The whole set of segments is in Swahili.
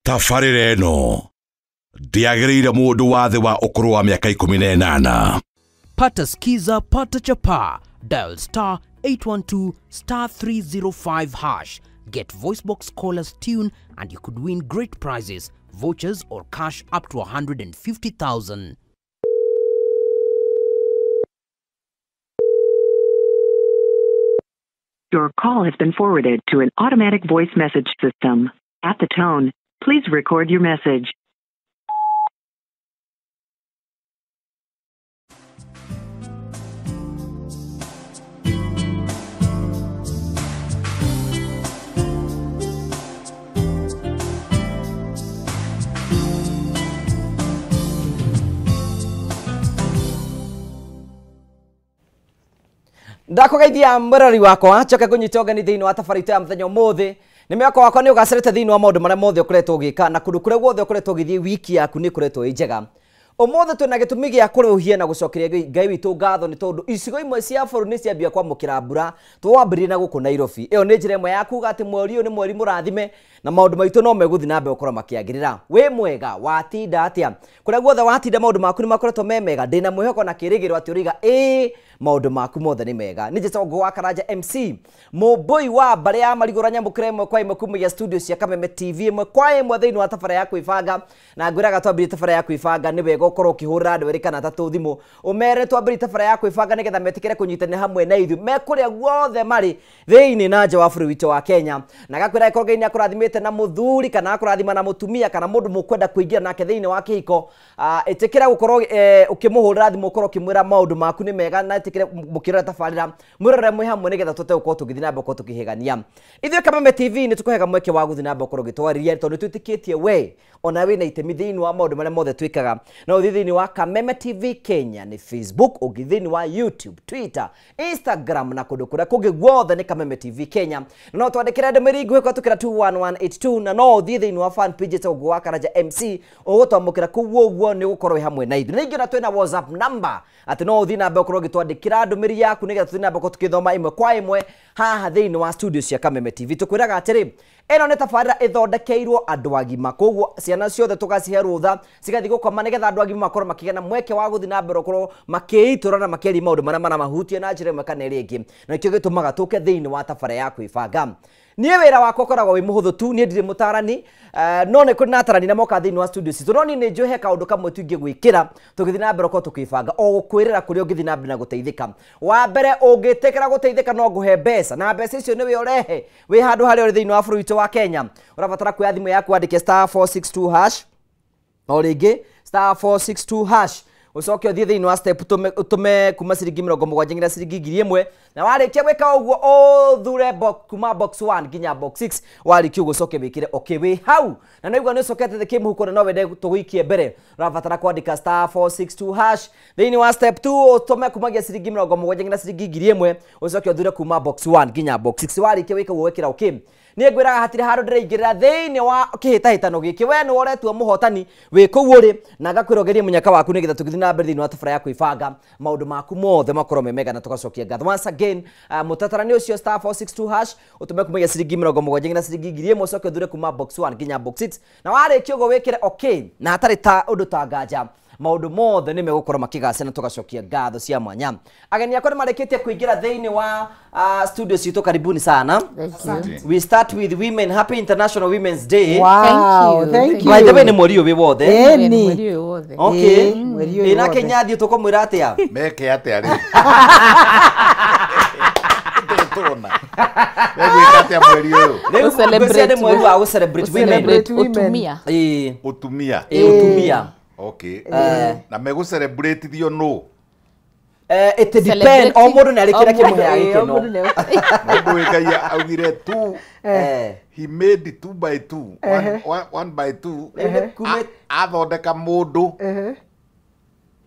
Tafarĩra ĩno ndiagĩrĩire mũndũ wa thĩ wa ũkũrũ wa mĩaka 18. Pata skiza pata chapa. Dial *812 *305 hash. Get VoiceBox callers tune and you could win great prizes, vouchers or cash up to 150,000. Your call has been forwarded to an automatic voice message system. At the tone, please record your message. Ndakugeithia murari wakwa choke kunyitoga ni thiini wa tafarite ya mthenyo mothi ni miako wakwa ni ugacerete thiini wa maundu maria mothe ukuretwo ugika na kundu kuria guothe ukuretwo ugithie wiki yaku ni kuretwo ijega omothe twina gitumi gia kuruhia na gucokeria Ngai witu ngatho ni tondu icigo imwe cia bũrũri ni ciambia kwamukira mbura twambirie na guku Nairobi iyo ni njira imwe ya kuga ati mweri uyu ni mweri murathime na maundu maitu no meguthi na mbe ukora makiagirira wi mwega watinda atia kuria guothe watinda maundu maku ni makoretwo memega ndina mwihoko na kirigiro ati uriga maundu maku mothe ni mega nije Tongo wa Karanja MC muboi wa bare ya marigora nyamukire imwe kwa imwe kumigia studio cia Kameme TV imwe kwa imwe thiini wa tabara ya kwibanga na ngwiraga twambire tabara ya kwibanga ni wega ukorwo ukihura andu eri kana tatu thimu umere twambire tabara ya kwibanga nigetha metikire kunyitana hamwe na ithu mekuria guothe mari thiini na nja wa bũrũri witu wa Kenya na gakwira ikorwo Ngai ni akurathimite na muthuri kana akurathima na mutumia kana mundu mukwenda kuingira nake thiini wa kihiko itikira gukorwo ukimuhurira thimu ukorwo ukimwira maundu maku ni mega na itikire mukira tafarira mwirore mwe hamwe nigetha tote ukorwo tugithina mboko tukihegania ithuĩ Kameme TV ni tukuhega mweke wa guthina mboko gitwariria tondu twitikitie we ona wina itemi thiini wa maundu maria mothe twikaga na uthithini wa Kameme TV Kenya ni Facebook ugithini wa YouTube Twitter Instagram na kundu kuria kungi guothe ni Kameme TV Kenya no twandikira ndumiri ngwikwa tukira 21182 na no uthithini wa fan page Tongo wa Karanja MC ugutwamukira kuwo ni gukorwo hamwe na ithu ningi na twina WhatsApp number ati no uthina mboko ukorwo gitwandikira ndumiri yaku nigetha tuthina mboko tukithoma imwe kwa imwe haha thiini wa studio cia Kameme TV tukwiraga atiri eno ni tafarira ithondekeirwo andu agima koguo ciana ciothe tugacihe rutha cigathi gukoma nigetha andu agima makorwo makigena mweke wa guthina mbere ukorwo makiitura na makeri maundu maria mahutie na njira imwe kana iri ingi na ikio gitumaga tuke thiini wa tabara ya kwibanga nie wira wako koragwo wi muhuthu tu nie ndire mutarani no ne kuna tarani na moka thiini wa studio citu no ni njuhe kaundu kamwe tu ingigwikira tugithina mbere ko tukibanga o gukwirira kuri ugithina mbere na guteithika wa mbere ungitekera guteithika no nguhe mbeca na mbeca icio ni we urehe wi handu hari uri thiini wa bũrũri witu wa Kenya urabatara kuya thimu yaku andike *462 hash o ringi *462 hash ucoke uthie thiini wa step utume kuma ciringi 70 nginya ciringi 1000 na warikia gwika uguo uthure kuma box 1 nginya box 6 warikia ugucoke wikire wi hau na naigua ni sokete thiki muhuko na no wende tugikie mbere urabatara kwandika *462 hash thiini wa step 2 utume kumagia ciringi 70 nginya ciringi 1000 ucoke uthure kuma box 1 nginya box 6 warikia wika wekira ni ngwiraga hatire handu ndiraingirira thiini wa kihitahitano giki we ni woretwo muhotani wi kuu uri na gakwirogeria munyaka waku nigetha tugithina mbere thiini wa tabara ya kwibanga maundu maku mothe makorwo memega na tugacokia ngatho once again mutatarani ucio *462 hash utume kumagia ciringi 70 nginya ciringi 1000 ucoke uthure kuma box 1 nginya box 6 na warikia uguo wikire na hatari ta undu ta nganja maundu mothe ni megukorwo makigacana na tugacokia ngatho cia mwanya ageni akwa ni mareketie kuingira thiini wa studio citu karibuni sana. We start with women. Happy International Women's Day. Wow, thank you. By the way ni mweri uyu wothe ni okay ina Kenya thio tukomwira atia meke atia ri tona meke atia mweri uyu leo celebrate mweri wa celebrate women utumia utumia okay na megu celebrate thio no it depend o mundu ni arikira kimuhea gikeno mundu wikaya augire tu he made 2 by 2 1 by 2 athondeka mundu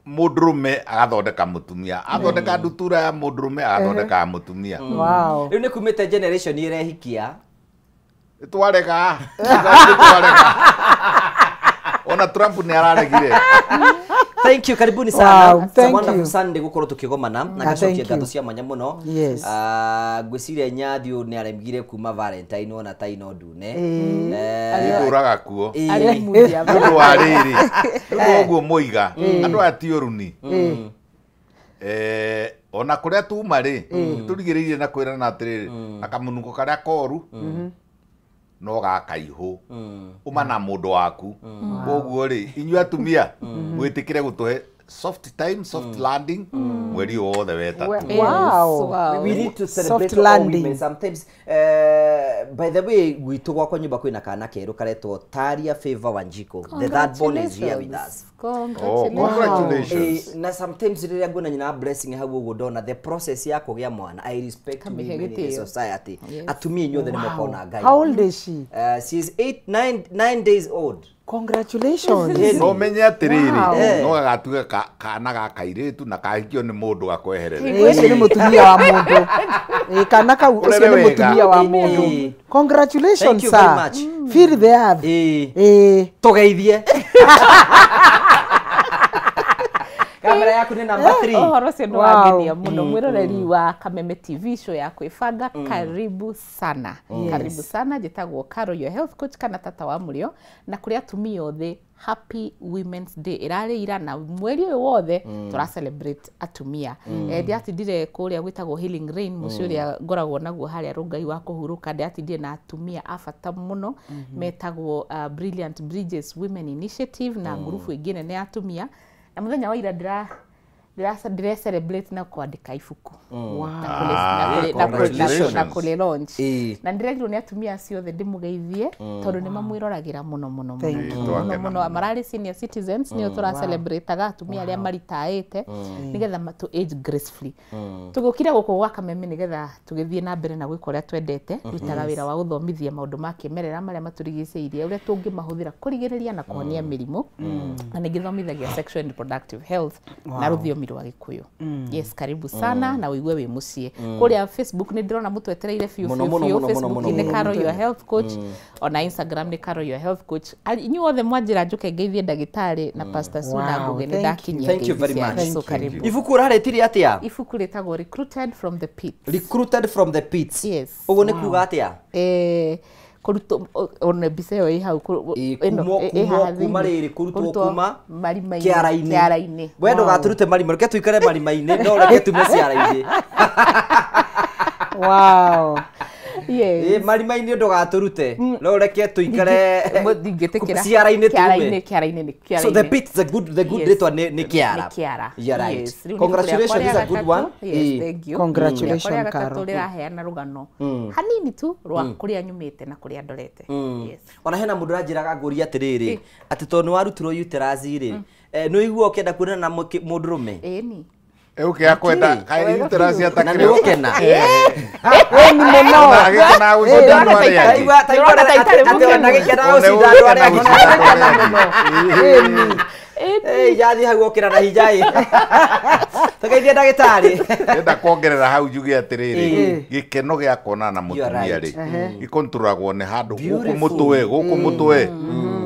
mudrume agathondeka mutumia athondeka ndutura ya mudrume agathondeka mutumia wow riu ni kumite generation irehikia twarega ona Trump ni araregire Thank you, karibuni sana. Wow, thank wonderful you. Sunday gukorwo tukigomana na Thank gacokia you. ngatho cia mwanya muno. Yes. Gwiciria Nyathio ni aremgire kuma Valentine ona taino ndune. Nduraga kuo. Alimudia. Ndu wa riri. Ndu oguo muiga. Andu ati oruni. Ona kuria tuma ri turigiririe na kwira na atiriri akamunungo karia koru no gakaihu uma na mundu waku koguo ri inyu atumia mwitikire gutuhe soft time, soft landing mweri wothe wetatu. Wow. We need to celebrate Soft all landing. women sometimes. By the way, gwitu gwakwa nyumba kwina kana keru karetwo Taria Favor Wanjiko. The third born is here with us. Oh, congratulations. Na sometimes riria ngona nyina blessing hau uguo ndona the process ya kugia mwana. I respect women in the society. Atumia inyothe nimokona ngai. How old is she? She is 9 days old. Congratulations. No menye atiriri no gagatuga kana gakairitu na kahikio ni mundu gakweherere. Ucio ni mutumia wa mundu. Kana ka ucio ni mutumia wa mundu. Congratulations, sir. Thank you very much. Feel the earth. Tugeithie. Kamera yaku ni number 3. Ohoro cio ndwangenia muno mwiroreri wa Kameme TV show ya kwibanga. Karibu sana. Karibu sana, njitagwo Carol, your health coach kana tata wa murio, na kuri atumia othe Happy Women's Day irari ira na mweri uyu wothe tura celebrate atumia. Ndiatindire kuria gwitagwo Healing Rain mucio ria ngoragwo naguo haria rungai wa kuhuruka, ndiatindire na atumia afata muno metagwo Brilliant Bridges Women Initiative na ngurufu ingine ne atumia. Na muthenya wa ira ndira celebrate na kuandika ifuku. Na kule launch. Na ndiregirwo ni atumia ciothe ndimugeithie tondu ni mamwirораgira muno muno amarari senior citizens ni tura celebrate ga atumia aria maritaite nigetha matu age gracefully. Tugukire guku gwa Kameme nigetha tugithie na mbere na gwika uria twendete rutaga wira wa guthomithia maundu ma kimerera maria maturigiceirie uria tungimahuthira kurigiriria na kuhonia mirimu na ningithomithagia sexual and reproductive health na ruthiomi rwa Gikuyu. Yes, karibu sana na wigue wi mucie. Kuria Facebook ni ndirona mutwetereire fiu Facebook ni Carol your health coach, ona Instagram ni Carol your health coach. Inyu othe mwanjira njuke ngeithie ndagitari na Pastor Suna nguge ni ndakinyia. Thank you very much. So karibu. Ifuku raretiri atia? Ifuku retagwo Recruited from the Pits. Recruited from the Pits. Yes. Ugo ni kuga atia? Kuruto ona biseo i hau kuma riri kurutwo kuma kiara-ini wendo gaturute marima reke tuikare marima-ini no reke tume ciara-ini. Wow. Yes. Marima-ini ndo gaturute no reke tuikare ndingitikira ciara-ini tume. Kiara-ini. So the pit the good rate ni kiara. You're right. Yes. Congratulations, is a good one. Yes, thank you. Congratulations, Carol. Ndiraheana rugano hanini tu rwa kuria nyumite na kuria ndorete. Yes. Ona hena mundu ranjiraga nguria atiriri ati tondu warutirwo uterus ri no igua ukenda kuona na mundu rume. Ni Euke akwenda kai uterasi atakire. Na ni ukena. We ni muno. Agikena ucinda no ari yangi. Ati ona gikena ucinda no ari yangi. Yathi hau okira na hijai. Tugeithie ndagitari. Enda kuongerera hau juge atiriri gikeno gia kuona na mutumia ri gikonturagwo ni handu guku mutwe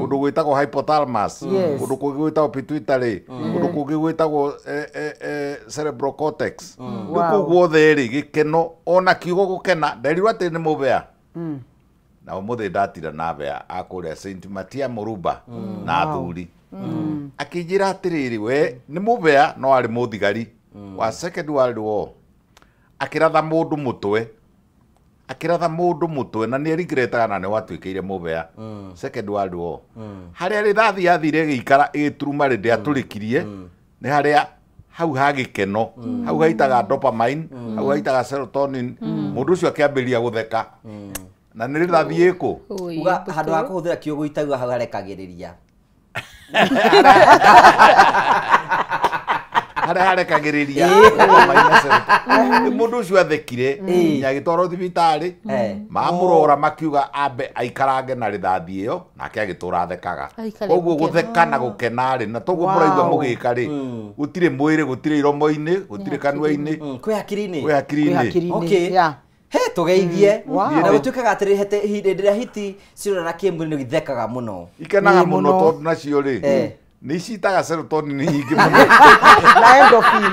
undu gwitagwo hypothalamus undu kungi gwitagwo pituitary undu kungi gwitagwo cerebral cortex guku guothe ri gikeno ona kiugo gukena nderirwo ati ni mubea na umuthi ndatira na bea akuria Saint Matia Muruba na athuri akijira atiriri we ni mubea no ari muthigari wa Second World War akiratha mundu mutwe na ni regretaga na ni watwikire mubea Second World War haria rithathi yathire giikara igituruma rindi aturikirie ni haria hau hagikeno hau haitaga dopamine hau haitaga serotonin mundu ucio akiambiria gutheka na ni rithathi iku uga handu ha kuhuthira kiugo itagua hau harekagiriria harekagiriria mundu ucio athekire nyagitwaro thibitari mamurora makiuga ambe aikarange na rithathi iyo nake agitura athekaga koguo gutheka na gukena ri na toguo muraigua mugika ri gutire mwiri gutire iromo-ini gutire kanua-ini kwi hakiri-ini Okay. he tugeithie na gutuikaga atiri hete hinde ndira hiti cirona na kimwiri ni githekaga muno ikenaga muno tondu nacio ri Ni citaga serotonin nyingĩ mũno. Na endorphin.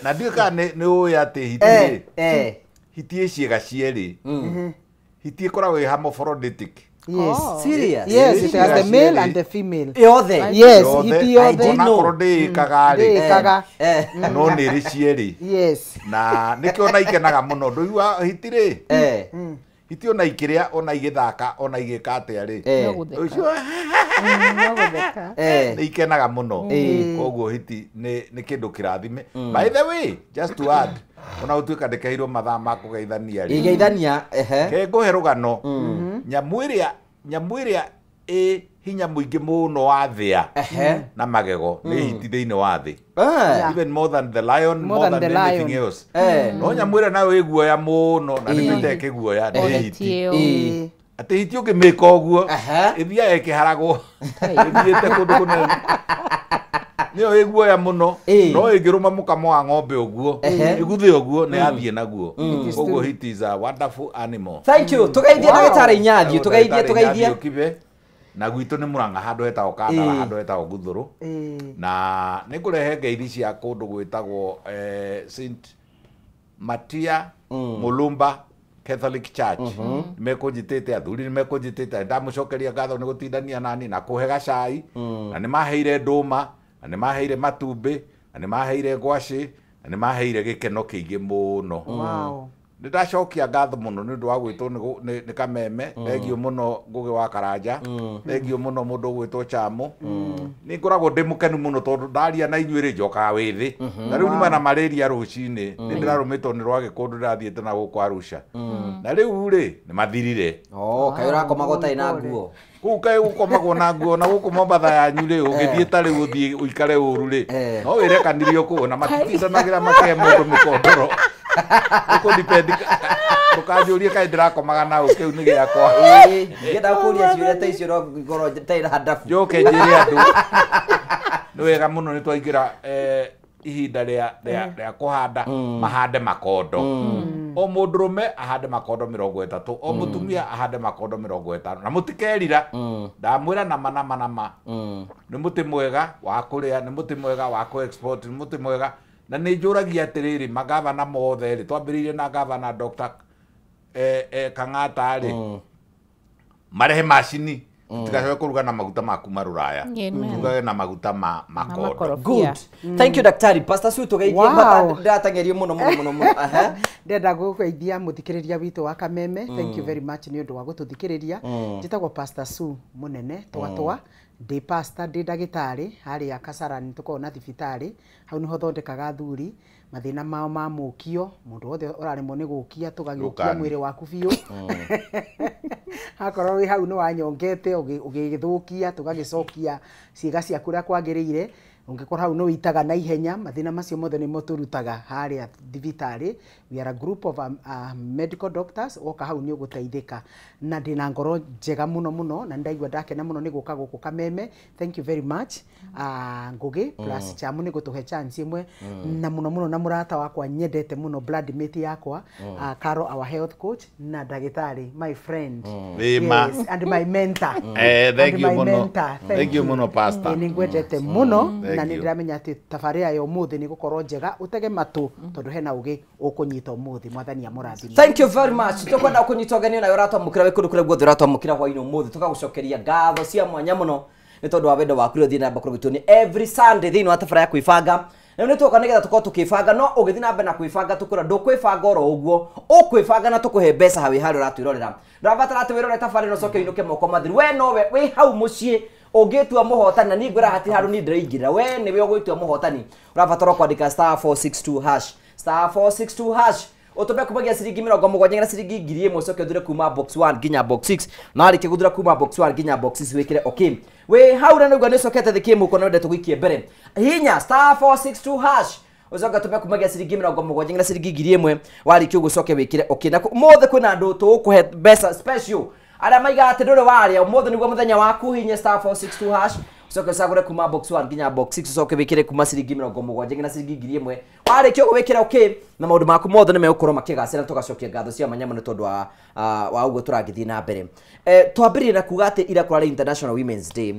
Na ndio kana nĩ ũĩ atĩ hiti ciĩga cierĩ. Hiti ĩkoragwo ĩ hermaphroditic. Yes. Serious? Yes, it has the male and the female. Yothe. Yes, hiti yothe. Ona korwo ndĩĩkaga rĩ. Ndĩĩkaga. No nĩ ĩrĩ cierĩ. Yes. Na nĩkĩo ona ikenaga mũno. Ndũigua hiti rĩ? Hiti ona ikĩrĩa ona igĩthaka ona igĩka atĩa rĩ. Ũcio nĩ ikenaga mũno. Koguo hiti nĩ kĩndũ kĩrathime. By the way, just to add, ona ũtuĩka ndĩkaheirwo mathaa ma kũgeithania rĩ. Igeithania, Ke ngũhe rũgano. Nyamũ ĩrĩa ĩ hinya mũingĩ mũno wa thĩa na magego nĩ hiti thĩinĩ wa thĩ. Even more than the lion, more than anything else. No nyamũ ĩrĩa nayo ĩ guoya mũno na nĩ mĩteke guoya nĩ hiti. Atĩ hiti ũngĩmĩka ũguo ĩthiaga ĩkĩharagwo ĩthiĩte kũndũ kũnene. Nĩyo ĩ guoya mũno no ĩngĩrũma mũkamo wa ng'ombe ũguo ĩguthe ũguo nĩ yathiĩ naguo. Koguo hiti is a wonderful animal. Thank you. Tugeithie ndagĩtarĩ Nyathi, tugeithie. Na gwitũ nĩ Mũrang'a handũ hetagwo Kandara handũ hetagwo Nguthũrũ. Na nĩ ngũrehe ngeithi cia kũndũ gwĩtagwo St Matia Mulumba Catholic Church. Mekũnjĩtĩte athuri mekũnjĩtĩte ndamũcokeria ngatho nĩ gũtindania nani na kũhe gacai na nĩ maheire ndũma na nĩ maheire matumbĩ na nĩ maheire ngwacĩ na nĩ maheire gĩkeno kĩingĩ mũno. Wow. Ndacokia ngatho mũno nĩ ũndũ wa gwĩtwo nĩ Kameme. Thengio mũno Ngũgĩ wa Karanja. Thengio mũno mũndũ gwĩtwo Chamũ. Nĩ ngoragwo ndĩ mũkenu mũno tondũ ndaria na inyuĩ rĩ njokaga wĩ thĩ. Na rĩu nyuma na malaria rũcinĩ nĩ ndĩrarũmĩtwo nĩ rwa Gĩkũndũ ndathiĩte na gũkũ Arusha. Na rĩu rĩ nĩ mathirire. Kaĩ ũrakomaga ũtarĩ na nguo. Kũu kaĩ gũkomagwo na nguo na gũkũ Mombatha yanyu rĩ ũgĩthiĩ tarĩ ũthiĩ ũikare ũru rĩ. No wĩrekanirio kũu na matitindanagĩra makĩhe mũndũ mĩkondoro. Uko depend ukanjuria kai ndirakomaga na ukiu ni giakwa ngenda kuria ciuria ta icio no ngoro taira hadafu njoke njire andu ni wega muno ni twaingira ihinda ria kuhanda mahande makondo o mundurume ahande makondo 30 o mutumia ahande makondo 50 na mutikerira ndamwira nama ni muti mwega wa kuria ni muti mwega wa ku export ni muti mwega na nĩ njũragia atĩrĩrĩ magavana mothe rĩ twambĩrĩirie na gavana Dr. Kang'ata rĩ marehe macini tigacoke kũruga na maguta maku marũraya tugage na maguta makondo. Good. Thank you Daktari. Pastor Sue tugeithie ndatangerio mũno ndenda gũgeithia mũthikĩrĩria witũ wa Kameme. Thank you very much nĩ ũndũ wa gũtũthikĩrĩria. Njĩtagwo Pastor Sue mũnene twatwa ndi pastor ndi ndagĩtarĩ harĩa Kasarani tukorwo na thibitarĩ hau niho thondekaga athuri mathĩna mao ma mũkio mũndũ wothe ũraremwo nĩ gũkia tũgagĩũkia mwĩrĩ waku biũ hakorwo wĩ hau nĩ wanyongete ũgĩgĩthũkia tũgagĩcokia ciĩga ciaku ũrĩa kwagĩrĩire ungĩkorwo hau no itaga na ihenya mathĩna macio mothe nĩmo tũrutaga harĩa thibitarĩ. We are a group of medical doctors woka hau nĩ ũgũteithĩka na ndĩna ngoro njega mũno na ndaigua ndakena mũno nĩ gũka gũkũ Kameme. Thank you very much Ngũgĩ plus Chamũ nĩ gũtũhe chance ĩmwe na mũno na mũrata wakwa nyendete mũno blood mate yakwa Carol our health coach na ndagĩtarĩ my friend yes, and my mentor. Thank you mũno. Thank you mũno pastor. Nĩ ngwendete mũno na nĩ ndĩramenya atĩ tabarĩra ya ũmũthĩ nĩ gũkorwo njega ũtege matũ tondũ hena ũgĩ ũkũnyita ũmũthĩ mwathani amũrathime. Thank you very much. Tukwenda kũnyita ũgeni na ũratwamũkĩra wĩkũndũ kũrĩa guothe ũratwamũkĩra hwaĩ-inĩ ũmũthĩ tũgagũcokeria ngatho cia mwanya mũno nĩ tondũ wa wendo waku ũthiĩ na mbere kũrũgĩtwo nĩ every Sunday thĩinĩ wa tabarĩra ya kwĩbanga. Na nĩ tũka nĩgetha tũkorwo tũkĩbanga no ũgĩthiĩ na mbere na kwĩbanga tũkũra ndũkwĩbanga oro ũguo ũkwĩbanga na tũkũhe mbeca hawe harĩa ũratwĩrorera. Ndũrabatara atĩ wĩrore tabarĩra ũcoke ũinũke moko mathiru we nowe wĩ hau mũciĩ ũngĩtua mũhotani na ningwĩra hati haru ni ndĩraingĩra we nĩwe ũgũitua mũhotani. Ũrabatara kwandĩka *462# utume kumagia ciringi 70 na ciringi 1000 ucoke uthure kuma box 1 nginya box 6 na arĩkia guthura kuma box 1 nginya box 6 wĩkĩre okay we haura nĩguo nĩ cokete thikie mũko na ndete gũikie mbere hinya *462# ucoke tume kumagia ciringi 70 na ciringi 1000 warĩkia ũgũcoke wĩkĩre okay na mothe kwĩna andũ tũkũhe mbeca special arĩa maiga atĩ ndũrĩ warĩa ũmũthĩ nĩguo mũthenya waku hinya *462# Soke sagure kuma box 1 nginya box 6 soke wikire kuma ciringi 70 nginya ciringi 1000 wari kyo gwikira okay na maundu maku mothe ni megukorwo makigacira tugacokia ngatho cia manyama ni tondu wa uguo turangithii na mbere twambirie na kuga ati ira kurari International Women's Day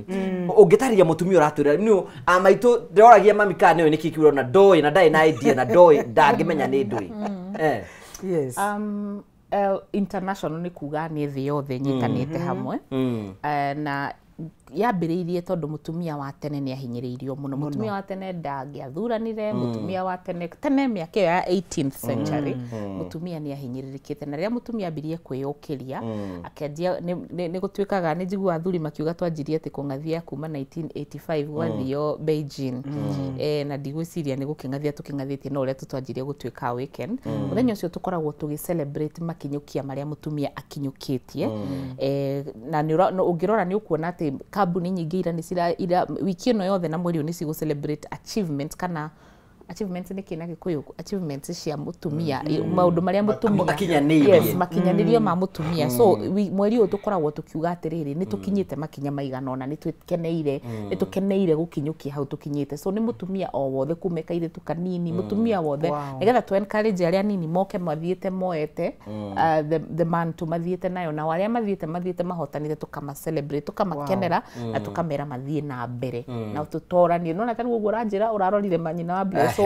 ungitariria mutumia uratwira ni amaitu ndoragia mami kana niyo niki kiuro na ndoi na ndai na idea na ndoi ndangimenya ni ndoi yes international ni kuga ni thii yothe nyitanite hamwe na yambiriirie tondu mutumia wa tene ni ahinyiriirio muno mutumia wa tene ndangiathuranire mutumia wa tene miaka ya 18th century mutumia ni ahinyiririkite na ria mutumia ambirie kwiyukiria akendia ni gutwikaga ni njigua athuri makiuga twanjirie ati kungathia kuma 1985 gwathio Beijing na ndigwiciria ni gukingathia tukingathitie no ria tutwanjirie gutwika weekend muthenya ucio tukoragwo tugi celebrate makinyukia maria mutumia akinyukitie na ungirora ni ukuona ati kambuni nyingi ira wiki ino yothe na mweri ni cigo celebrate achievements kana achievements ni kina gikuyu achievements cia mutumia maundu maria mutumia makinyanirio ma mutumia so mweri uyu tukoragwo tukiuga atiriri ni tukinyite makinya maigana ona ni tukeneire gukinyukia hau tukinyite so ni mutumia o wothe kumeka ire tukanini mutumia wothe nigetha tu encourage aria nini moke mathiete moete the man to mathiete nayo na aria mathiete mahotanire tukama celebrate tukamakenera na tukamera mathie na mbere na tutoranie no na taru uguo ranjira urarorire manyina wa bia so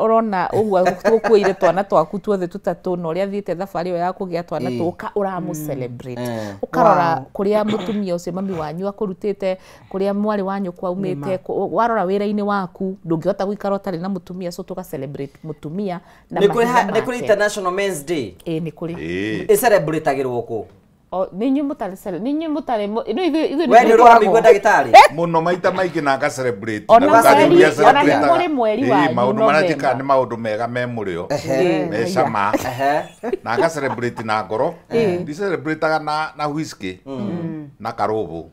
urona uguo gukuire twana twaku tuothe tutatu no ria thiete thabari yo ya kugia twana tuka uramu celebrate ukarora kuria mutumia ucio mami wanyu akurutite kuria mwari wanyu kwa umite warora wira-ini waku ndungihota guikara utari na mutumia so tuka celebrate mutumia na ni kuri International Men's Day ni kuri celebrate agirwo ku ninyu mutare no ithu wewe ndio migwe ndagitari muno maita maiki na ka celebrate na muri mweri wa maundu maratika ni maundu mega me murio me cama na ka celebrate na ngoro di celebrate na whisky na karobo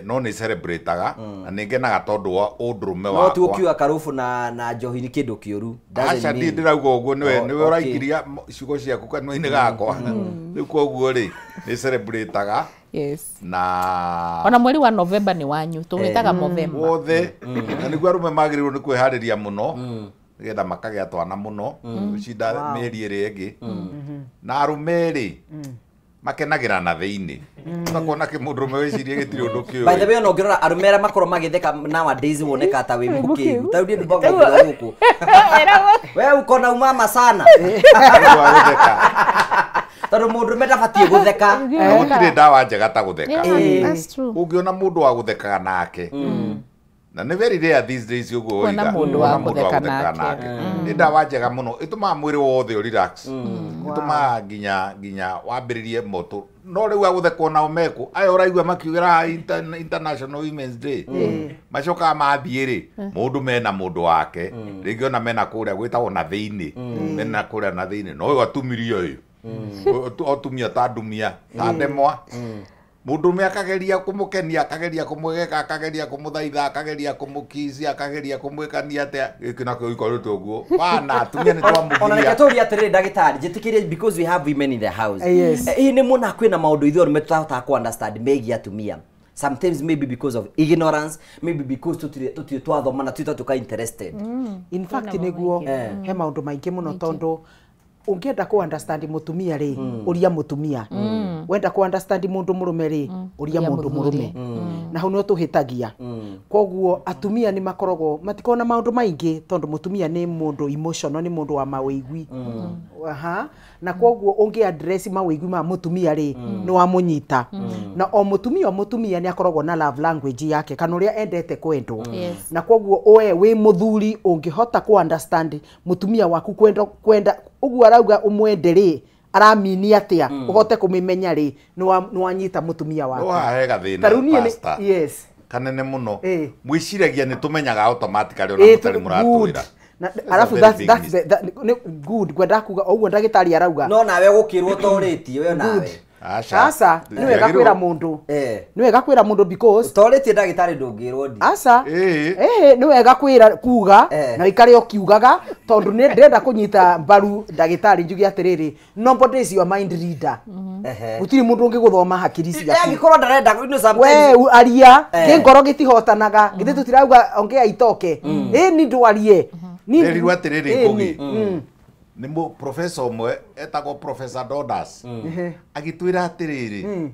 no ni celebrate-aga na ningenaga tondu wa undurume wakwa no tu ukiuga karufu na njohi ni kindu kiuru acha ndi ndirauga uguo niwe uraikiria ciugo ciaku kanwa-ini gakwa riu koguo ri ni celebrate-aga yes na ona mweri wa November ni wanyu tumitaga November wothe na niguo arume magirirwo ni kwihariria muno nigetha makagia twana muno ucinda meri iri ingi na arume ri makenagira na thiini tukona kimundurume wicirie gitiri undu kiu by the way no ngirora arumera makoro magitheka nowadays woneka ta wi muki taudi ni bongo guku wewe uko na umama sana tondu mundu metabatie gutheka gutire ndawa njega ta gutheka that's true ungiona mundu wa guthekaga nake na ni very rare these days uguo oiga mundu wa gutheka nake ni ndawa njega muno ituma mwiri wothe relax ituma ginya wambiririe moto no riu aguthekwo na omeku ayo uraigua makiugira International Women's Day macoka mathiiri mundu mena mundu wake ringi ona mena kuria gwitagwo na thiini mena kuria na thiini no uyu atumirio uyu otumia ta ndumia ta ndemwa mundume akageria kumukenia akageria kumwegeka akageria kumuthaitha akageria kumukizia akageria kumwikania atia gikina kio ikorete uguo bana atumia ni twamugiria ona nikatoria atiri ndagitari jitikirie because we have women in the house ni muna kwina maundu ithuo metahota ku understand megi atumia sometimes maybe because of ignorance maybe because tutire twathoma na tuka interested in fact niguo he maundu maingi muno tondu ungienda ku understand mutumia ri uria mutumia wenda ku understand mundu murume ri uria mundu murume na hu no tuhitagia koguo atumia ni makorogwo matikona maundu maingi tondu mutumia ni mundu emotional ni mundu wa maweigwi na koguo ungi address maweigwi ma mutumia ri ni wa munyita na o mutumia ni akorogwo na love language yake kana uria endete kwendwo na koguo oe wi muthuri ungihota ku understand mutumia waku kwenda uguo arauga umwende ri aramini atia ugote kumimenya ri ni wanyita mutumia waku no ahega thina pasta yes kanene muno mwiciragia ni tumenyaga automatically ona mutari muratwira arafu that's good kwenda kuga uguo ndagitari arauga no nawe gukirwo toriti we nawe Asa ni wega kwira mundu ni wega kwira mundu because torete ndagitari ndungirwo ndi asa ni wega kwira kuga na ikare okiugaga tondu ni ndenda kunyita mbaru ndagitari njugi atiriri nobody is your mind reader gutiri mundu ungi guthoma hakiri cia angikorwo ndarenda no sometimes we aria ngoro gitihotanaga githe tutirauga onge aitoke ni ndwarie ni rirwa atiriri ngugi ni mo professor umwe etagwo Professor Dodas agitwira atiriri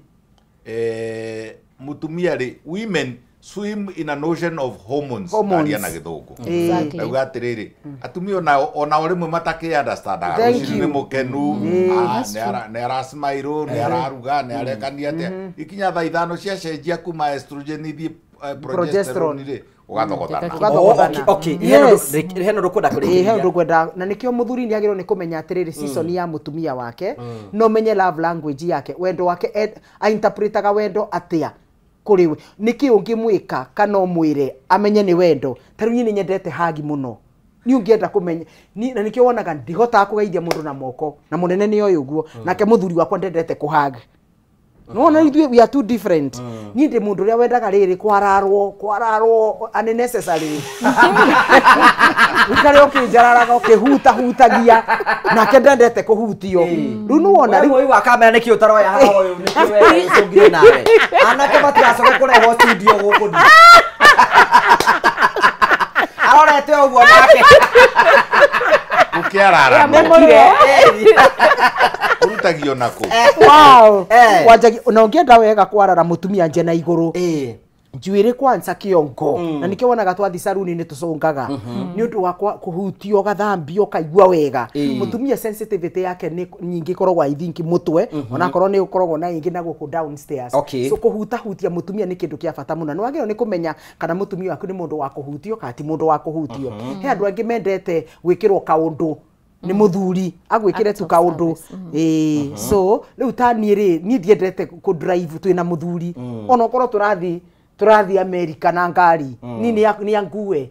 mutumia ri women swim in an ocean of hormones aria na githungu auga atiriri atumia ona rimwe mataki understand ni mukenu ne arasmairo ne araruga ne arekania ate ikinya thaa ithano cia cenjia kuma estrogen ithi progesterone ri ugathogotana heno rukwenda kurikia heno rukwenda na nikio muthuri ni agiro ni kumenya atiriri season ya mutumia wake no menye love language yake wendo wake interpretaga wendo atia kuriwe niki ungimwika kana umwire amenye ni wendo taru nyini nyendete hagi muno ni ungienda kumenya na nikio wonaga ndigota kugeithia mundu na moko na munene ni oyo guo nake muthuri wakwa ndendete kuhaga no we are too different ni ndi mundu ria wendaga riri kwararwo unnecessary ukare ukinjararaga ukihutagia nake ndendete kuhutio riu no wona riu wa kamera niki utaroya haha uyu niki we icungire nawe anake matigacoke kureho studio guku ndi arorete uguo nake ukiarara urutagio nako wow wajagi na ungienda wega kwarara mutumia nje na iguru njuire kwanza kiongo na nikio wonaga twathi saruni ni tucungaga ni undu wa kuhutio gathambio kaigua wega mutumia sensitivity yake ni nyingi korogwa I think mutwe ona korwo ni ukorogwo na ingi na guku downstairs so kuhutia mutumia ni kindu kia bata muno nwagiro ni kumenya kana mutumia waku ni mundu wa kuhutio kati mundu wa kuhutio he andu angi mendete gwikirwo kaundu ni muthuri agwikire tu kaundu so riu tani ri ni ndiendete ku drive twina muthuri ona okorwo turathi America na ngari ni angue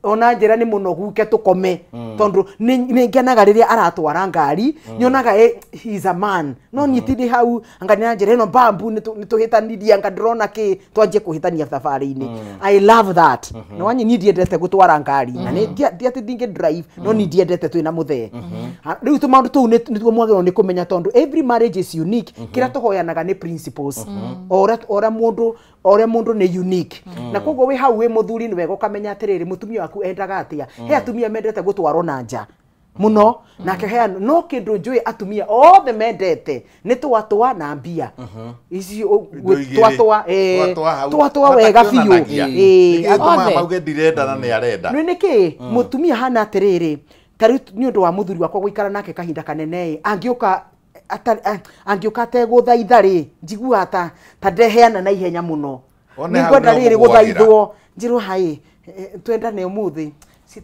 ona njira ni munogu ke tukome tondu ni ngenaga riria aratwara ngari nyonaga he is a man no nyitidi hau angani na njira no bambu ni tuhitaniria ngadrona ki twanje kuhitania safari-ini I love that no wanyi ni ndiendete gutwara ngari na ni ndiati dinge drive no ni ndiendete twina muthe riu tumaundu tu ni tuo mwagiro ni kumenya tondu every marriage is unique kira tuhoyanaga ni principles ora mundu ni unique na koguo we hau we muthuri ni wega ukamenya atiriri mutumia waku endaga atia he atumia mendete gutwarwo na nja muno nake he no kindu njui atumia othe mendete ni twatwa na mbia ici twatwa wega biu othe mauge ndirenda na ni arenda ni niki mutumia hana atiriri tari ni undu wa muthuri wakwa guikara nake kahinda kanene angiuka teguthaitha ri njigua ta ndeheana na ihenya muno ni kwenda riri guthaithwo njirwo hai twendane umuthi si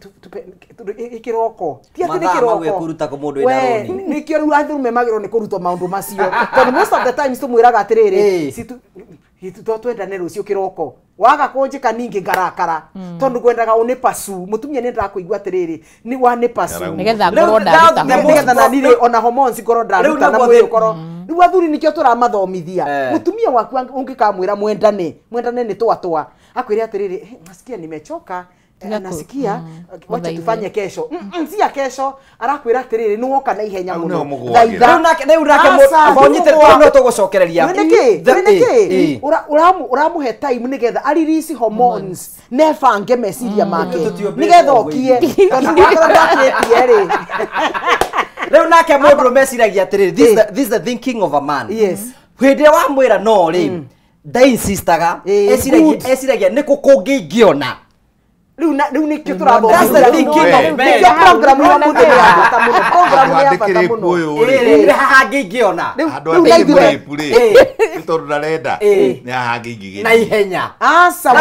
ikiroko tia ti kiroko kuruta ko mundu ina roni ni kiru athume magiro ni kuruta maundu macio but most of the time tumwiraga atiriri si twendane rucio kiroko waga kunjika ningi ngarakara tondu kwendaga unipasu mutumia ni ndakuigua atiriri ni wa nipasu nigetha ngoro ndarita nigetha na nire ona hormones ngoro ndarita na mwiri ukoro riu athuri nikio turamathomithia mutumia waku ungikamwira mwendane ni twatwa akwire atiriri nasikia nimechoka nasikia wacha tufanye kesho nzia kesho arakwira atiriri ni woka na ihenya muno thaitha nake abonyite no tugucokereria niki uramuhe time nigetha aririsi hormones nefange meciria make nigetha okie tondu ndakora ndakie ri riu nake mundu meciragia atiriri this is the thinking of a man hwinde wa mwira no ri ndainsistaga esiragia niko kungigiona riu nikio turathoma that's the thinking of men program ya mundu ya bata muno program ya bata muno ri hangigiona andu ati puri tondu ndarenda ni hangigigira na ihenya asa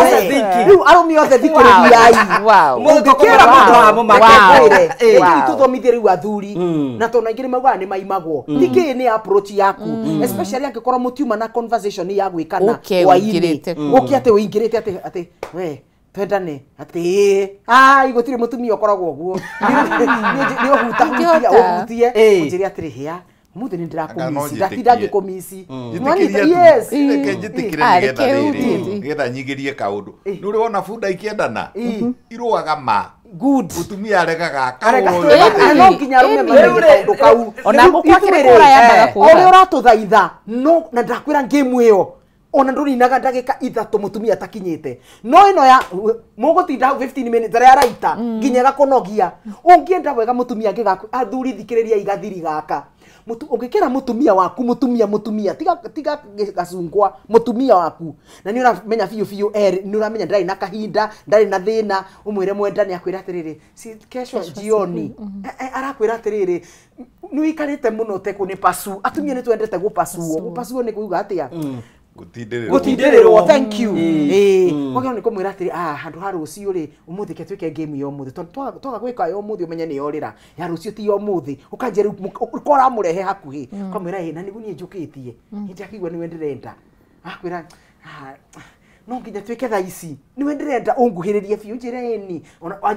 riu arumi othe thikirirai mundu kira mundu wa mumakire tuthomithie riu athuri na tona ingiri mauga ni maimagwo thiki ni approach yaku especially angikorwo mutiuma na conversation ya gwikana wa ini ukiate uingirite ati we twendane ati igutire mutumia ukoragwo guo ni uhutia unjiria atiri hia umuthi ni ndira Anga no kumisi njitikie. ndatira kumisi Yes. Getha nyigirie kaundu. Ni uri wona bunda ikiendana. Iruaga ma. Good. Utumia aregaga no nginya rume maundu kau. Ona gukwakire kura yambaga kuga. Ore uratuthaitha no na ndakwira game iyo. Ona ndurinaga ndagika ithatu mutumia atakinyite. No ino ya mugutinda 15 minutes ari araita nginya gakonogia. Ungienda wega mutumia ngigaku athuri thikiriria igathiri gaka. Ungikira mutumia waku mutumia tiga gacungwa mutumia waku na ni uramenya fiu ni uramenya ndari na kahinda ndari na thina umwire mwendani akwira atiriri si kesho jioni arakwira atiriri ni ikarite muno te kuni pasu atumia ni twendete gupasuo ni kuuga atia gutindirirwo thank you wagero ni kumwira atiri handu ha rucio ri umuthi ke twike game yo muthi twaga gwika yo muthi umenye ni yorira ya rucio ti yo muthi ukanjeri ukora murehe hakuhi kamwira na nigu ni njukitie hindi akigwa ni wendirenda akwira no nginya twike tha ici ni wendirenda unguhiririe biu njireni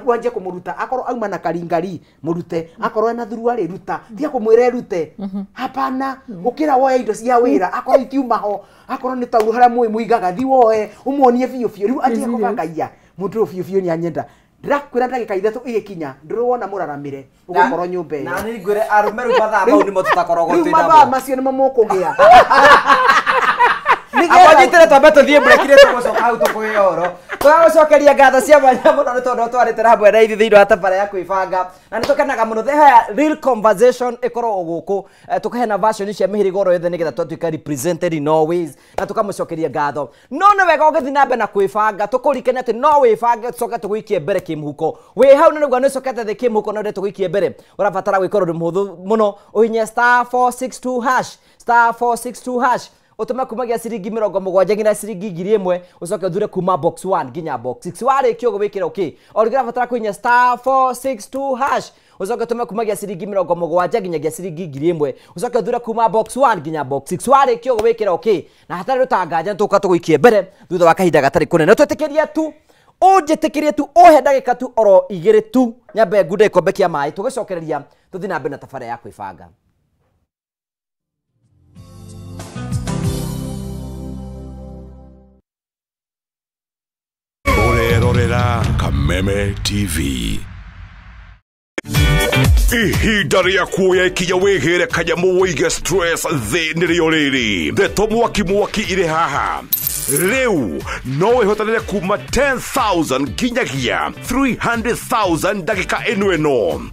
wanje kumuruta akorwo auma na karingari murute akorwo na thuru ari ruta tia kumwira rute hapana ukira woya indo cia wira akorwo itiuma ho akorwo ni tauru haria muigaga thi woe umuonie biu riu anje kugangaia mundu biu ni anyenda ndirakwira ndagika ithatu igikinya ndiruwona muraramire ugukorwo nyumbe na ni ngwire arumeru mathaa mau ni mututakorogwo twina mathaa macio ni mamukugia Abanyitire twambe tuthie break-ire tugucoka hau tukwiyoro twagucokeria ngatho cia mwanya muno ni tondu twarite hamwe na ithi thiini wa tabara ya kwibanga na ni tukenaga muno haya real conversation ikorwo guku tukahena version cia mihirigo ro yothe nigetha twatuika represented in always na tukamucokeria ngatho no ni wega ugithi nambe na kwibanga tukurikania ati no wibange tucoke tuguikie mbere kimhuko wi hau ni niguo ni cokete thi kimhuko no ndetu guikie mbere urabatara gwikoro ndi muhuthu muno uhinye *462# utuma kumagia ciringi 70 nginya ciringi 1000 ucoke uthure kuma box 1 nginya box 6 warikio gwikira okay origira batara kuinya *462# ucoke utuma kumagia ciringi 70 nginya ciringi 1000 ucoke uthure kuma box 1 nginya box 6 warikio gwikira okay na hatari rutanganja tuka tuguikie mbere thutha wa kahinda gatari kunene twetikiria tu unjitikirie tu ohe ndagika tu oro igiri tu nyambe ngude ikombe kia mai tugicokereria tuthi na mbere na tabara ya kwibanga. Urerorera Kameme TV. Ihinda ria kuoya ikinya wigire kanyamu wige stress thi nirio riri ndeto mwaki ire haha riu no ihotanire kuma 10,000 nginyagia 300,000 ndagika eno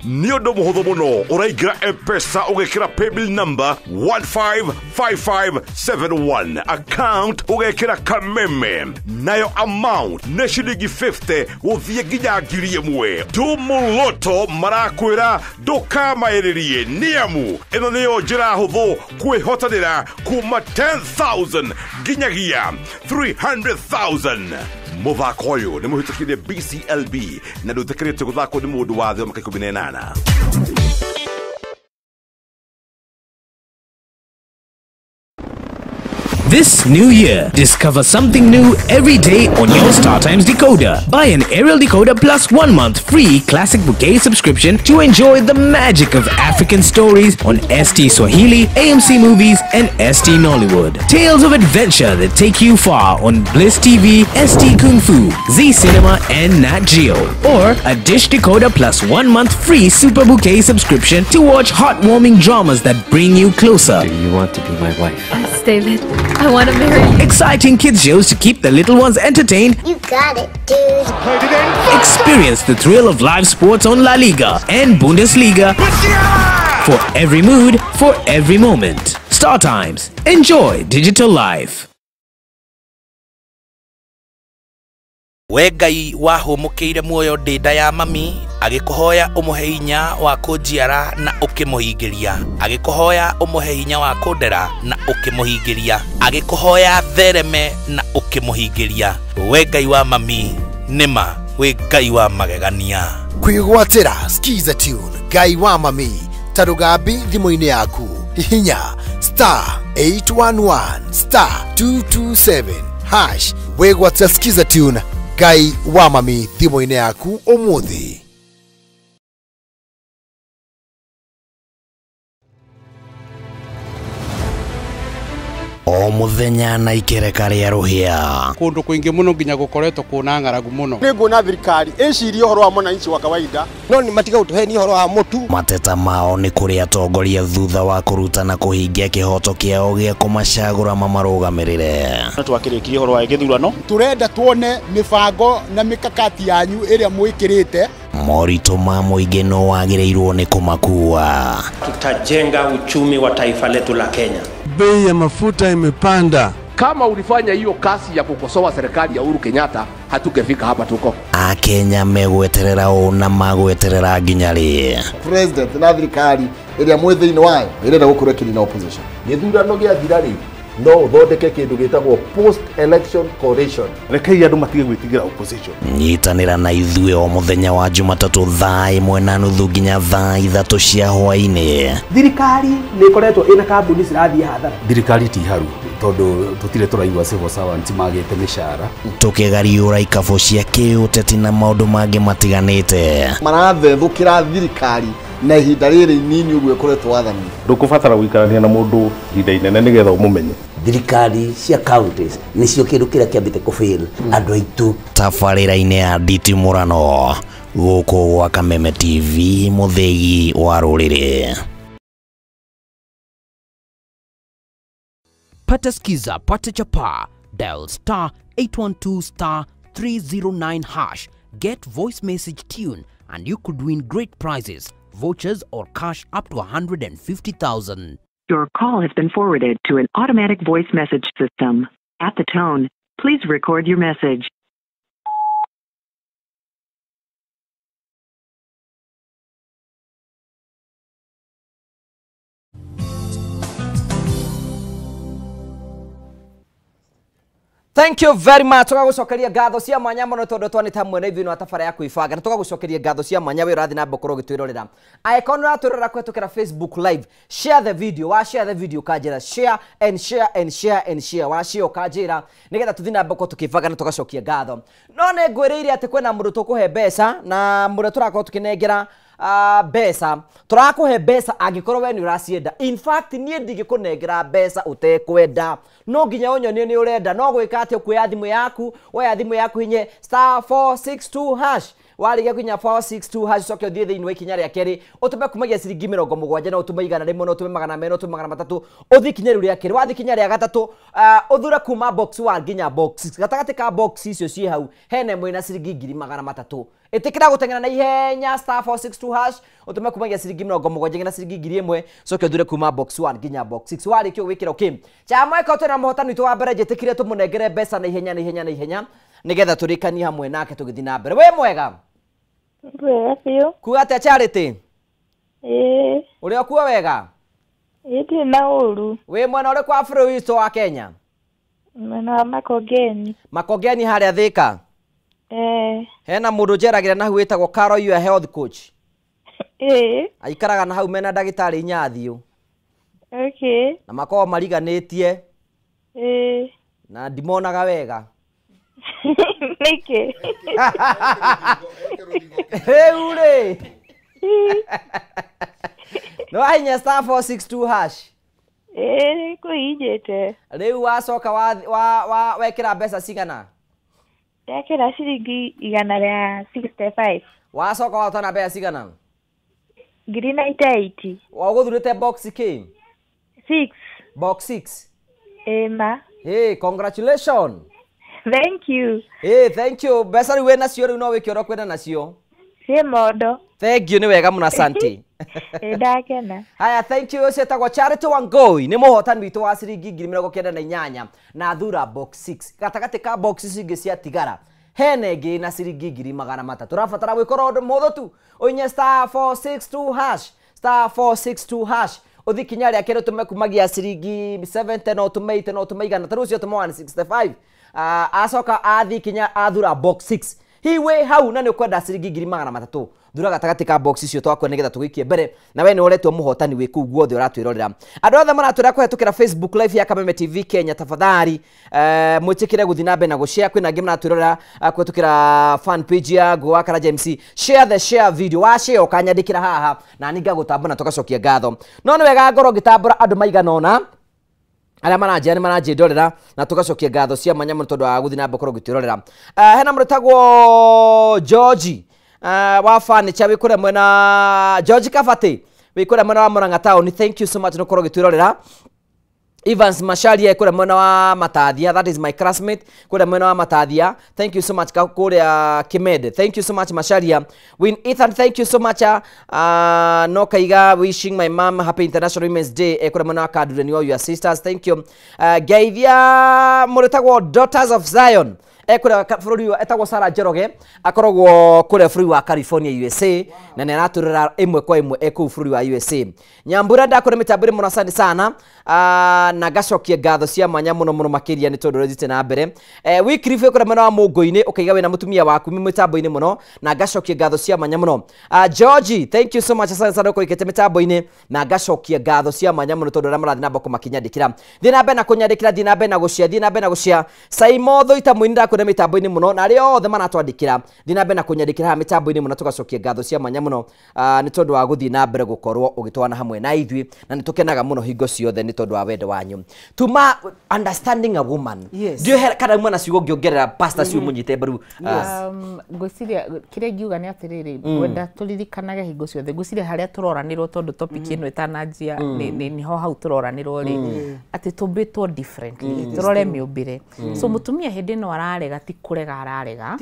ni undu muhuthu muno uraigira M-Pesa ugekira paybill number 155571 account ugekira Kameme nayo amount ne shilingi 50 uthie nginya ngiri imwe Tumuluto marakwira ndukamairirie niamu ino niyo njira huthu kwihotanira kuma 10,000 nginyagia 300,000 muthako uyu ni muhitukirie BCLB na ndutekerete guthako ni mundu wa thio mwaka 18. This new year, discover something new every day on your StarTimes decoder. Buy an Aerial Decoder Plus 1 month free classic bouquet subscription to enjoy the magic of African stories on ST Swahili, AMC Movies, and ST Nollywood. Tales of adventure that take you far on Bliss TV, ST Kung Fu, Z Cinema, and Nat Geo. Or a Dish Decoder Plus 1 month free super bouquet subscription to watch heartwarming dramas that bring you closer. Do you want to be my wife? Yes, David. I want to marry you. Exciting kids shows to keep the little ones entertained. You got it, dude. Experience the thrill of live sports on La Liga and Bundesliga. For every mood, for every moment. StarTimes. Enjoy digital life. We Ngai wahumukiire muoyo ndinda ya mami agikuhoya umuhe hinya wa kunjiara na ukimuhingiria agikuhoya umuhe hinya wa kundera na ukimuhingiria agikuhoya thereme na ukimuhingiria we Ngai wa mami nima we Ngai wa magegania kwigwatira skiza tune Ngai wa mami tarugambi thimu-ini yaku hihinya *811 *227# wegwatira skiza tune Ngai wa mami thimu-ini yaku umuthi. o muthenya na ikereka ria ruhia kundu kuingi muno nginya gukoretwo kuna ng'aragu muno ninguna thirikari icirie uhoro wa mwananchi wa kawaida no ni matiga utuheni uhoro wa mutu mateta mao ni kuri atongoria thutha wa kurutana kuhingia kihoto kiao gia kumacagura mamarugamirire twakirikirie uhoro wa githurano turenda tuone mibango na mikakati yanyu iria mwikirite morito ma muingi no wagireirwo ni kumakua. Tutajenga uchumi wa taifa letu la Kenya. Bei ya mafuta imepanda. Kama ulifanya hiyo kasi ya kukosoa serikali ya Uhuru Kenyatta, hatungefika hapa tuko. Akenya megweterera na magweterera nginyari. President na thirikari iria mwithini wayo irenda gukura kiri na opposition. Githurano gia thirari no uthondeke kindu gitagwo post election coalition. Rekei andu matige gwitigira opposition. Nyitanira na ithuĩ o muthenya wa Jumatatu thaa 1:30 nginya thaa 3 cia hwaĩ-inĩ. Thirikari nĩ ikoretwo ina kambuni cirathie hathara. Thirikari ti haru tondu tutire turaigua civil servants magite mishara. Tukigariũra ikabo cia kĩũteti na maũndũ mangĩ matiganĩte. Marathethũkĩra thirikari na ihinda rĩrĩ inini ũguo ĩkoretwo wathani. Ndũkũbatara gũikarania na mũndũ ihinda inene nĩgetha ũmũmenye. Thirikari cia counties nĩcio kĩndũ kĩrĩa kĩambĩte kũfail andũ aitũ. Tabarĩra-inĩ ya nditimũrano gũkũ gwa Kameme TV, mũthegi wa rũrĩrĩ. Pata skiza, pata chapa, dial *812*309#. Get voice message tune and you could win great prizes, vouchers or cash up to 150,000. Your call has been forwarded to an automatic voice message system. At the tone, please record your message. Thank you very much. Tugagucokeria ngatho cia mwanya muno tondu twanita mwene ithuĩ na tabara ya kuibanga. Tugagucokeria ngatho cia mwanya we urathi na mbokoro gitwirorera. Icon ratwirorera kwetukira Facebook live. Share the video. Wa share the video kajira. Share and share and share and share. Wa share kajira. Nigetha tuthi na mboko tukibanga na tugacokia ngatho. No ne ngwiriire ati kwena mundu tukuhe mbeca na mundu turakorwo tukinengera besa turakuhe besa angikorwo we ni uracienda. In fact nie ndigĩkũnengera besa utekwenda, no nginya ũnyonie ni urenda. No gwĩka atĩ kuoya thimũ yaku, woya thimũ yaku hinye *462# warigia kunya 462# coke uthie thiini wa ikinya ria keri utume kumagia ciringi 70 na utume igana rimwe na utume magana merĩ utume magana matatũ uthie ikinya riu ria keri. Wathie ikinya ria gatatũ uthure kuma box 1 nginya box gatagati ka box icio cie hau hena imwe na ciringi 3,300. Itikira guteng'era na ihenya *462# utume kumagia ciringi 70 na ciringi 1,000 coke uthure kuma box 1 nginya box 6. Warikio wikira okay chama iko tena muhotani tu wa mbere njitikire tumunengere mbeca na ihenya na ihenya na ihenya nigetha turikani hamwe nake tugithi na mbere. We mwega Wega kuga atia Charity? Uri okuo wega? Iti na uru. We mwena uri kwa bũrũri witũ wa Kenya? Mwena wa Makongeni. Makongeni harĩa Thika? Hena mũndũ njeragira na hau wĩtagwo Carol, you a health coach? Aikaraga na hau mena ndagĩtarĩ Inyathiũ. Okay. Na makoragwo mariganĩtie? Na ndimonaga wega. Nike. Ure. No ahinya *462#. Kuijete. Riu wacoka wekira mbeca cigana? Ndekira ciringi 165. Wacoka watona mbeca cigana? 398. Waguthurite box ki? 6. Box 6. Ma. Hey, congratulations. Thank you. Hey, thank you. Mbeca riu wena cio riu no wikio kwenda nacio? Sie modo. Thank you, ni wega muno asante. Ndakena. Haya, thank you. Cietagwo Charity Wangui ni muhotani witu wa ciringi 98 na thura box 6 gatagati ka box cingi cia tigara hena ingi na ciringi 300. Turabatara gwikora undu mutho tu unye *462# *462# uthi kinya ria kero tume kumagia ciringi 70 no tumeite no tumeigana taru cio tumo 165. Acoka athi kinya athura box 6 hiwe hau na ni kwenda ciringi 300 thura gatagati ka box icio twakwe nigetha tugikie mbere na we ni uretwo muhotani wi kuu guothe uratwirorera. Andu othe maratwira kuhetukira Facebook live ya Kameme TV Kenya, tafadhali mwitikire guthi na mbere na gushare. Kwina ngi maratwirorera kuhetukira fan page ya Gwa Karaja MC. Share video wa share ukanyandikira haha na ninga gutambura tugacokia ngatho. No ni wega ngoro ngitambura andu maigana ona Ala manaje ni manaje ndorera na tugacokia ngatho cia manya tondu wa guthi na mbokoro gitirorera. Hena muritagwo George wa furniture wikure mwena George Kafati wikure mwena wa Murang'a town. Thank you so much no koro gitirorera. Evans Masharia kule mwena wa Matathia, that is my classmate kule mwena wa Matathia. Thank you so much kule Kimed. Thank you so much Masharia. Win Ethan, thank you so much. No Kaiga wishing my mom happy International Women's Day kule mwena wa Kadure ni your sisters. Thank you. Gaithia muritagwo Daughters of Zion. Kule fururi etagwo Sarah Jeroge akorogwo kule fururi wa California USA na ne araturira imwe kwa imwe ku fururi wa USA. Nyambura ndakore mitambire muno asante sana na gacokie ngatho cia mwanya muno muno makiria ni tondu rezite na mbere Wycliffe kure mwena wa Mungu-ini ukaiga wina mutumia waku mitambo-ini muno na gacokie ngatho cia mwanya muno. George, thank you so much asante sana ko ikete mitambo-ini na gacokie ngatho cia mwanya muno tondu ramarathi na boko makinyandikira thina be na kunyandikira thina be na gucia thina be na gucia Saimotho itamuinira kure mitambo-ini muno na ri othe maratwandikira thina be na kunyandikira ha mitambo-ini muno tugacokie ngatho cia mwanya muno ni tondu wa guthi na mbere gukorwo ugitwana hamwe na ithui na nitukenaga muno hingo ciothe ni tondu wa wendo wanyu. Tuma understanding a woman. Yes. Do you hear kada mwana ciugo ngiongerera pastor ciu munyite baru. Ngwiciria kire ngiuga ni atiriri wenda turirikanaga hingo ciothe ngwiciria haria turoranirwo tondu topic ino itananjia ni ho hau turoranirwo ri ati tumbitwo differently turore miumbire. So mutumia hindi no ararega ti kurega ararega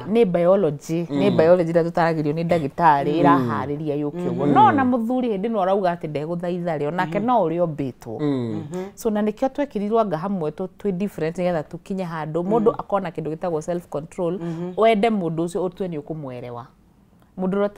ni biology ni biology da tutaragirio ni ndagitari irahariria yuki ugo no na muthuri hindi no arauga ati ndeguthaitha ri onake no uri ombitwo. So na nikio twekirirwo anga hamwe twi different nigetha tukinye handu mundu akona kindu gitagwo self control wende mundu ucio utwe ni ukumwerewa mundu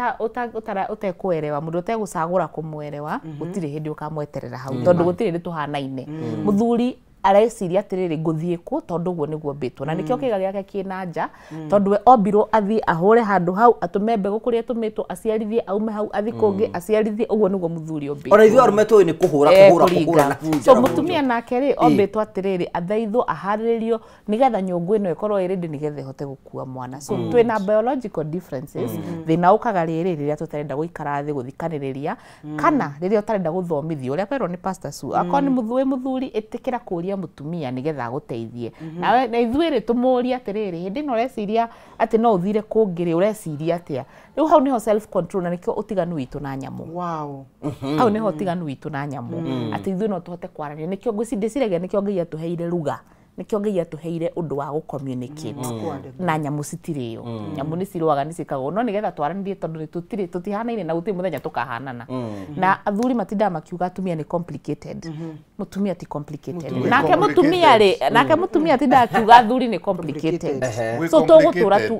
utekwerewa mundu utegucagura kumwerewa gutire hindi ukamweterera hau tondu gutire ndi tuhanaine muthuri areciria atiriri nguthie ku tondu guo niguo mbitwo na nikio kiga giake kina nja tondu we ombirwo athie ahure handu hau atume mbegu kuria tumitwo aciarithie aume hau athi kungi aciarithie uguo niguo muthuri ombirwo ona ithuĩ arumetwo ni kuhura so mutumia nake ri ombitwo atiriri athaithwo aharĩrĩrio nigetha nyũngũ ĩno ĩkorwo ĩrĩndĩ nigetha ĩhote gũkua mwana so twina biological differences thina ukaga rĩrĩ rĩrĩa tutarenda gũikara thĩ gũthikanĩrĩria kana rĩrĩa utarenda gũthomithio ũrĩa kwĩrwo ni pastor Su akwa ni muthuri ĩtĩkĩra kũria mutumia nigetha guteithie na ithuĩ rĩ tumuria atiriri hindi no reciria ati no uthire kungiri ureciria atia riu hau niho self control na nikio utiganu witu na nyamu hau niho utiganu witu na nyamu ati ithuĩ no tuhote kwarania nikio ngwiciragia nikio Ngai atuheire ruga nikio Ngai atuheire undu wa communicate na nyamu citirio nyamu ni ciruaga ni cikagwo no nigetha twaranirie tondu ni tutihanaine na gutiri muthenya tukahanana na athuri matinda makiuga atumia ni complicated mutumia ti complicated nake mutumia tinda akiuga athuri ni complicated so tugutura tu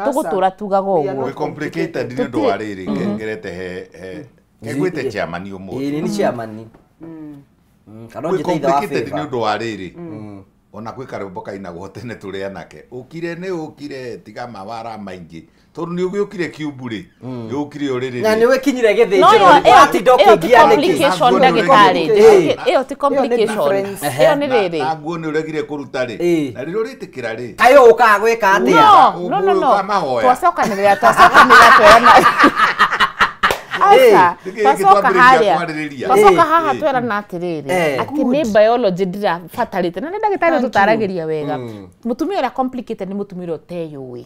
tugutura tugaga uguo complicated ni undu wa riri ngerete he ngwite chairman umuthi ni chairman kanonje teitha wa complicated ni undu wa riri ona kwika rwimboka ina guhotene turia nake ukire ni ukire tiga mawara maingi tondu ni ugiukire kiumburi ni ukire uriri na ni wekinyire githĩnjĩro ati ndokigia niki complication ndagitari iyo ti complication iyo ni riri na guo ni uregire kuruta ri na riri uritikira ri kayo ukagwika atia no twacokanĩrĩra twerana twacoka haha twerana atiriri ati ni biology ndirabatarite na ni ndagitari tutaragĩria wega mutumia ũrĩa complicated ni mutumia ũrĩa uteyũĩ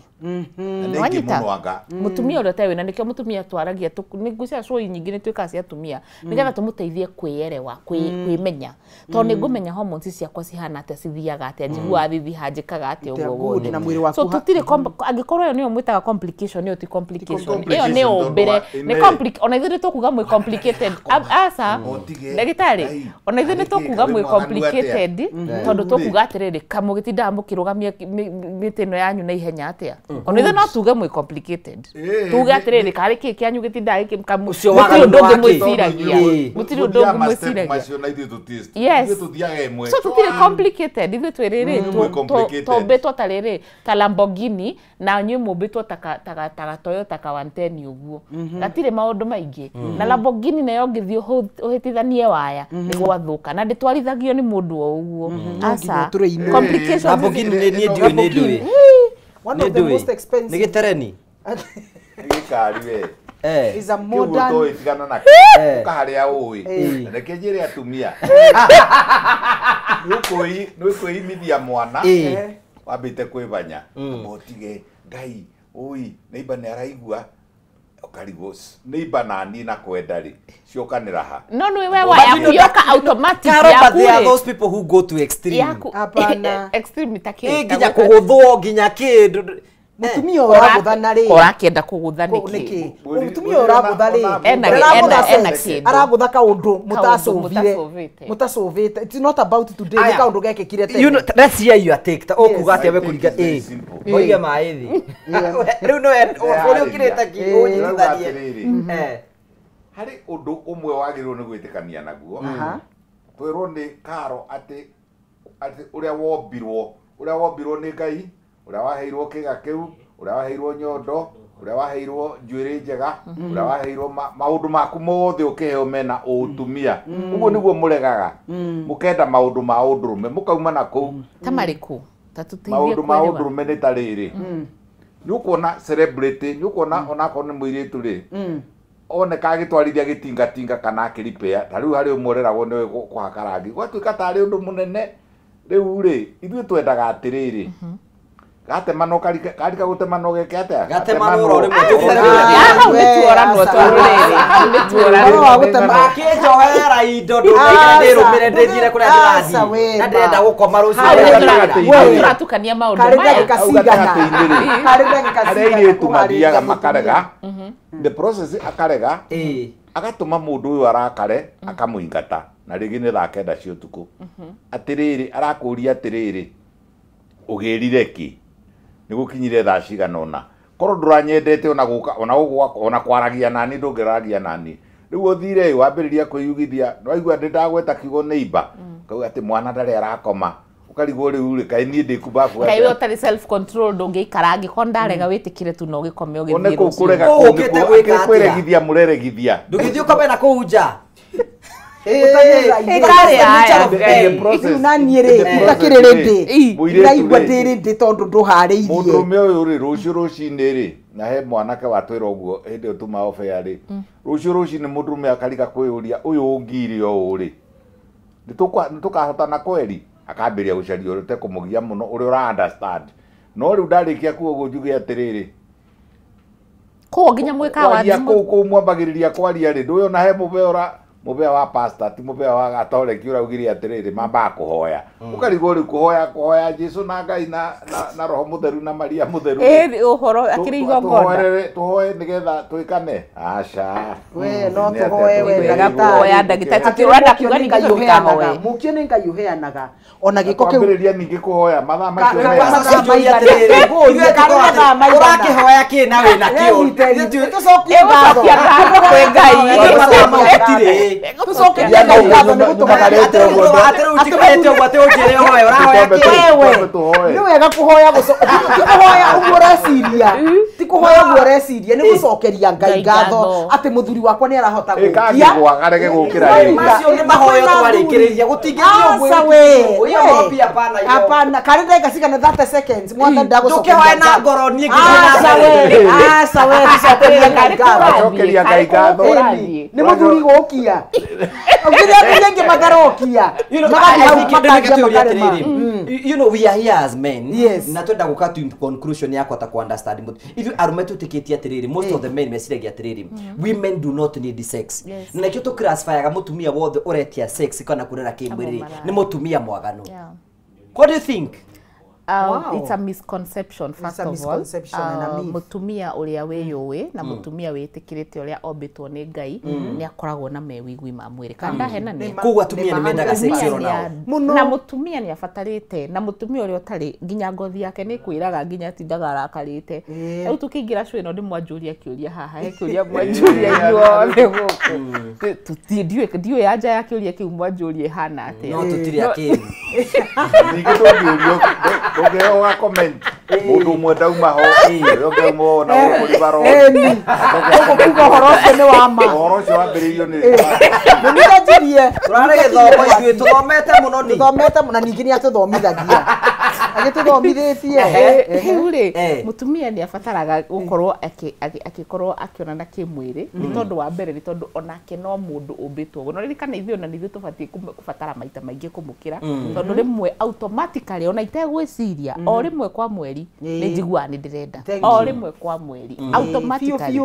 mutumia ũrĩa uteyũĩ na nikio mutumia twaragia nigucia cũi nyingĩ ni twĩkaga cia atumia nigetha tumuteithie kwĩyerewa kwĩmenya tondu nĩngũmenya hormones ciakwa cihana atĩa cithiaga atĩa njiguaga thithi njĩkaga atĩa ũguo so tutire angĩkorwo ĩyo nĩyo mwĩtaga complication ĩyo ti complication ĩyo nĩ ũmbĩre nĩ ona ithuĩ nĩtũkuga mwĩ complicated aca ndagĩtarĩ ona ithuĩ nĩtũkuga mwĩ complicated tondu tũkuga atĩrĩrĩ kamũgĩtindaga mũkĩrũgamia mĩtĩ ĩno yanyu na ihenya atĩa ona ithuĩ no tuge mwĩ complicated tuge atĩrĩrĩ karĩ kĩ kĩanyu gĩtindaga gũtirĩ ũndũ ũngĩ mwĩciragia gũtirĩ ũndũ ũngĩ mwĩciragia yes so tutire complicated ithuĩ twĩrĩrĩ tombĩtwo ta rĩrĩ ta Lamborghini na nyuĩ mũmbĩtwo ta Toyota ka 110 ũguo gatirĩ maũndũ maingĩ na Lamborghini nayo ngĩthiĩ ũhĩtithanie waya nĩ gwathũka na ndĩtwarithagio nĩ mũndũ o ũguo aca complications Lamborghini nĩ ndũĩ one of the most expensive nĩ gĩtereni gĩkari we is a modern Kiugo itigana na ukaharia uwi reke njire atumia nuko imithia mwana wambite kwibanya motige ngai ui neiba ni araigua ukarigos neiba nani na kwenda ri ciokanira ha no we wa yoka automatic ya there are those people who go to extreme hapana extreme take nginya kuguthwo nginya kindu mutumia uragutha ri urakenda kugutha niki mutumia uragutha ri ena kindu aragutha kaundu mutasovite it's not about today ni kaundu gekekire tene you know let's hear you take okuga ate we kuringa oiga maithi riu no uri ukireta ki unyitithanie hari undu umwe wagirwo ni gwitikania naguo twirwo ni Karo ati uria wombirwo ni Ngai uria waheirwo kiga kiu uria waheirwo nyondo uria waheirwo njuiri njega uria waheirwo maundu maku mothe ukiheo mena utumia uguo niguo muregaga mukenda maundu ma undurume mukauma na ku tamariku tatutithie maundu ma undurume ni tariri ni ukuona celebrity ni ukuona onako ni muiritu ri one kagitwarithia gitingatinga kana akiripea tariu hari umoreragwo ni kuhakarangi gwatuika tari undu munene riu ri ithuĩ twendaga atiriri gatemano karika gutemano geke atia gatemano ro rimwe tuorano akijohera indo ndirumire ndithire kuria ndirathi na ndenda gukoma rucio turatukania maundu maya kasigana karega tumathiaga makarega the process akarega agatuma mundu uyu arakare akamuingata na rigi ni thaa kenda cia utuku atiriri arakuria atiriri ugirire ki nigukinyire thaa cigana ona korwo nduranyendete ona guka ona kwaragia nani ndungiragia nani riu uthire wambiriria kwiyugithia ndwaigua ndindagweta kiugo neighbor kauga ati mwana ndari arakoma ukarigwo riu ri kai nie ndikubafu kai we utari self control ndungikara angiko ndarega witikire tu no gikome ugithie one kurega kwiregithia mureregithia ndugithio kome na kuja iraigua ndirindi tondu nduhariirie mundume uyu ri rucio rucini ri na he mwanake watwira uguo hindi utuma ofea ri rucio rucini mundume akariga kwiyuria uyu ungiri o uri nitukahotana kweri akambiria gucaria urite kumugia muno uri ura understand no riu ndarikia kuo njuge atiriri ko nginya mwika wathi ko mwambagiriria kwaria ri nduyo na he mubea wa pastor ti mubea wa gatoreki uraugiri atiriri mamba kuhoya ukarigo ri kuhoya Jesu na Ngai na roho mutheru na Maria mutheru uhoro akirigo ngoda tuhoye nigetha twikane aca we no tuhoye we ndagatahoya ndagitati kirwanda kiuga ni ngayuheanaga mukio ni ngayuheanaga ona giko kiu kwambiriria ningi kuhoya mathaa macio urakihoya ki na we na kio tucokie ngatho kwe Ngai tucokeria Ngai ngatho ni gutumagarite uguo atirite uguo ati ujire hoya urahoya ki wewe ni wega kuhoya kuhoya uguo reciria ti kuhoya uguo reciria ni gucokeria Ngai ngatho ati muthuri wakwa ni arahota gukia arege gukira ri macio ni mahoyo twarikiriria gutingithio uguo uyo mopia pana yo hapana kari ndega cigana 30 seconds mwathe ndagucokeria nduke na ngoro nie asa we gucokeria Ngai ngatho ni muthuri gukia ugiria ngi magarokia you know we are here as men yes na twenda guka to conclusion yakwa ta ku understand but if you are meant to take it atiriri most of the men mesiragia atiriri women do not need sex na kio to classify ga mutumia wothe uretia sex kana kurera kimwiri ni mutumia mwaganu what do you think it's a misconception first of all mutumia uria weyuwi na mutumia witikirite uria ombitwo ni Ngai ni akoragwo na mewigwi ma mwiri kanda hena ni kuwa tumia ni mendaga sex nao na mutumia ni afatarite na mutumia uria utari nginya ngothi yake ni kwiraga nginya tindaga arakarite riu tukingira cwe no ndimwanjuria kiuria haha he kiuria mwanjuria inyuothe guku tutidiwe anja ya kiuria kiu mwanjurie hana ate no tutiri akini Ogeo wa comment mundu mwenda umaho ogeo mo na kuribaro kuko horoce ni wama horoce wambiririo ni nirajirie turare githomo ithuĩ tuthomete muno ni ningi ni atuthomithagia agĩtũthomithĩtie rĩ mũtumia nĩ abataraga gũkorwo akĩkorwo akĩonana kĩmwĩrĩ nĩ tondũ wa mbere nĩ tondũ onake no mũndũ ũmbĩtwo ũguo no ririkana ithuĩ ona nithuĩ tũbatiĩ kũbatara maita maingĩ kũmũkĩra tondũ rĩmwe automatically ona itegwĩciria o rĩmwe kwa mweri nĩ njiguaga nĩ ndĩrenda o rĩmwe kwa mweri automatically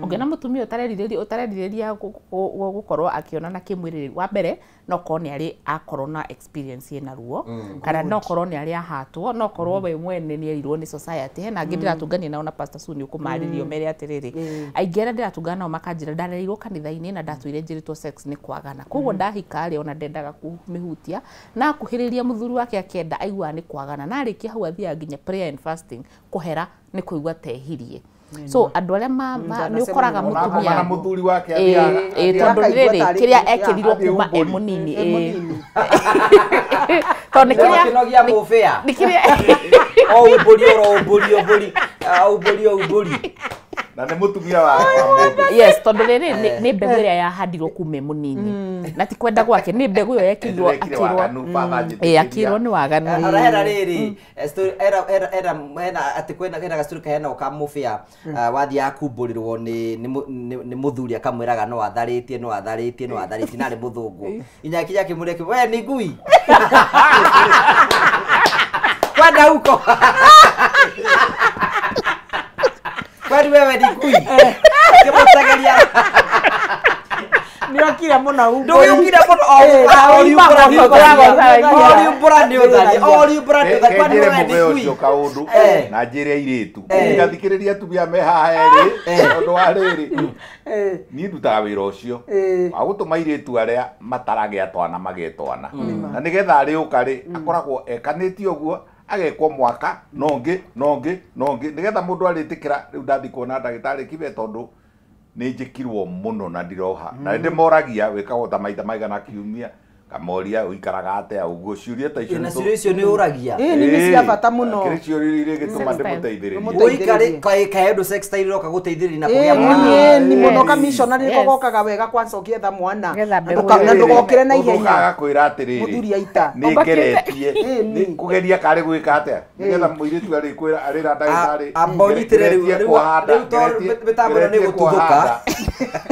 ũngĩona mũtumia ũtarerirĩria gũkorwo akĩonana kĩmwĩrĩ wa mbere no korwo nĩ arĩ akorwo na experience ĩna ruo kana no korwo nĩ arĩ ahatwo no korwo we mwene nĩ erirwo nĩ society hena angĩ ndiratungania nao na Pastor Sue nĩ ũkũmarĩrio mere atĩrĩrĩ aingĩ arĩa ndĩratungana nao makanjĩra ndarerirwo kanitha-inĩ na ndatũire njĩrĩtwo sex nĩ kwagana koguo ndahika rĩ ona ndendaga kũmĩhutia na akuhĩrĩria mũthuri wake akĩenda aiguaga nĩ kwagana na arĩkia hau athiaga nginya prayer and fasting kũhera nĩ kũigua tehirie so andũ arĩa nĩ ũkoraga mũtumia na mũthuri wake athiaga tondũ rĩrĩ kĩrĩa ekĩrirwo kuma e mũnini tondũ kĩnogia mũbĩa nĩ kĩrĩa ũmbũri na nĩ mũtumia wa yes tondũ rĩrĩ nĩ mbegũ ĩrĩa yahandirwo kuma e mũnini na ti kwenda gwake nĩ mbegũ ĩyo yekĩrirwo akĩrwo nĩ waganu arahera rĩrĩ atĩ kwenda gacuri kahena ũkamũbĩa wathiĩ akumbũrĩrwo nĩ mũthuri akamwĩraga no atharĩtie narĩ mũthũngũ inyakinya kĩmũrĩa we nĩ ngui kwenda huko kwani wewe ni ngui kĩmũtegeria nĩokire mũno ndũgĩũkire mũno ũcio kaũndũ na njĩra airĩtu ngathikĩrĩria atumia me haha erĩ tondũ wa rĩrĩ niĩ ndutaga wĩra ũcio wa gũtũma airĩtu arĩa mataragĩa twana magĩe twana na nĩgetha arĩũka rĩ akoragwo ekanĩtie ũguo agekwo mwaka nongĩ nĩgetha mũndũ arĩtĩkĩra rĩu ndathi kuona ndagĩtarĩ kibe tondũ nĩ njĩkirwo mũno na ndiroha na ndĩmoragia wĩkagwo ta maita maigana kiumia kamoria ũikaraga atĩa ũguo ciũria ta icio na ciũria icio nĩ ũragia nĩ cia bata mũno kĩrĩ ciũria iria gĩtũma ndĩmũteithĩrĩrie ũikare kaendo sex time roka gũteithĩrĩria na kũgĩa mwana ni mũno commissioner nĩ kogokaga wega kwanza ũkĩetha mwana na ndũgokĩre na ihenya ũkaga kwĩra atĩrĩrĩ mũthuri aita nĩ ngeretie nĩ kũgeria karĩ gwĩka atĩa nĩgetha mũirĩtu arĩkwĩra arĩra ndagĩtarĩ ambonyitĩre rĩu mĩtambo nĩ gũtuthũka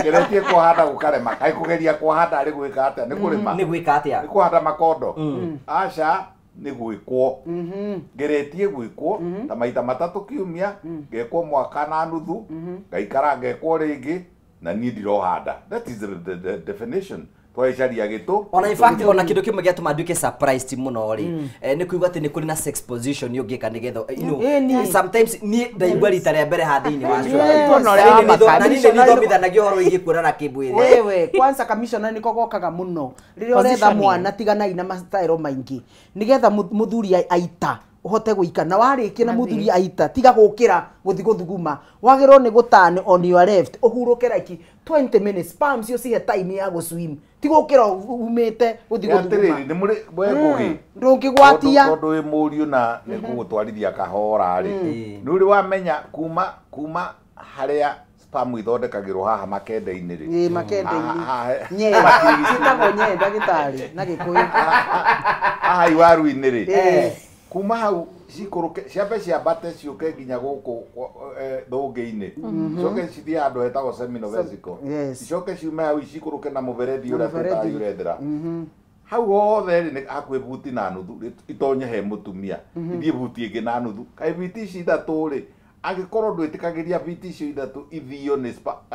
geretie kũhanda gũkarema kaĩ kũgeria kũhanda arĩ gwĩka atĩa nĩ kũrĩma nĩ kũhanda makondo aca nĩ gwĩkwo ngeretie gwĩkwo ta maita matatũ kiumia ngekwo mwaka na nuthu ngaikara ngekwo rĩngĩ na niĩ ndirohanda that is the definition twacaria gĩtũ ona in fact ona kĩndũ kĩmwe gĩatũma nduĩke surprised mũno rĩ nĩ kuigua atĩ nĩ kũrĩ na sex position yũngĩka nĩgetha sometimes niĩ ndaigua rita rĩa mbere handĩ-inĩ wa nĩthomithanagia ũhoro wĩgiĩ kuonana kĩmwĩrĩ wewe kwanza commissioner nĩ kogokaga mũno rĩrĩa ũretha mwana tiganai na mastaĩro maingĩ nĩgetha mũthuri aita uhote guika na warĩkia na mũthuri aita tiga gũkĩra gũthi gũthuguma wagĩrwo nĩ gũtane on your left ũhurũke like 20 minutes spam cio cihe time ya gũswim ti gũkĩra umĩte gũthi gũthuguma nĩ mũrĩ ngũgĩ ndũngĩgwatia tondũ wĩ mũriũ na nĩ gũgũtwarithia kahora rĩ nĩ ũrĩ wamenya kuma harĩa spam ithondekagĩrwo haha makende-inĩ rĩ makende-inĩ nyenda ndagĩtarĩ na gĩkũyũ haha iwaru-inĩ rĩ kuma hau cikũrũke ciambe ciambate ciũke nginya gũkũ thũngĩ-inĩ cicoke cithiĩ handũ hetagwo seminal-vesicle cicoke ciume hau cikũrũke na mũberethi ũrĩa twĩtaga urethra hau hothe rĩ nĩ hakuhĩ buti na nuthu itonye he mũtumia ithiĩ buti ĩngĩ na nuthu kaĩ biti ici ithatũ rĩ angĩkorwo ndwĩtĩkagĩria biti icio ithatũ ithio nĩ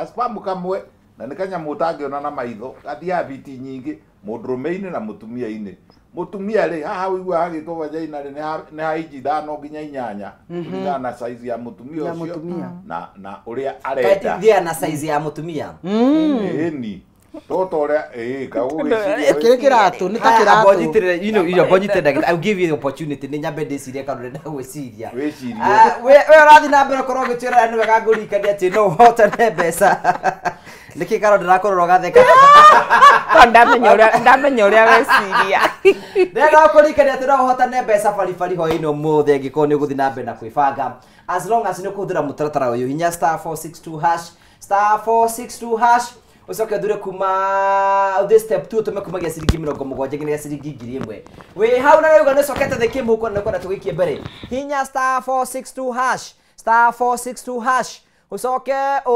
spam kamwe na nĩ kanyamũ ũtangĩona na maitho gathiaga biti nyingĩ mũndũrũme-inĩ na mũtumia-inĩ mutumia rĩ haha wĩigua hagĩtwo vagina rĩ nĩ ha inji ithano nginya inyanya kũringana na size ya mutumia ũcio na ũrĩa arenda kaithia na size ya mutumia ĩni toto ũrĩa kagũgĩciria kĩrĩ kĩratũ nĩ ta kĩratũ abonyitirĩre abonyitirĩre I'll give you the opportunity nĩ nyambe ndĩcirie kana ũrenda gwĩciria wĩcirie we ũrathiĩ na mbere korwo ũgĩtwĩra nĩ wega ngũririkania atĩ no ũhotane mbeca nĩkĩ karo ndĩrakorwo gatheka ndamenya ũrĩa weciria ndĩrenda kũririkania atĩ no ũhotane mbeca baribari hwaĩ-inĩ ũmũthĩ angĩkorwo nĩ ũgũthiĩ na mbere na kwĩbanga as long as nĩ ũkũhũthĩra mũtaratara ũyũ hinya *462# *462# ucoke thure kuma the step 2 tumekumagia ciringi 70 nginya ciringi 1000 we hau na rĩuga nĩ cokete thĩ kĩmũhuko na kwenda tũgĩikie mbere hinya *462# ucoke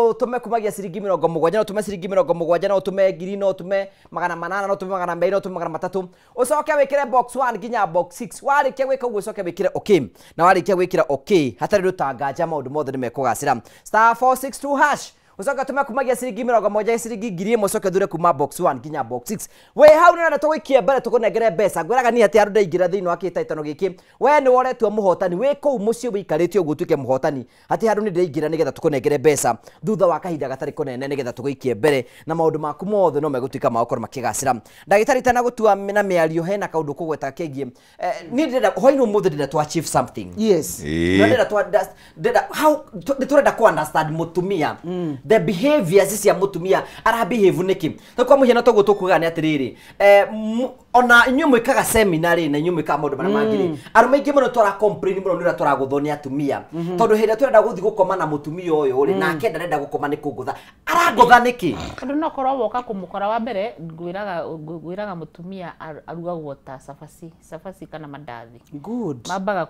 utume kumagia ciringi 70 no utume ciringi 70 no utume 1000 no utume 800 no utume 200 no utume 300 ucoke wikire box 1 nginya box 6 warikia gwika uguo ucoke wikire okay na warikia gwikira okay hatari rutanganja maundu mothe ni mekugacira *462# ucoke tume kumagia ciringi 70 ciringi 1000 ucoke thure kuma box 1 nginya box 6 we hau ni na tugwikie mbere tukunengere mbeca ngwiraga ni ati andu ndaingira thiini wa kitaitano giki we ni woretwo muhotani we kou mucio wikarite uguo tuike muhotani ati handu ni ndaingira nigetha tukunengere mbeca thutha wa kahinda gatari kunene nigetha tugwikie mbere na maundu maku mothe no megutuika magokora makigacira ndagitari tana gutua na miario hena kaundu kugweta kegie ni ndenda hoino muthe ndenda to achieve something yes ndenda to how turenda ku understand mutumia the behaviors cia mutumia ara behave niki kwa muhiano togo tukuga ni atiriri ona inyu mwikaga seminary na inyu mwika maundu mana mangiri arume ingi muno tora complain muno nira tora guthoni atumia tondu hira turenda guthi gukoma na mutumia uyu ri na kenda renda gukoma ni kugutha aragutha niki tondu no korwo woka kumukora wa mbere ngwiraga mutumia arugagwo ta safasi kana mandathi good mabaga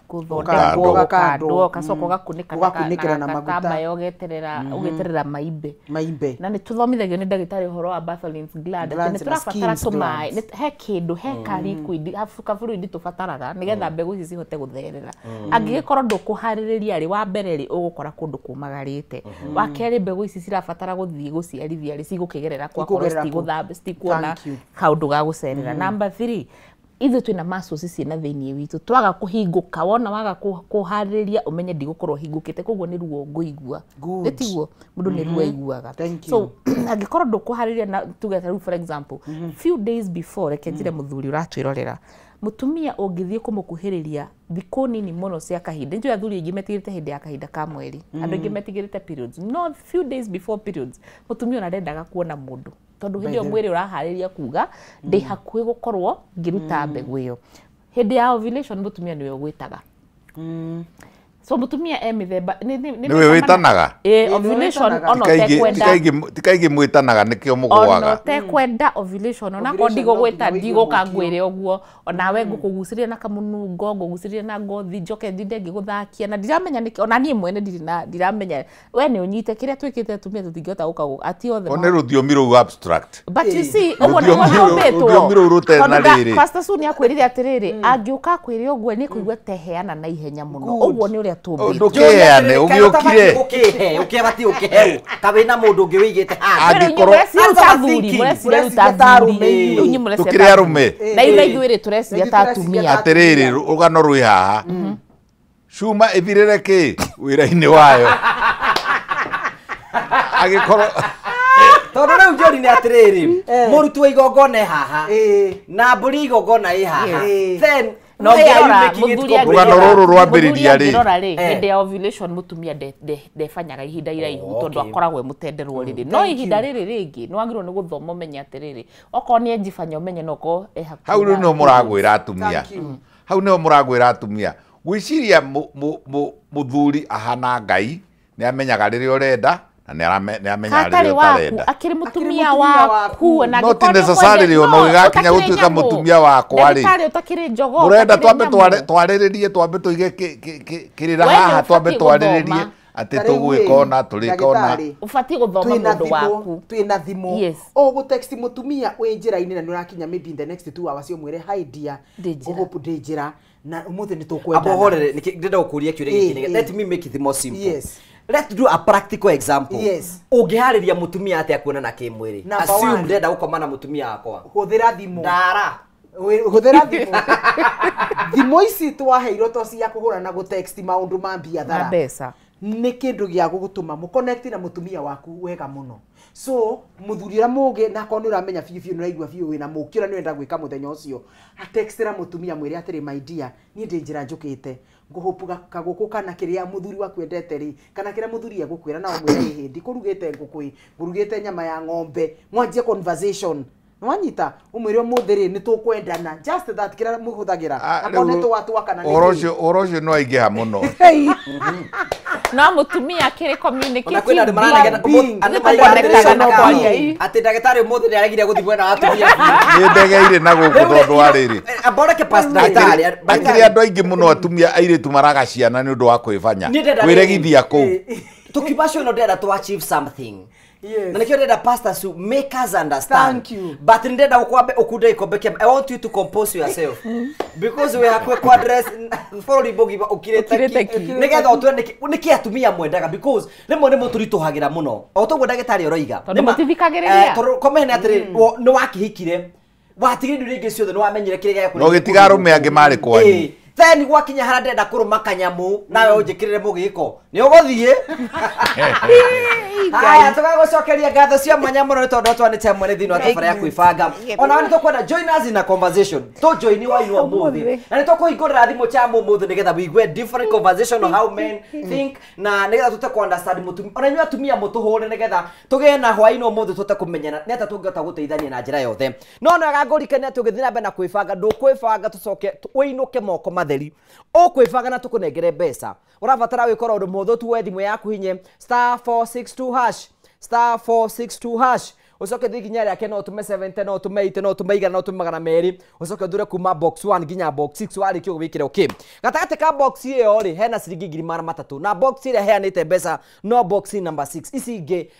kuthondekwo kando kasoko gakunikira na maguta yogeterera ugeterera maimbe na ni tuthomithagio ni ndagitari horo wa Bartholin's gland ni turabatara tumai he kindu he liquid hafuka fluid tubataraga nigetha mbegu ici cihote gutherera angigikorwo ndukuhaririria ri wa mbere ri ugukora kundu kumagarite wa keri mbegu ici cirabatara guthii guciarithia ri cigukigerera kwa korwo stikuona kaundu ga gucerera number 3 ithu twina muscles ciina thiini witu twaga kuhinguka wona waga kuhaririria umenye ndigukorwo hingukite koguo ni ruo nguigua etiguo mundu ni ruo iguaga so angikorwo ndukuhaririria na tugeta ru for example few days before rekenjire muthuri uratwirorera mutumia ungithie kumukuhiriria thikũ nini muno cia kahinda njo athuri ingi metigirite hindi ya kahinda ka mweri andu ingi metigirite periods no few days before periods mutumia narendaga kuona mundu tondu hindi yo mwiri urahariria kuga ndi hakuhi gukorwo ngiruta mbegu iyo hindi ya ovulation mutumia niwe gwitaga so mutumia mithemba niwe witanaga ovulation ono tekwenda tikaigi mwitanaga nikio mugwaga ono tekwenda ovulation ona ko ndigo gwita ndigo kangwire oguo ona we ngukuguciria na kamunungo nguguciria na ngothi njoke ndinde ngiguthakia na ndiramenya niki ona nie mwene ndiramenya we ni unyite kiria twikite tumia tutingota ukago ati othe one ruthiomi ru abstract but you see ogo ni wabetwo ruthiomi ru rute na riri pastor Suni akwirire atiriri angiuka kwire oguo ni kuigwa teheana na ihenya muno oguo ni uria ndukiheane ugiukire ukibati ukiheu kabina mundu ungi wigite handi angikorwo tukire arume na ithuire tureciria ta atumia atiriri rugano rwi haha cuma ithirire ki wira-ini wayo agikorwo tondu riu njori ni atiriri murutu wa igongona haha na mburi igongona haha then no ngirora rugano ruru rwambiriria ri hindi ya ovulation mutumia ndefanyaga ihinda iraihu tondu akoragwo mutenderwo riri no ihinda riri ringi no agirwo ni guthoma umenye atiriri okorwo ni enjifanya umenye noko hau riu no muragwira atumia hau no muragwira atumia gwiciria muthuri ahana ngai ni amenyaga riri urenda na ni amenya riri utarenda akiri mutumia waku na not necessarily ono gigakinya gutuika mutumia wakwa ri murenda twambe twariririe twambe tuige kirira haha twambe twariririe ati tugwikona turikona ufati guthoma mundu waku twina thimu o gu text mutumia we njira-ini na nurakinya maybe the next 2 hours umwire hi dear hope ndinjira na umuthe ni tukwenda abohorere ndenda gukuria kiuria giki let me make it more simple yes let's do a practical example ungihariria mutumia ati akuona na kimwiri assume ndenda gukoma na mutumia wakwa huthira thimu ndara huthira thimu thimu ici twaheirwo to cia kuhura na gutext maundu ma biathara na mbeca ni kindu gia gugutuma mu connect na mutumia waku wega muno so muthuri ra muge na ko ni uramenya fiu ni raigua fiu wina mukira ni wenda gwika muthenya ucio a textira mutumia mwiri atiri my dear ni ndi njira njukite nguhupuga kaguku kana kiria muthuri waku endete ri kana kiria muthuri agukwira na umwire hindi kurugite ngukui ngurugite nyama ya ng'ombe mwanjie conversation nwanyita umwire muthiri ni tukwendana just that kira muhuthagira akone tu watu wakana ni orojo no aigeha muno no mutumia kiri communicative kwina andu maranegena ati ndagitari umuthi ni aregire guthigwe na atumia ni ndegeire na guku tondu wa riri amboreke past ndagitari akiri andu aingi muno atumia airitu maraga ciana ni undu wa kwifanya wiregithia ku tukibasho no ndenda to achieve something. Yes. Na nikio ndenda pastor to make us understand. Thank you. But ndenda ukwambe okude ikombeke. I want you to compose yourself. Because we have to address for bogi ukirete nigetha otwe niki atumia mwendaga because remo nimo turituhagira muno. Otogwo ndagitari oroiga. Nimo tivikagereria. Komene atiri no wakihikire. Watigire ndu ringi ciothe no wamenyire kire gya no gitigarume angi mari kwanyu. Then gwakinya hara ndenda kuruma kanyamu nawe unjikirire mugiko ni uguthie haya tugagucokeria ngatho cia mwanya muno ni tondu twanite mwene thini wa thabari ya kwibanga ona ni tukwenda join us in a conversation to join wainu umuthi na ni tukuhingurira thimu cha umuthi nigetha wigue different conversation on how men think na nigetha tute ku understand mutumia ona nyu atumia mutuhure nigetha tuge na hwainu umuthi tute kumenyana ni ata tungihota guteithania na njira yothe no no agagurikania tugithira mbe na kwibanga ndukwibanga tucoke winuke moko matheri ukwibanga na tukunengere mbeca urabatara wikora undu muthu tu wethimu yaku hinye *462# *462# ucoke thiginya yake no tume 70 no tume 80 no tume 100 no tume 200 ucoke thure kuma box 1 nginya box 6 wari kyo wikire okay gatagate ka box iyo ri hena ciringi 3,300 na box ile heanite mbeca no box number 6 ici ingi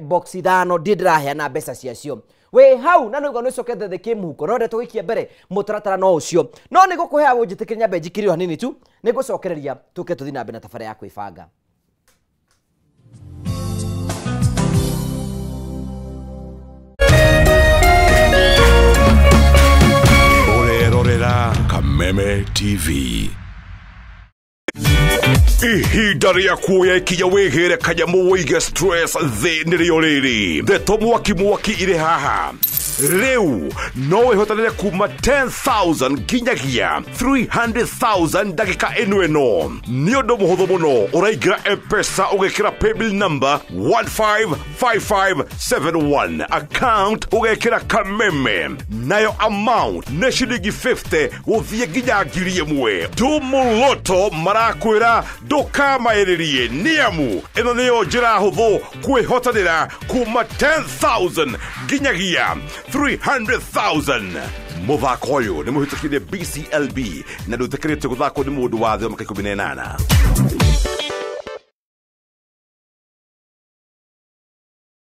box 5 ndira heana mbeca ciacio we hau na no coke the kimuko no ndeto gikie mbere mutaratara no ucio no ni gukuhea unjitikiria mbe njikirio hanini tu ni gucokereria tuke tuthina mbe na tafara ya kwibanga Orerorera Kameme TV. Ihinda rĩa kuoya ikinya wĩgĩre kanyamu wĩige stress thĩ nĩrĩo rĩrĩ ndeto mwaki irĩ haha rĩu no wĩhotanĩre kuma 10,000 nginyagia 300,000 ndagĩka ĩno nĩ ũndũ mũhũthũ mũno ũraingĩra M-Pesa ũgekĩra paybill number 155571 account ũgekĩra Kameme nayo amount nĩ ciringi 50 gũthiĩ nginya 1,000 Tumuluto marakwĩra ndũkamaĩrĩrie nĩamu ĩno nĩyo njĩra hũthũ kwĩhotanĩra kuma 10,000 nginyagia 300,000 muthako ũyũ nĩ mũhĩtũkirie BCLB na ndũtĩkĩrĩte gũthakwo nĩ mũndũ wa thĩ wa mĩaka 18.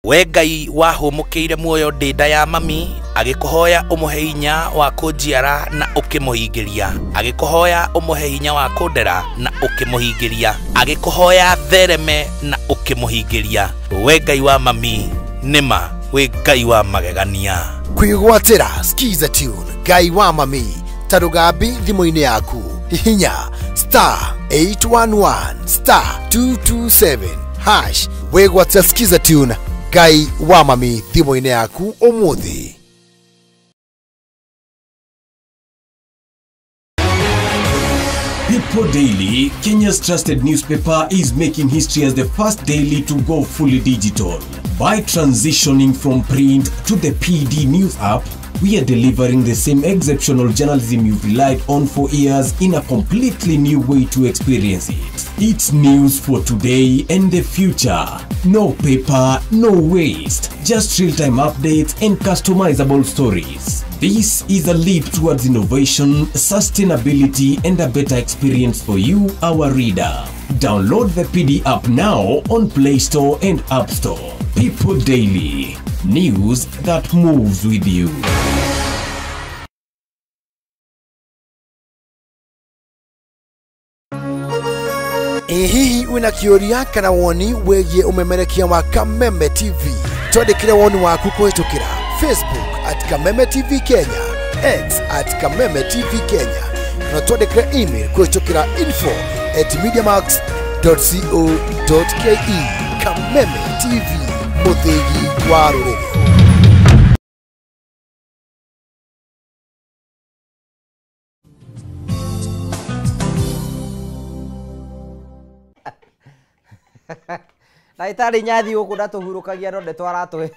we Ngai wahũmũkĩire muoyo ndĩnda ya mami agĩkũhoya ũmũhe hinya wa kũnjiara na ũkĩmũhingĩria agĩkũhoya ũmũhe hinya wa kũndera na ũkĩmũhingĩria agĩkũhoya thereme na ũkĩmũhingĩria we Ngai wa mami nĩma we Ngai wa magegania kwĩgwatĩra skiza tune Ngai wa mami tarugambi thimũ-inĩ yaku hihinya *811 *227# wĩgwatĩra skiza tune Ngai wa mami thimũ-inĩ yaku ũmũthĩ. People Daily, Kenya's trusted newspaper, is making history as the first daily to go fully digital. By transitioning from print to the PD News app, we are delivering the same exceptional journalism you've relied on for years in a completely new way to experience it. It's news for today and the future. No paper, no waste. Just real-time updates and customizable stories. This is a leap towards innovation, sustainability, and a better experience for you, our reader. Download the PD app now on Play Store and App Store. People Daily. News that moves with you. Hihi wina kĩũria kana woni wĩgiĩ umemerekia wa Kameme TV twandĩkĩre woni waku kũhĩtũkĩra Facebook @Kameme TV Kenya, X @Kameme TV Kenya, na twandĩkĩre email kũhĩtũkĩra info@mediamax.co.ke. Kameme TV, mũthĩgi wa rũrĩrĩ. Ndagĩtarĩ nyathi gũkũ ndatuhurukagia no ndetwaratwe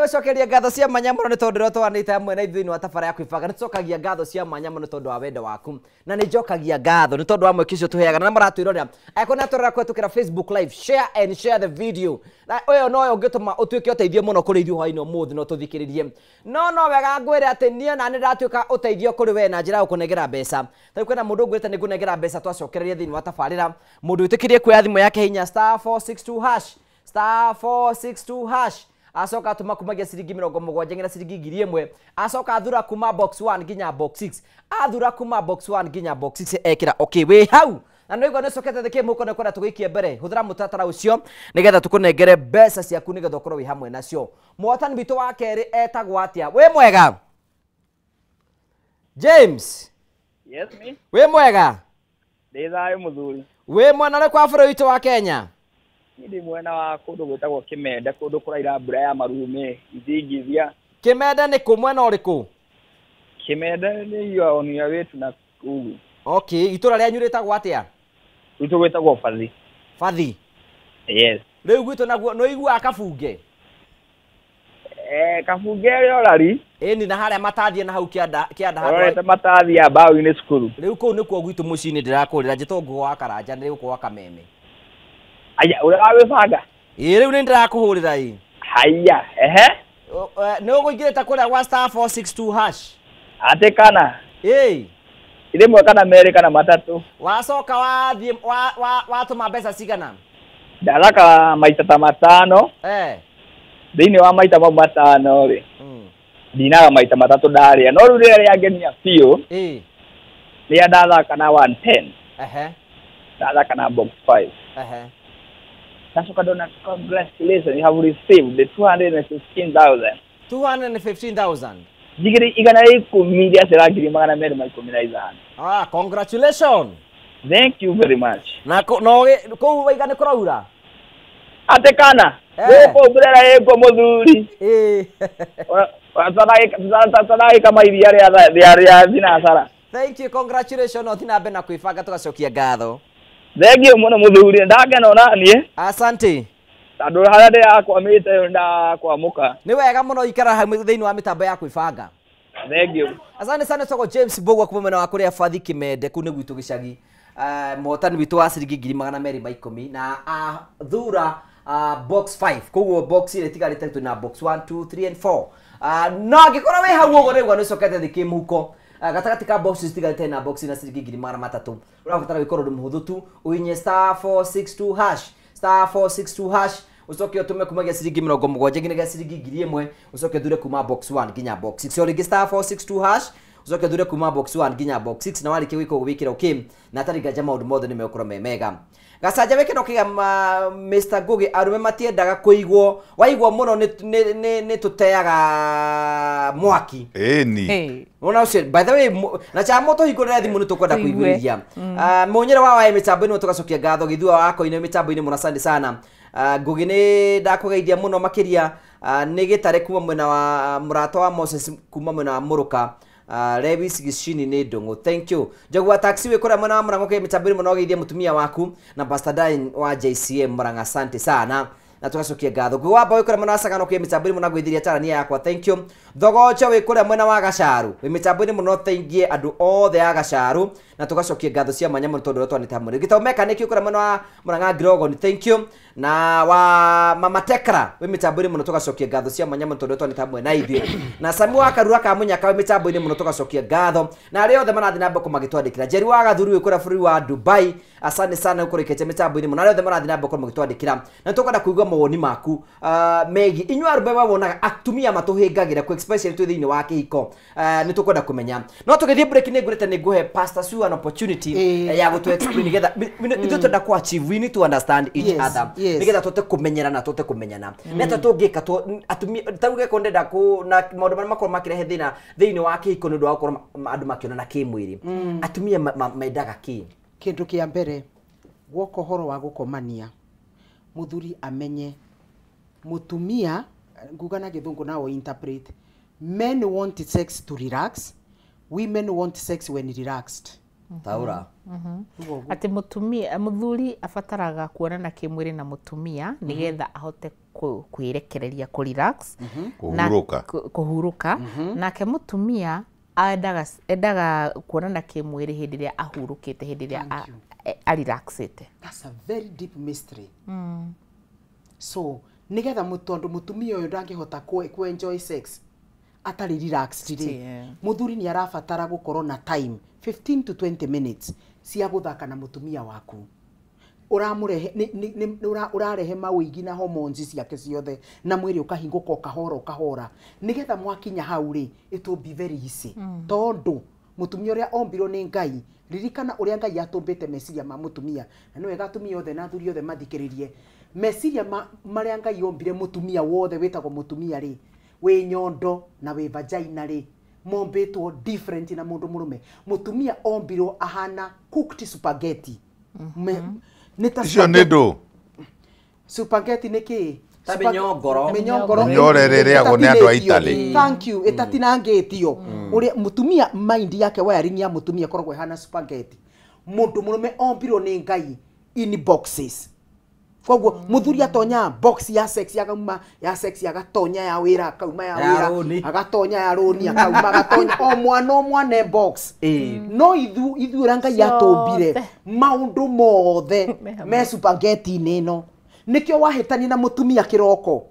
gucokeria ngatho cia mwanya muno ni tondu rotwanite amwe na ithuini wa tabara ya kwibanga nicokagia ngatho cia mwanya muno tondu wa wendo waku na ni njokagia ngatho ni tondu wa mweke ucio tuheaga na maratwirorera aikona turora kwetukira Facebook live share and share the video na uyo no ungituma utuike uteithio muno kuri ithuĩ hwainĩ ũmũthĩ no tuthikiririe no wega ngwire ati nie na ndiratuika uteithio kuri we na njira ukunegera mbeca tari kwena mundu ngwite ni kunegera mbeca twacokereria thiini wa tabarĩra mundu itikirie kuoya thimu yake hinya *462# acoka atuma kumagia ciringi 70 nginya ciringi 1000 acoka athura kuma box 1 nginya box 6 athura kuma box 1 nginya box 6 ekira okay we hau na no igwa nicokete thike muko nekwenda tugikie mbere huthira mutatara ucio nigetha tukunengere mbeca ciaku nigetha ukorwo wi hamwe nacio mwotani bitu wa keri etagwo atia we mwega James Yes me we mwega ndithayo muthuri we mwana re kwa bũrũri witũ wa Kenya ndi mwena wa kundu gwitagwo Kimende kundu kuraira mbura ya marume ithingithia Kimende ni ku mwena ũrĩkũ Kimende ni yo ni ya wetu na kugu okay itura rĩa nyurĩtagwo atia itu gwitagwo Fathi Fathi yes rĩu gwitũ naguo no igua kabunge kabunge rĩorari ĩni na harĩa matathie na hau kĩanda harĩa matathia mbaũ-inĩ cukuru rĩu kũu nĩkuo gwitũ mũciĩ-inĩ ndĩrakũrĩra njĩtongũ wa Karanja nĩ gũkũ wa Kameme aya ũragwĩbanga rĩu nĩ ndĩrakũhũrĩra haya nĩ ũgũingĩrĩte kũrĩa gwa *462# atĩ kana rimwe kana merĩ kana matatũ wacoka wathiĩ watũma mbeca cigana ndaraka maita ta matano thĩinĩ wa maita mau matano rĩ ndinaga maita matatũ ndarĩa no rĩu rĩrĩa rĩangenia biũ rĩrĩa ndathaka na 110 ndathaka na box 5 nacoka ndona congratulations you have received the 215,000 jigiri igana ikumi iria cirangiri 215 congratulations thank you very much na no kou waigane kũraura ate kana gũkũ mbura ĩkũ mũthuri Tadai kama iria rĩa thinacara thank you congratulations no thina bena kwibanga tugacokia ngatho thank you muno muthuri ndagena onanie asante tondũ harĩa ndĩrakwamĩte ndakwamuka nĩ wega mũno ikara hamwe thĩinĩ wa mĩtambo ya kwibanga thank you asante sana toko James Mbogwa kuma mwena wa kũrĩa Fathi Kimende kũ nĩ gwitũ gĩcagi mũhotani witũ wa ciringi 210 na athura box 5 koguo box ile tigarĩte tu na box 1 2 3 and 4 no angĩkorwo wĩ hau ũguo rĩu nĩcokete thĩ kĩmuko gatagatĩ ka boxes tigarĩte na box na ciringi 300 ũrabatara gũkorwo ũndũ mũhũthũ tu ũinye *462# ucoke utume kumagia ciringi 70 nginya ciringi 1000 ucoke thure kuma box 1 nginya box 6 so ringi *462# ucoke thure kuma box 1 nginya box 6 na warike wiko gwikira okay na taringa jama maundu mothe ni mekura mega gacanja weke no kiga Mr Ngugi arume matiendaga kuigwo waigwo muno ni tuteaga mwaki ni ona ucio by the way na cha moto hingurira thimu ni tukwenda kuiguria munyere wa mitambo ino tugacokia ngatho githua wako ino mitambo ino muna sande sana Ngugi ni ndakugeithia muno makiria ni gitare kuma mwena wa murato wa Moses kuma mwena wa Muruka Levis Gishini ni ndungu thank you jogwa taxi we kora mwena wa Murango ke mitabiri muno geithia mutumia waku na Pastor Dine wa JCM Muranga asante sana na tugacokia ngatho gwamba we kora mwena wa Sagano ke mitabiri muno gwithiria tarania yakwa thank you thogocha we kora mwena wa Gacaru we mitabiri muno thengie andu othe ya Gacaru na tugacokia ngatho cia mwanya muno tondu twanita hamwe gitau mekaniki kora mwena wa Muranga Grogo ni thank you na wa Mama Tekra we mitabiri muno tugacokia ngatho cia mwanya muno tondu twanita hamwe na ithuĩ na Samu wa Karura ka munyaka we mitambo-ini muno tugacokia ngatho na ari othe marathi na mboko magitwandikira Jerry wa Gathuru we kora bũrũri wa Dubai asante sana ukurikete mitambo-ini muno ari othe marathi na mboko magitwandikira na tukwenda kuigua mawoni maku megi inywa arube wabonaga atumia matuhingagira ku especially tu thiini wa kihiko ni tukwenda kumenya no tugithie break ni ngurite ni nguhe Pastor Sue an opportunity ya gutu explain getha ithu twenda ku achieve we need to understand each other nigetha tute kumenyerana tute kumenyana neta tungika atumia tauge ko ndenda ku na maundu maria makorwo makirehe thina thiini wa kihiko ni ndu wa gukorwo andu makionana kimwiri atumia mendaga kindu kia mbere gwoko horo wa gukomania muthuri amenye mutumia nguga na githungu nawo interpret men want sex to relax women want sex when relaxed taura ati mutumia muthuri afataraga kuonana kimwiri na mutumia nigetha ahote kwirekereria ku relax kuhuruka kuhuruka nake mutumia endaga kuonana kimwiri hindi ria ahurukite hindi ria a relaxite. That's a very deep mystery. So nigetha mutumia uyu ndangihota ku enjoy sex atari relaxed ri muthuri ni arabatara gukorwo na time 15 to 20 minutes cia guthaka na mutumia waku uramurehe urarehe mawigi na hormones ciake ciothe na mwiri ukahinguka ukahora nigetha mwakinya hau ri it will be very easy tondu mutumia uria ombirwo ni Ngai ririkana uria Ngai atumbite meciria ma mutumia na no wega atumia othe na athuri othe mathikiririe meciria maria Ngai ombire mutumia wothe witagwo mutumia ri we nyondo na we vagina ri mombetwo different na mundu murume mutumia ombirwo ahana cooked spaghetti icio nä ndå spaghetti nä kä menyorereragwo nä andå a Italy. Thank you itatinangä tio uria mutumia mind yake wiring ya mutumia koragwo hana spaghetti mundu murume ombirwo nä Ngai in boxes. Koguo muthuri atonya box ya sex ya sex agatonya ya wira kauma ya wira agatonya ya roni akauma agatonya o mwana box no ithu ranga yatumbire maundu mothe me spaghetti nino nikio wahitani na mutumia kiroko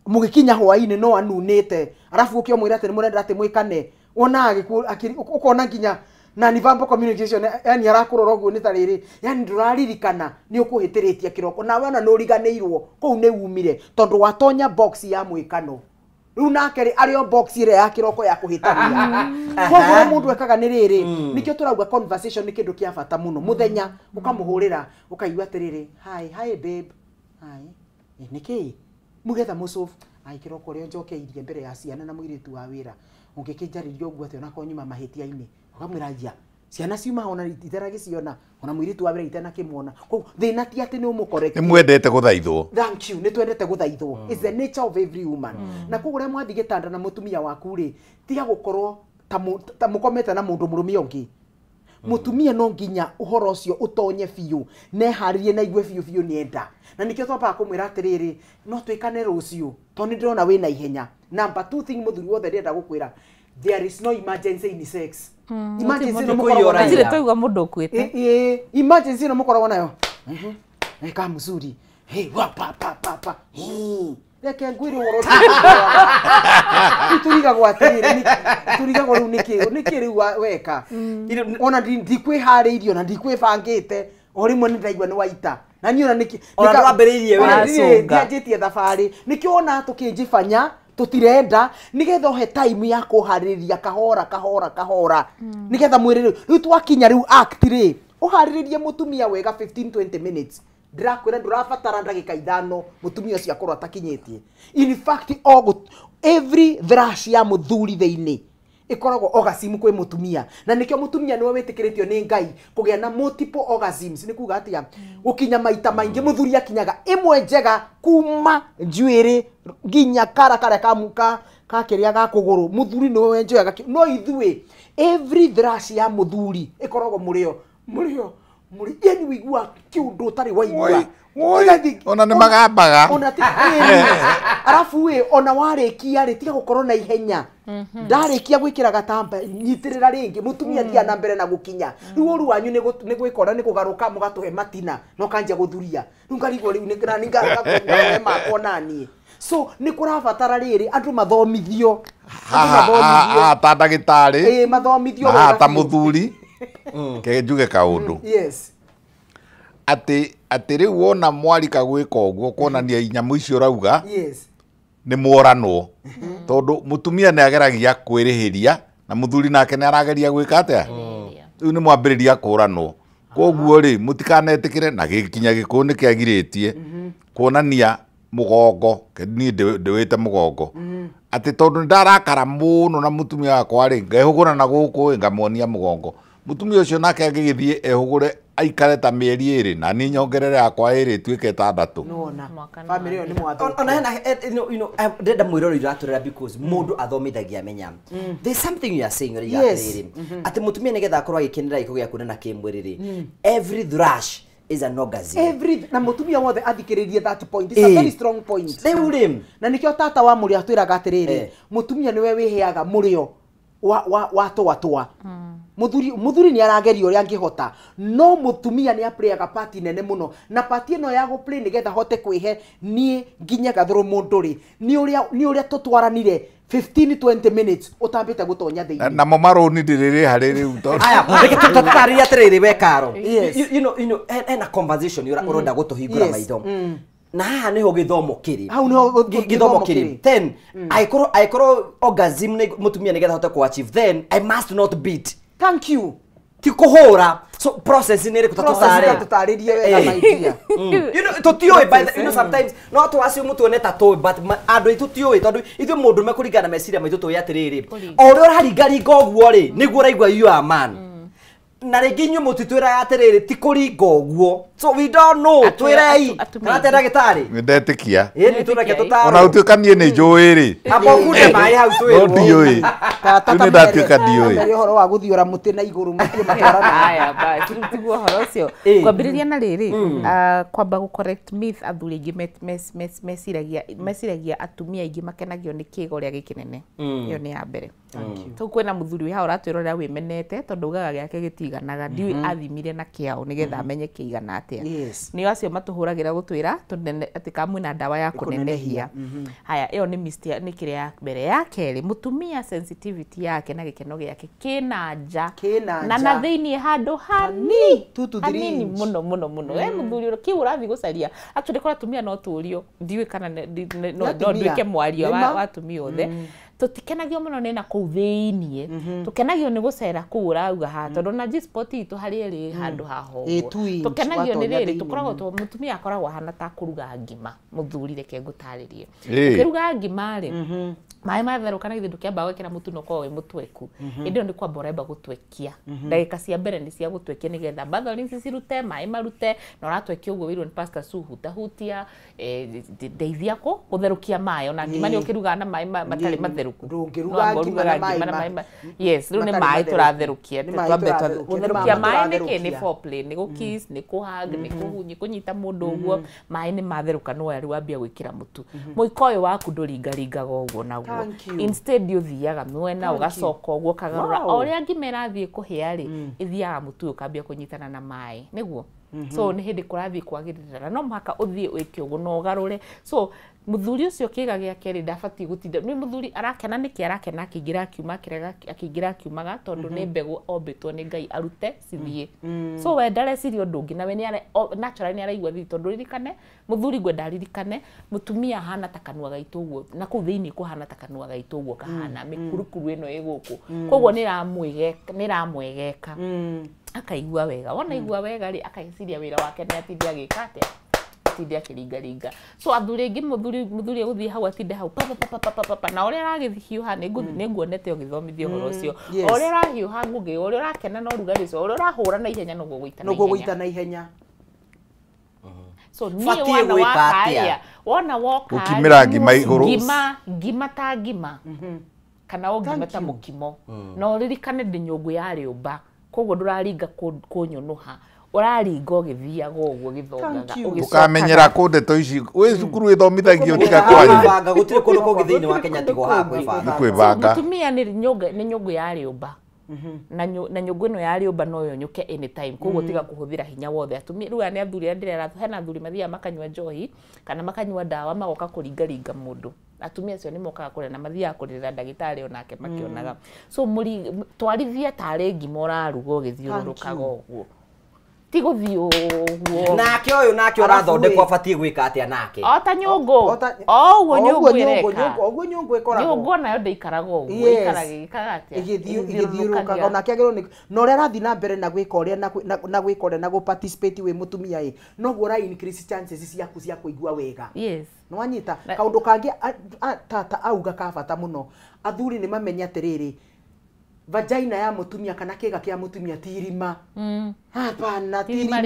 mugikinya hwaini no anunite arafu ukio mwira ati murenda ati mwikane ona ukona nginya na ni vambo communication yani arakurora guo ni tariri yani nduraririkana ni ukuhitiritia kiroko nawe ona no riganeirwo kou ne umire tondu watonya box ya mwikano riu nake ario box ire ya kiroko ya kuhitania koguo mundu ekaga ni riri nikio turauga conversation ni kindu kia bata muno muthenya ukamuhurira ukaigwa atiriri hi babe hi niki mugetha musofu ai kiroko rio njokeirie mbere ya ciana na mwiritu wa wira ungikinjaririo uguo ati ona konyuma mahitia-ini ukamwiragia ciana ciuma ona itaragiciona ona mwiritu wa wira itena kimwona ko thina ti ati ni umukoreke ni mwendete guthaithwo. Thank you ni twendete guthaithwo is the nature of every woman na kugure mwathi gitanda na mutumia waku ri tiga gukorwo ta mukomete na mundu murumia ungi mutumia no nginya uhoro ucio utonye biu ne haririe na igwe biu ni enda na nikio twamba kumwira atiriri no twikane rucio to ni ndona wina ihenya. Number 2 thing muthuri wothe ndenda gukwira there is no emergency in sex. Emergency no mukorwo nayo ndire toigwa mundu kwite emergency no mukorwo nayo eka mzuri hey wa pa reke ngwiri woro turiga gwatiriri turiga goru niki riu weka ona ndikwihariirio na ndikwibangite orimwe ndaigwa ni waita na niona niki ona ndwambiriirie we ndianjitie thabari nikio ona tukinjifanya tutirenda nigetha he time ya kuhaririria kahora nigetha mwiriri riu twakinya riu act ri uhariririe mutumia wega 15-20 minutes ndirakwira ndurabatara ndagika 5 mutumia ucio akorwo atakinyitie. In fact every thrush ya muthuri theini ikoragwo orgasm kwi mutumia na nikio mutumia niwe witikiritio ni Ngai kugia na multiple orgasms ni kuga atia ukinya maita maingi muthuri akinyaga imwe njega kuma njuiri nginya kara kamuka kakiria ga kuguru muthuri niwe wenjoyaga no ithui every thrush ya muthuri ikoragwo murio yani wigua kiundu tari waigua ona ni magambaga ona ti arafu we ona warekia ri tiga gukorwo na ihenya ndarekia gwikira gatamba nyitirira ringi mutumia ti ana mbere na gukinya riu oru wanyu ni gwikora ni kugaruka mugatuhe matina no kanja guthuria riu ngarigwo riu ni ngaruka makona ni so ni kurabatara riri andu mathomithio ta ndagitari mathomithio ta muthuri ke njuge kaundu yes ati riu wona mwarika gwika uguo kuonania inyamu icio rauga yes ni mworanwo tondu mutumia ni ageragia kwirihiria na muthuri nake ni arageria gwika atia riu ni mwambiriria kuranwo koguo ri mutikanetikire na gikinya giku ni kiagiritie kuonania mugongo ni ndiwite mugongo ati tondu ndarakara muno na mutumia wakwa ri ngehugura na guku ngamonia mugongo mutumia ucio nake agigithie ehugure aikare ta mieri iri na ni nyongerere yakwa iri tuike 6 nona family yo ni mwathani ona hena ndenda mwiroro iraturira because mundu athomithagia menya there's something you are saying ori ati mutumia nigetha akorwo agikenera iko gya kunena kimwiriri every thrush is an orgasm. Na mutumia wothe athikiririe that point. It's a very strong point. Na nikio tata wa muri atwiraga atiriri mutumia niwe wiheaga murio wa twa muthuri ni arageria uria angihota no mutumia ni aplayaga party nene muno na party eno ya go play nigetha hote kwihe nie nginya gathuru munduri ni uria tutwaranire 15-20 minutes utambite gutonya thiini na momaro ni ndiriri hari riu tondu aya tutari atiriri we Karo you know and a conversation uronda gutuhingura maitho na haha niho githomo kiri hau niho githomo kiri then aikoro orgasm ni mutumia nigetha hote ku achieve then I must not beat. Thank you. Ti kuhura so process ni riko tutaririe wega maidia you know tutioi by the, you know sometimes no to asio mutu ne tatoi but andu itutioi tondu ithu mundu mekurigana meciria maitu to yatiriri ori oraringaringa oguo ri niguo raigua you are man na rĩngĩ inyuĩ mũtitwĩra atĩrĩrĩ ti kũringa ũguo so we don't know twĩrei kana te ndagĩtarĩ ndetĩkia ĩni tũreke tũtarwo ona ũtuĩka niĩ nĩ njũĩ rĩ amba ũkunde maĩ hau twĩrwo no ndiũĩ nĩ ndatuĩka ndiũĩ ũhoro wa gũthiũra mũtĩ na igũrũ mũtĩ matwarana haya basi tiguo ũhoro ũcio kwambĩrĩria na rĩrĩ kwamba gũ correct myth athuri aingĩ meciragia atumia aingĩ makenagio nĩ kĩgo ũrĩa gĩkĩnene ĩyo nĩ ya mbere tũ kwĩna mũthuri wĩ hau ũratwĩra ũrĩa wĩmenete tondũ ugaga gĩake gĩtiganaga ndiũĩ athimire na kĩao nĩgetha amenye kĩigana atĩa nĩo acio matũhũragĩra gũtwĩra atĩ kamwĩna ndawa ya kũnenehia haya ĩyo nĩ mistake nĩ kĩrĩa ya mbere ya kerĩ mũtumia sensitivity yake na gĩkeno gĩake kĩna nja na thĩinĩ handũ hanini mũno we mũthuri kĩu ũrathiĩ gũcaria actually kora atumia no tũũrio ndiũĩ kana no nduĩke mwaria wa atumia othe tutikenagio muno nĩ na kũu thĩinĩ tukenagio nĩ gũcera kũu ũrauga ha tondũ na G-spot itũ harĩ ĩrĩ handũ haho tukenagio nĩ rĩrĩ tukoragwo mũtumia akoragwo hana ta kũruga ngima mũthuri reke ngũtarĩrie ũkĩruga ngima rĩ maĩ matherũka na githĩ ndũkĩamba gwĩkĩra mũtu no kwa wĩ mũtweku ĩndĩ nĩ kwamba ũremba gũtwekia ndagĩka cia mbere nĩ cia gũtwekia nĩgetha bathorin cirute maĩ marute na ũratwekia ũguo wĩrwo nĩ pastor Su hutahutia ndeithia gũtherũkia maĩ ona ngima nĩ ũkĩruga na maĩ matarĩ matherũku ndũngĩruga ngima na maĩ yes rĩu nĩ maĩ tũratherũkia twambe gũtherũkia maĩ nĩkĩ nĩ foreplay nĩ gũkiss nĩ kũhug nĩ kũnyita mũndũ ũguo maĩ nĩ matherũka no rĩu wambia gwĩkĩra mũtu mũiko ũyũ waku ndũringaringaga ũguo naguo instead uthiaga mwena ugacoka uguo kagarura oria ngimera thie kuhia ri ithiaga mutu ukambia kunyitana na mai niguo so ni hindi kurathi kwagirira no mhaka uthie wike uguo no garure so muthuri ucio kiga giake ri ndabati gutinda ni muthuri arakena niki arakena akigira kiuma kirega akigira kiumaga tondu ni mbegu ombitwo ni Ngai arute cithie so we ndareciria undu ngi nawe ni naturally ni araigua thi tondu ririkane muthuri ngwe ndaririkane mutumia hana ta kanua gaitu uguo na kuu thiini kuhana ta kanua gaitu uguo kahana mikurukuru ino iguku koguo ni ramwegeka akaigua wega wona igua wega ri akaiciria wira wake ni atithia gikate atithia kiringaringa so athuri ingi muthuri guthie hau atinde hau papa na uria aragihiuha ni nguonete ugithomithio horo ucio uria arahiuha ngugi uria urakena no rugari ucio uria urahura na ihenya no guguita na ihenya so ni wana woka ukimira ngima iguru ngima ta ngima kana ngima ta mukimo no ririkane ndi nyungu ya riumba koguo nduraringa kunyunuha uraringa ugithiaga uguo githongaga ukamenyera kundeto ici we cukuru ithomithagio tiga kwanyu banga gutire kundu kungi thiini wa Kenya tigo ha kwibanga mutumia ni nyungu ya riumba na nyungu ino ya riumba no yo nyuke anytime koguo tiga kuhuthira hinya wothe atumia riu ani athuri ndirera hena athuri mathia makanywa njohi kana makanywa dawa magoka kuringaringa mundu atumia acio ni mokaga kure na mathia kurira ndagitari onake makionaga so muri twarithia tare ngima uraruga ugithiurukaga uguo ti guthio uguo nake urathondekwa batie gwika atia nake ota nyungu uguo nyungu ireka uguo nyungu ikoragwo nyungu nayo ndeikaraga uguo ikaraga atia igithiurukaga onake agirwo no ria rathi na mbere na gwika uria na gwika uria na participate we mutumia no guo ra increase chances ciaku cia kuigua wega yes no anyita kaundu kangi tata auga ka bata muno athuri ni mamenya atiriri vagina ya mutumia kana kiga kia mutumia tirima hapana tirima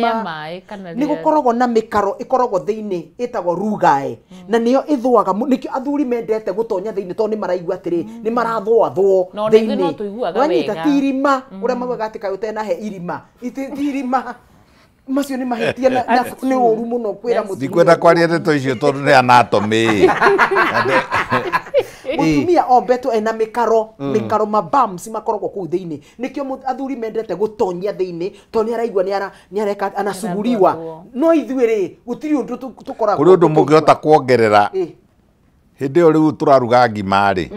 ni gukoragwo na mikaro ikoragwo thiini itagwo rugae na niyo ithwaga nikio athuri mendete gutonya thiini to ni maraigua atiri ni marathwa thiini wanyita tirima uria mauga atika utena he irima tirima macio ni mahitia na ni uru muno kwira mutumia ndikwenda kwaria ndeto icio tondu ni anatomy mutumia ombeto ena mikaro mabams makoragwo kuu thiini nikio athuri mendete gutonyia thiini to ni araigua ni areka anasuguriwa no ithuiri gutiri undu tukoragwo kuri undu mungihota kuongerera hindi yo riu turaruga ngima ri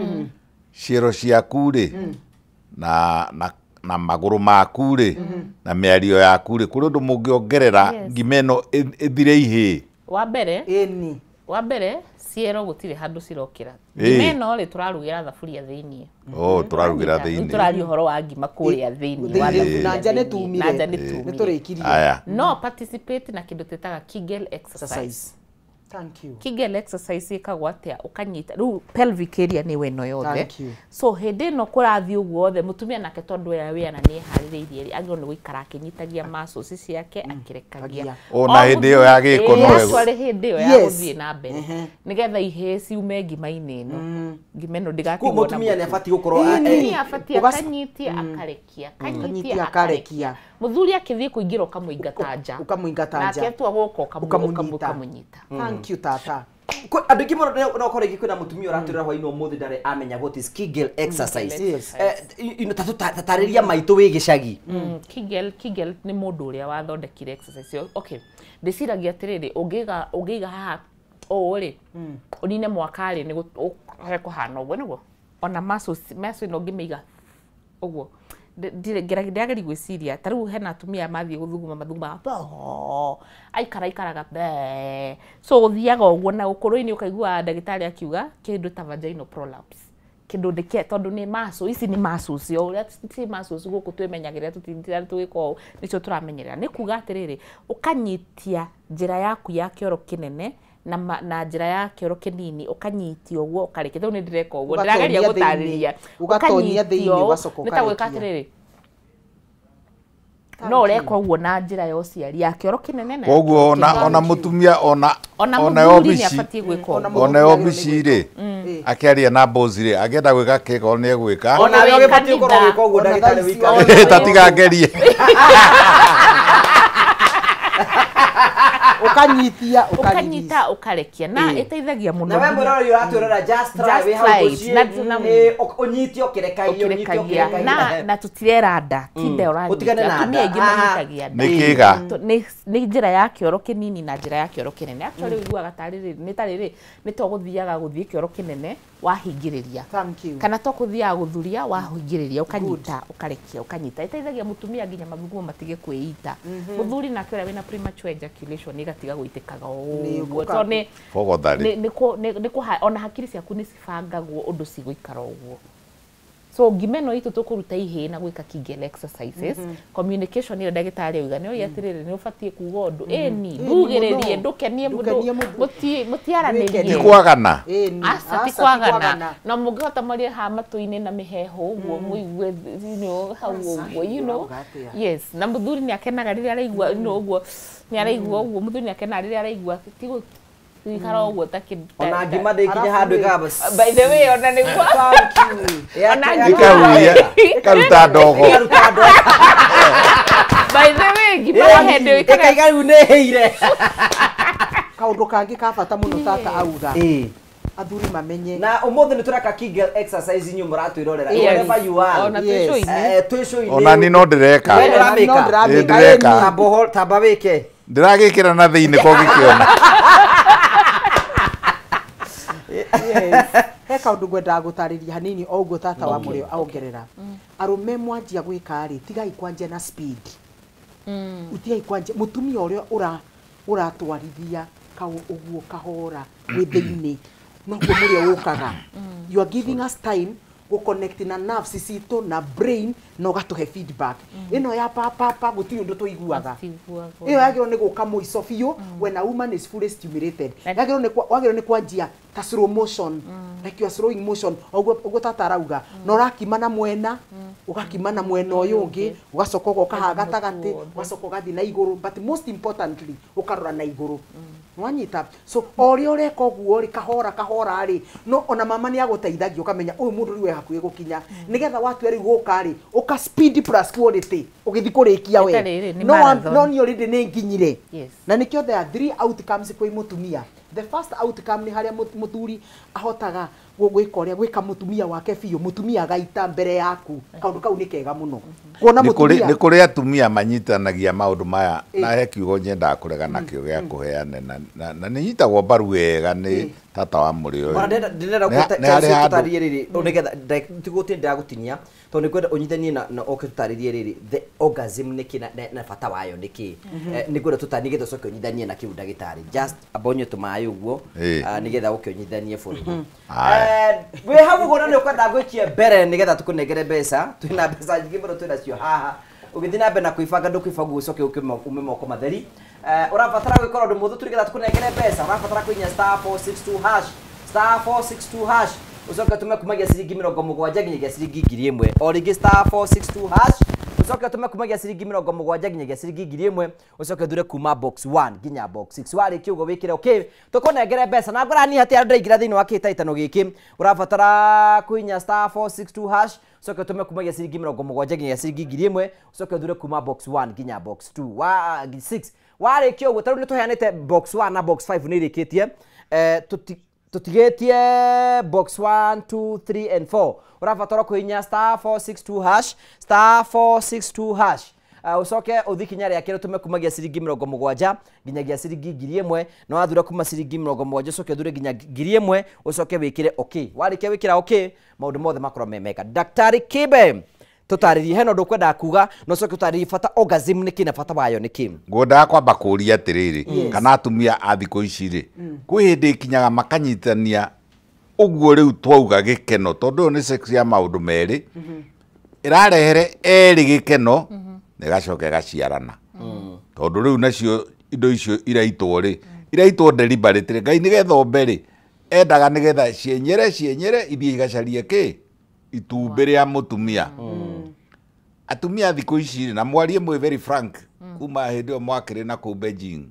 ciero ciaku ri na maguru maku ri na miario yaku ri kuri undu mungiongerera ngima ino ithire ihi wa mbere ciero gutire handu cirokira ngima ino ri turarugira thaburia thiini turarugira thiini turaria uhoro wa ngima kuria thiini na njane tumire ni turikirie no participate na kindu tetaga Kegel exercise. Thank you. Kegel exercise ikagwa atia ukanyita ru pelvic area ni weno yothe so hindi no kurathi uguo othe mutumia nake tondu ya wena ni haririirie agiro ni guikara akinyitagia muscles ciake akirekagia ona hindi yo ya giko no wego hindi yo ya guthie na mbere nigetha ihe ciume ngima-ini ino ngima ino ndigatigwo na mutumia ni afati gukorwo afati akanyitia akarekia muthuri akithie kuingira ukamuingatanja nake twa guko ukamunyita. Thank you tata. Andu ingi muno no koregi kwina mutumia uraturira hwaini umuthi ndare amenya what is Kegel exercise. Ino tatariria maitu wi gicagi. Kegel ni mundu uria wathondekire exercise. Okay. Ndiciragia atiriri ungiga haha ori unine mwakari ni kuhana uguo niguo ona muscles no ngimiga uguo ndirageri gwiciria tariu hena atumia mathie guthuguma mathuguma aikaraga be so guthiaga uguo na ukuru-ini ukaigua ndagitari akiuga kindu ta vaginal prolapse kindu ndike tondu ni muscle ici ni muscles yo uria ti muscles guku twemenyagirira tutindira twiko nicio turamenyerera ni kuga atiriri ukanyitia njira yaku ya kioro kinene na njira ya kioro kinini ukanyitio uguo ukareke thau ni ndireka uguo ndirageria gutariria ugatonyia thiini wacoka ukarekia nitagwika atiriri no ureka uguo na njira ya uciari ya kioro kinene na koguo ona mutumia ona obici ri akiaria na boss ri agenda gwika kiko ni egwika ona we ugibati ukorwo gwika uguo ndagitari wika tatigangerie ukanyita ukarekia na iteithagia muno na we mwiroro uraturora just try we how to unyiti ukirekagia na tutirera nda tinde urani utigane na nda ingi manyitagia nda nikiga ni njira ya kioro kinini na njira ya kioro kinene actually wiguaga tariri ni tariri ni to guthiaga guthie kioro kinene wahingiriria kana to kuthiaga guthuria wahingiriria ukanyita ukarekia ukanyita iteithagia mutumia nginya mathugumo matige kwiita muthuri na kira wina premature ejaculation igatiga guitikaga uguo to ni ona hakiri ciaku ni cibangagwo undu ciguikara uguo so ngimeno itu tukuruta ihe na gwika Kegel exercises communication ile ndagitari auga ni yatirire ni ufatie kuga undu ni ndugiririe ndukenie mundu mutiaranirie ni kwagana asa ti kwagana na mugihota marie ha matu-ini na miheho uguo muigue yes na muthuri ni akenaga riria araigua uguo ni araigua uguo muthuri ni akenaga riria araigua tigo ikara uguo takinda ona ngima ndikinya handu igaba by the way ona ni kwa ona ngikaruia karuta ndogo by the way ngima hende ikaiga riu neheire kaundu kangi ka bata muno tata auga athuri mamenye na umuthi ni turaka Kegel exercise nyu muratwirorera wherever you are ona twishoini ona ni no ndireka ndireka tamba wike ndiragikira na thiini ko gikiona he kaundu ngwenda gutariria hanini o uguo tata wa murio aongerera arume mwanjia gwika ri tigai kwanjia na speed utigai kwanjia mutumia uria uratwarithia kau uguo kahora withiini no kuo murio ukaga you are giving us time go connect na nerves citu na brain no gatuhe feedback ino ya papa gutiri undu tuiguaga iyo yagiro ni guka muico biu when a woman is fully stimulated yagiro ni kwanjia ta slow motion like you are slowing motion oguo tata arauga no rakima na mwena ugakimana mwena uyu ungi ugacoka ugaha gatagati ugacoka ugathi na iguru but most importantly ukarora na iguru mwanyita so ori ureka guo ri kahora ri no ona mama ni aguteithagia ukamenya uyu mundu riwe hakuye gukinya nigetha watu eri guka ri uka speed plus quality ugithi kurikia we no ni already ni nginyire na nikio there are 3 outcomes kwa mutumia. The first outcome ni haria muthuri ahotaga gwikoria gwika mutumia wake biu mutumia gaita mbere yaku kaundu kau ni kega muno kuona mutumia ni kuri atumia manyitanagia maundu maya na he kiugo nyenda kurega nakio gya kuheane na ni nyitagwo mbaru wega ni tata wa muri uyu ndinera gutaririe riri nigetha tigutindira gutinia to ni kwenda unyithanie na okutaririe riri the orgasm ni kina na fata wayo niki ni kwenda tutani getho soke unyithanie na kiu ndagitari just abonyo tumayo guo nigetha ukionyithanie buri we habu gona ni kwenda gwikia mbere nigetha tukunengere mbeca twina mbeca nyingi muno twina cio haha ugithina mbe na kuibanga ndukibangu ucoke ume moko matheri urabatara gwikora undu muthu turigetha tukunengere mbeca urabatara kuinya *462# ucoke tume kumagia ciringi 70 nginyagia ciringi 1000 o ringi *462# ucoke tume kumagia ciringi 70 nginyagia ciringi 1000 ucoke thure kuma box 1 nginya box 6 wari kiugo wikire okay tukunengere mbeca na ngora ni hati andu aingira thiini wa kitaitano giki urabatara kuinya *462# ucoke tume kumagia ciringi 70 nginyagia ciringi 1000 ucoke thure kuma box 1 nginya box 2 wa 6 wari kiugo taru ni tuheanite box 1 na box 5 ni rikitie tutigetie box 1 2 3 and 4 urabatara kuinya *462# ucoke uthikinya ria kire tume kumagia ciringi 70 nginyagia ciringi 1000 na wathura kuma ciringi 70 ucoke thure nginya 1000 ucoke wikire okay warike wikira okay maundu mothe makoro memeka Daktari Kibe tutaririe heno ndukwenda kuga no coke tutaririe fata orgasm niki na fata wayo niki ngwenda kwamba kuria atiriri kana atumia a thiko ici ri kwi hindi kinyaga makanyitania uguo riu twauga gikeno tondu ni sex ya maundu meri irarehere eri gikeno negacoke gaciarana tondu riu nacio indo icio iraitwo deliberate ngai nigetha omberi endaga nigetha cienyere ithie igacarie ki itumbi ria mutumia atumia thiko ici na mwarie mwe very frank kuma hindi o mwakire na ku Beijing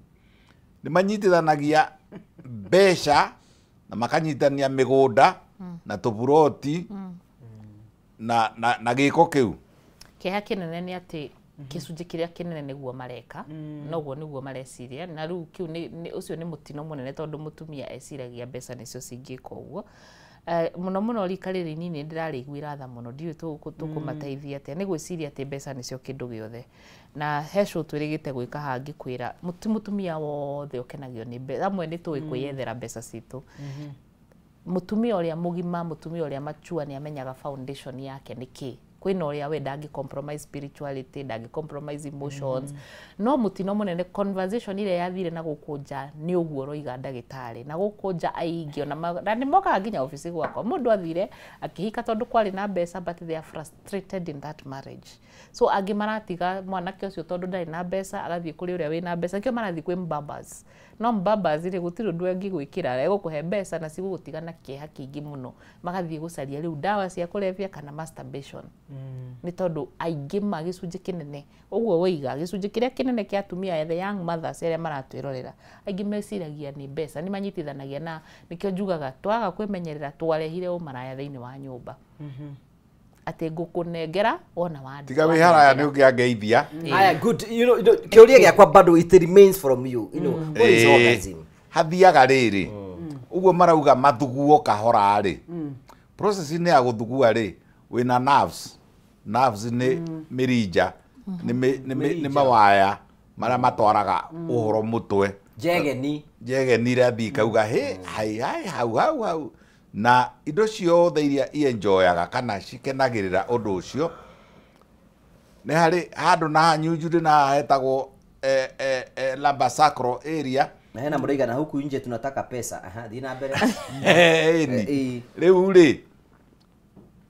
ni manyitithanagia mbeca na makanyitania migunda na tuburoti na giko kiu kiha kinene ni ati gicunji kiria kinene niguo mareka noguo niguo mareciria na riu kiu ni ucio ni mutino munene tondu mutumia eciragia mbeca nicio cingika uguo muno rika riri nini ndirariguira tha muno ndiu tukumateithia atia ni gwiciria ati mbeca nicio kindu giothe na hesho twirigite gwika hangi kwira mutumia wothe ukenagio ni mbeca amwe ni tuwi kwiyethera mbeca citu mutumia uria mugima mutumia uria machua ni amenyaga foundation yake niki kwina uria we dangi compromise spirituality dangi compromise emotions no mutino munene conversation ile yathire na gukunja ni uguo roiga ndagitari na gukunja aingi na ni moka nginya office gwakwa mundu athire akihika tondu kwari na mbeca but they are frustrated in that marriage so angi maratiga mwanake ucio tondu ndari na mbeca agathie kuri uria wina mbeca kio marathie kwi mbambas no mbambas ri gutiri ndu engi gwikira rego kuhe mbeca na cigugutigana na kieha kingi muno magathie gucaria riu dawa cia kulevya kana masturbation ni tondu aingi magicunji kinene uguo wiga gicunji kiria kinene kia atumia the young mothers aria maratwirorera aingi meciragia ni mbeca ni manyitithanagia na nikio njugaga twaga kwimenyerera twarehire umaraya thiini wa nyumba ati ngukunengera wona wandi tiga wi haraya ni ungiangeithia aya good you know kiuria giakwa bado it remains from you what is orgasm hathiaga riri uguo marauga mathuguo kahora ri process ni ya guthugua ri wina nerves ni mirija ni mawaya maria matwaraga uhoro mutwe jegeni rathi kauga he hai hau na indo ciothe iria ienjoyaga kana cikenagirira undu ucio ni hari handu na hanyunjuri na hetagwo Lambasacro area na hena muriga na huku nje tunataka pesa thina mbere riu ri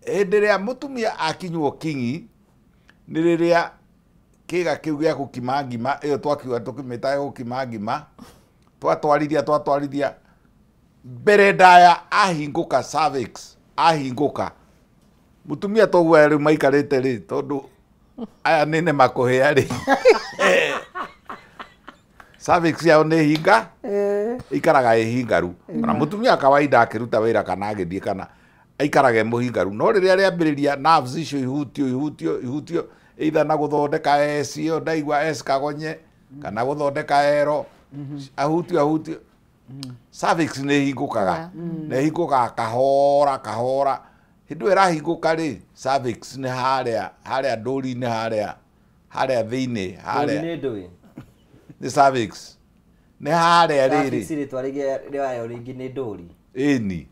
enderea mutumia akinywo kingi ni riria kiga kiu gya gukima ngima iyo twakiuga tukimita gukima ngima twatwarithia mbere ndaya ahinguka cervix ahinguka mutumia toguo ri maikarite ri tondu aya nene makuhia ri cervix yao nĩ hinga ikaraga hingaru na mutumia kawaida akiruta wĩra kana agithie kana aikaraga mũhingaru no rĩrĩa rĩambĩrĩria nerves icio ihutio either na gũthondeka S ĩyo ndaigua S kagonye kana gũthondeka ero ahutio cervix nĩ hingũkaga nĩ hingũkaga kahora hĩndĩ ĩrahingũka rĩ cervix nĩ harĩa ndũri-inĩ harĩa thĩinĩ harĩa nĩ cervix nĩ harĩa rĩrĩ ritwa rĩayo rĩngĩ nĩ ndũri ĩni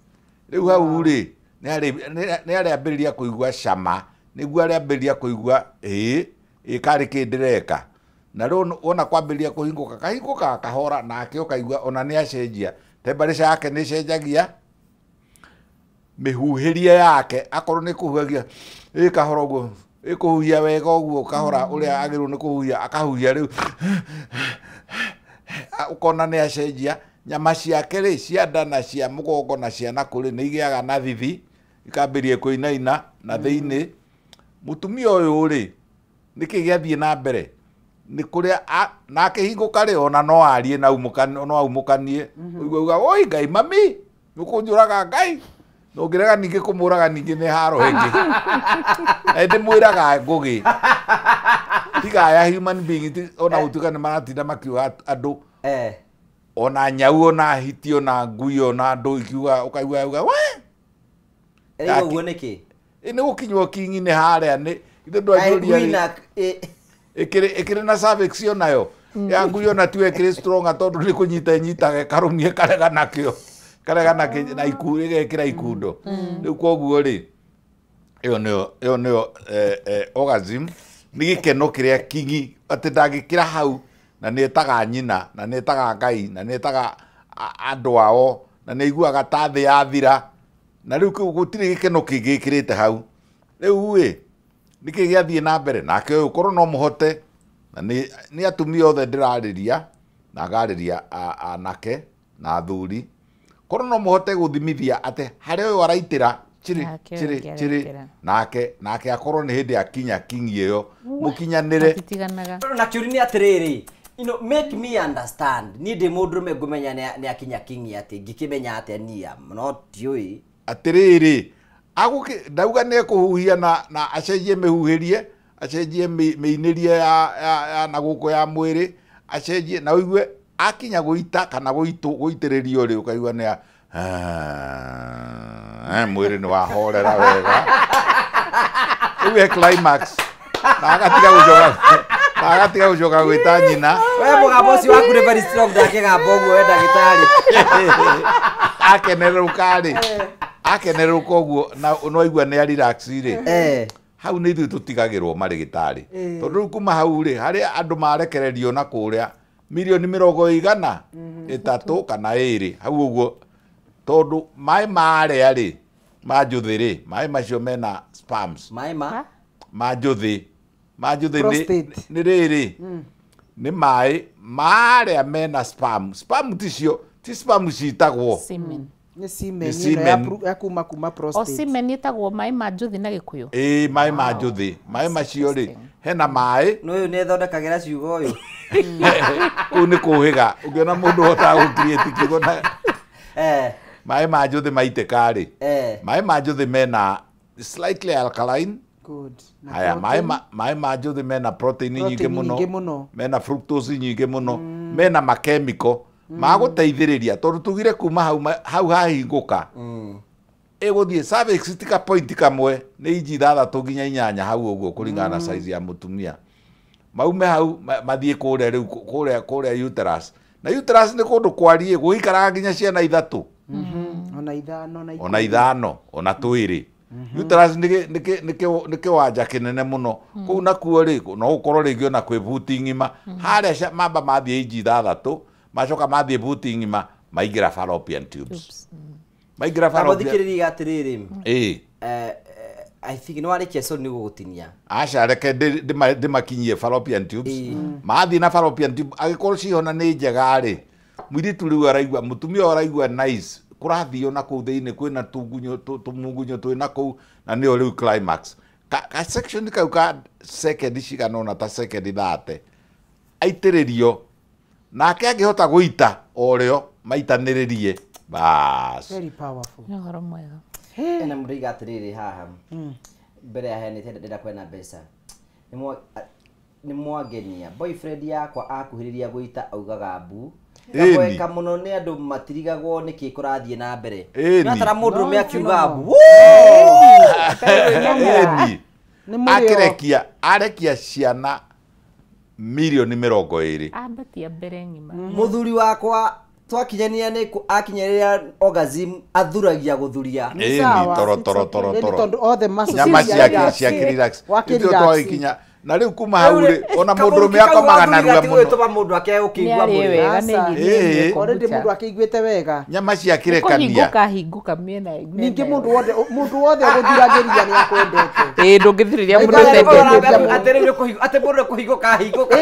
rĩu hau rĩ nĩ arĩambĩrĩria kũigua cama nĩguo arĩambĩrĩria kũigua karĩ kĩ ndĩreka na rĩu wona kwambĩrĩria kũhingũka kahingũkaga kahora nake ũkaigua ona nĩ acenjia temperature yake nĩ cenjagia mĩhuhĩrie yake akorwo nĩ kũhuhagia kahora ũguo ĩkũhuhia wega ũguo kahora ũrĩa agĩrĩirwo nĩ kũhuhia akahuhia rĩu ukona nĩ acenjia nyama ciake rĩ cia nda na cia mũgongo na cia nakũrĩ nĩ igĩaga na thithi ikambĩrĩria kũinaina na thĩinĩ mutumia ũyũ rĩ nĩkĩ gĩathiĩ na mbere nĩ kũrĩa nake hingũka rĩ ona no arie no aumũkanie uga oi Ngai mami nĩũkũnjũraga Ngai nongĩrega ningĩ kũmũraga ningĩ nĩ haro hĩngĩ ndĩmwĩraga ngũgĩ tiga ya human being ona gũtuĩka nĩ maratinda makiuga andũ ona nyau ona hiti ona ngui ona andũ ikiuga ũkaigua uga ũguo nĩkĩ nĩ gũkinywo kingi-inĩ harĩa nĩ ithe ndwajũria ĩkĩrĩ na cervix yo nayo ya ngui ona tiwe ĩkĩrĩ strong tondũ nĩ kũnyita nyitaga karũmie karega nakĩo na igekĩra ikundo rĩu koguo rĩ ĩyo nĩyo orgasm nĩ gĩkeno kĩrĩa kingi atĩ ndangĩkĩra hau na nĩ etaga nyina na nĩ etaga Ngai na nĩ etaga andũ ao na nĩ aiguaga ta thĩ yathira na rĩu gũtirĩ gĩkeno kĩngĩ gĩkĩrĩte hau rĩu nĩkĩ gĩathiĩ na mbere nake ũyũ korwo no mũhote na nĩ atumia othe ndĩrarĩria na ngarĩria anake na athuri korwo no mũhote gũthimithia atĩ harĩa ũyũ araitĩra chiri nake akorwo nĩ hĩndĩ akinya kingi ĩyo mũkinyanĩre na kĩũri nĩ atĩrĩrĩ make me understand niĩ ndĩ mũndũ rũme ngũmenya nĩ akinya kingi atĩ ngĩkĩmenya atĩa niĩ no tiũĩ atĩrĩrĩ ndauga nĩ ekũhuhia na acenjie mĩhuhĩrie acenjie mĩinĩrie ya na gũkũ ya mwĩrĩ acenjie na ũigue akinya gũita kana gũitĩrĩrio rĩ ũkaigua nĩ mwĩrĩ nĩ wahorera wega rĩu climax na agatiga gũcoka gwĩta nyina we mũgambo ũcio waku nĩ very strong ndakĩgamba ũguo we ndagĩtarĩ akenerũka ũguo no aigua nĩ relax rĩ hau nĩ ithuĩ tũtigagĩrwo marĩgĩtarĩ tondũ rĩu kuma hau rĩ harĩa andũ marekererio na kũrĩa mirioni 3 kana 2 hau ũguo tondũ maĩ marĩa rĩ manjũthĩ rĩ maĩ macio mena spams manjũthĩ nĩ rĩrĩ nĩ maĩ marĩa mena spam ti spam citagwo nĩ semen ya kuma prostate semen ĩtagwo maĩ ma njũthĩ na gĩkũyũ maĩ ma njũthĩ maĩ macio rĩ hena maĩ no ũyũ nĩ thondekagĩra ciugo ũyũ kũu nĩ kũhĩga ũngĩona mũndũ hotaga gũcreate kiugo na maĩ ma njũthĩ maitĩka rĩ maĩ ma njũthĩ mena slightly alkaline haya maĩ ma njũthĩ mena protein nyingĩ mũno mena fructose nyingĩ mũno mena makemiko magũteithĩrĩria tondũ tugire kuma hau hahingũka ĩgũthiĩ cervix tika point kamwe nĩ inji 6 nginya 8 hau ũguo kũringana na size ya mũtumia maume hau mathiĩ kũrĩa rĩu kũrĩa uterus na uterus nĩ kũndũ kwariĩ gũikaraga nginya ciana 3 ona 5 ona 2 uterus nĩ kĩwanja kĩnene mũno kũu nakuo rĩ no gũkorwo rĩngĩ ona kwĩ buti ng'ima harĩa mamba mathiĩ inji 6 macoka mathiĩ buti ng'ima maingĩra fallopian tubes maingĩra fallopian thikĩrĩria atĩrĩrĩ I think no arĩkia so nĩ gũgũtinia aca reke ndĩmakinyie fallopian tubes mathiĩ na fallopian tube agĩkorwo cihona nĩ njega rĩ mũirĩtu rĩu araigua mũtumia araigua nice kurathio na kuu thiini kwina tungunyo tumungunyo twina kuu na nio riu climax ka section kau ka second ciganona ta second 30 aitiririo nake angihota guita oreo maitaniririe bas very powerful no horo mwega ena muriga atiriri haha mbere ya hene ndenda kwena mbeca ni mwagenia boyfriend yakwa akuhiriria guita augaga mbu Kweka muno ni andu matirigagwo niki kurathie na mbere natara mundu me akiuga mbu arekia ciana milioni 20 ambatia mbere ngima muthuri wakwa twakinyania ni akinyeria orgasm athuragia guthuria ni toro nyama cia relax ndio twakinya na riu kuma hauri ona mundu me akomaga ruga muno tuba mundu akegukigwa muri already mundu akiguite wega nyama cia kirekania kahinguka miena ningi mundu wothe guthiragiria ni akwendete ndungithiriria mundu tendete aterere kuhigo ate mundu kuhinguka hinguka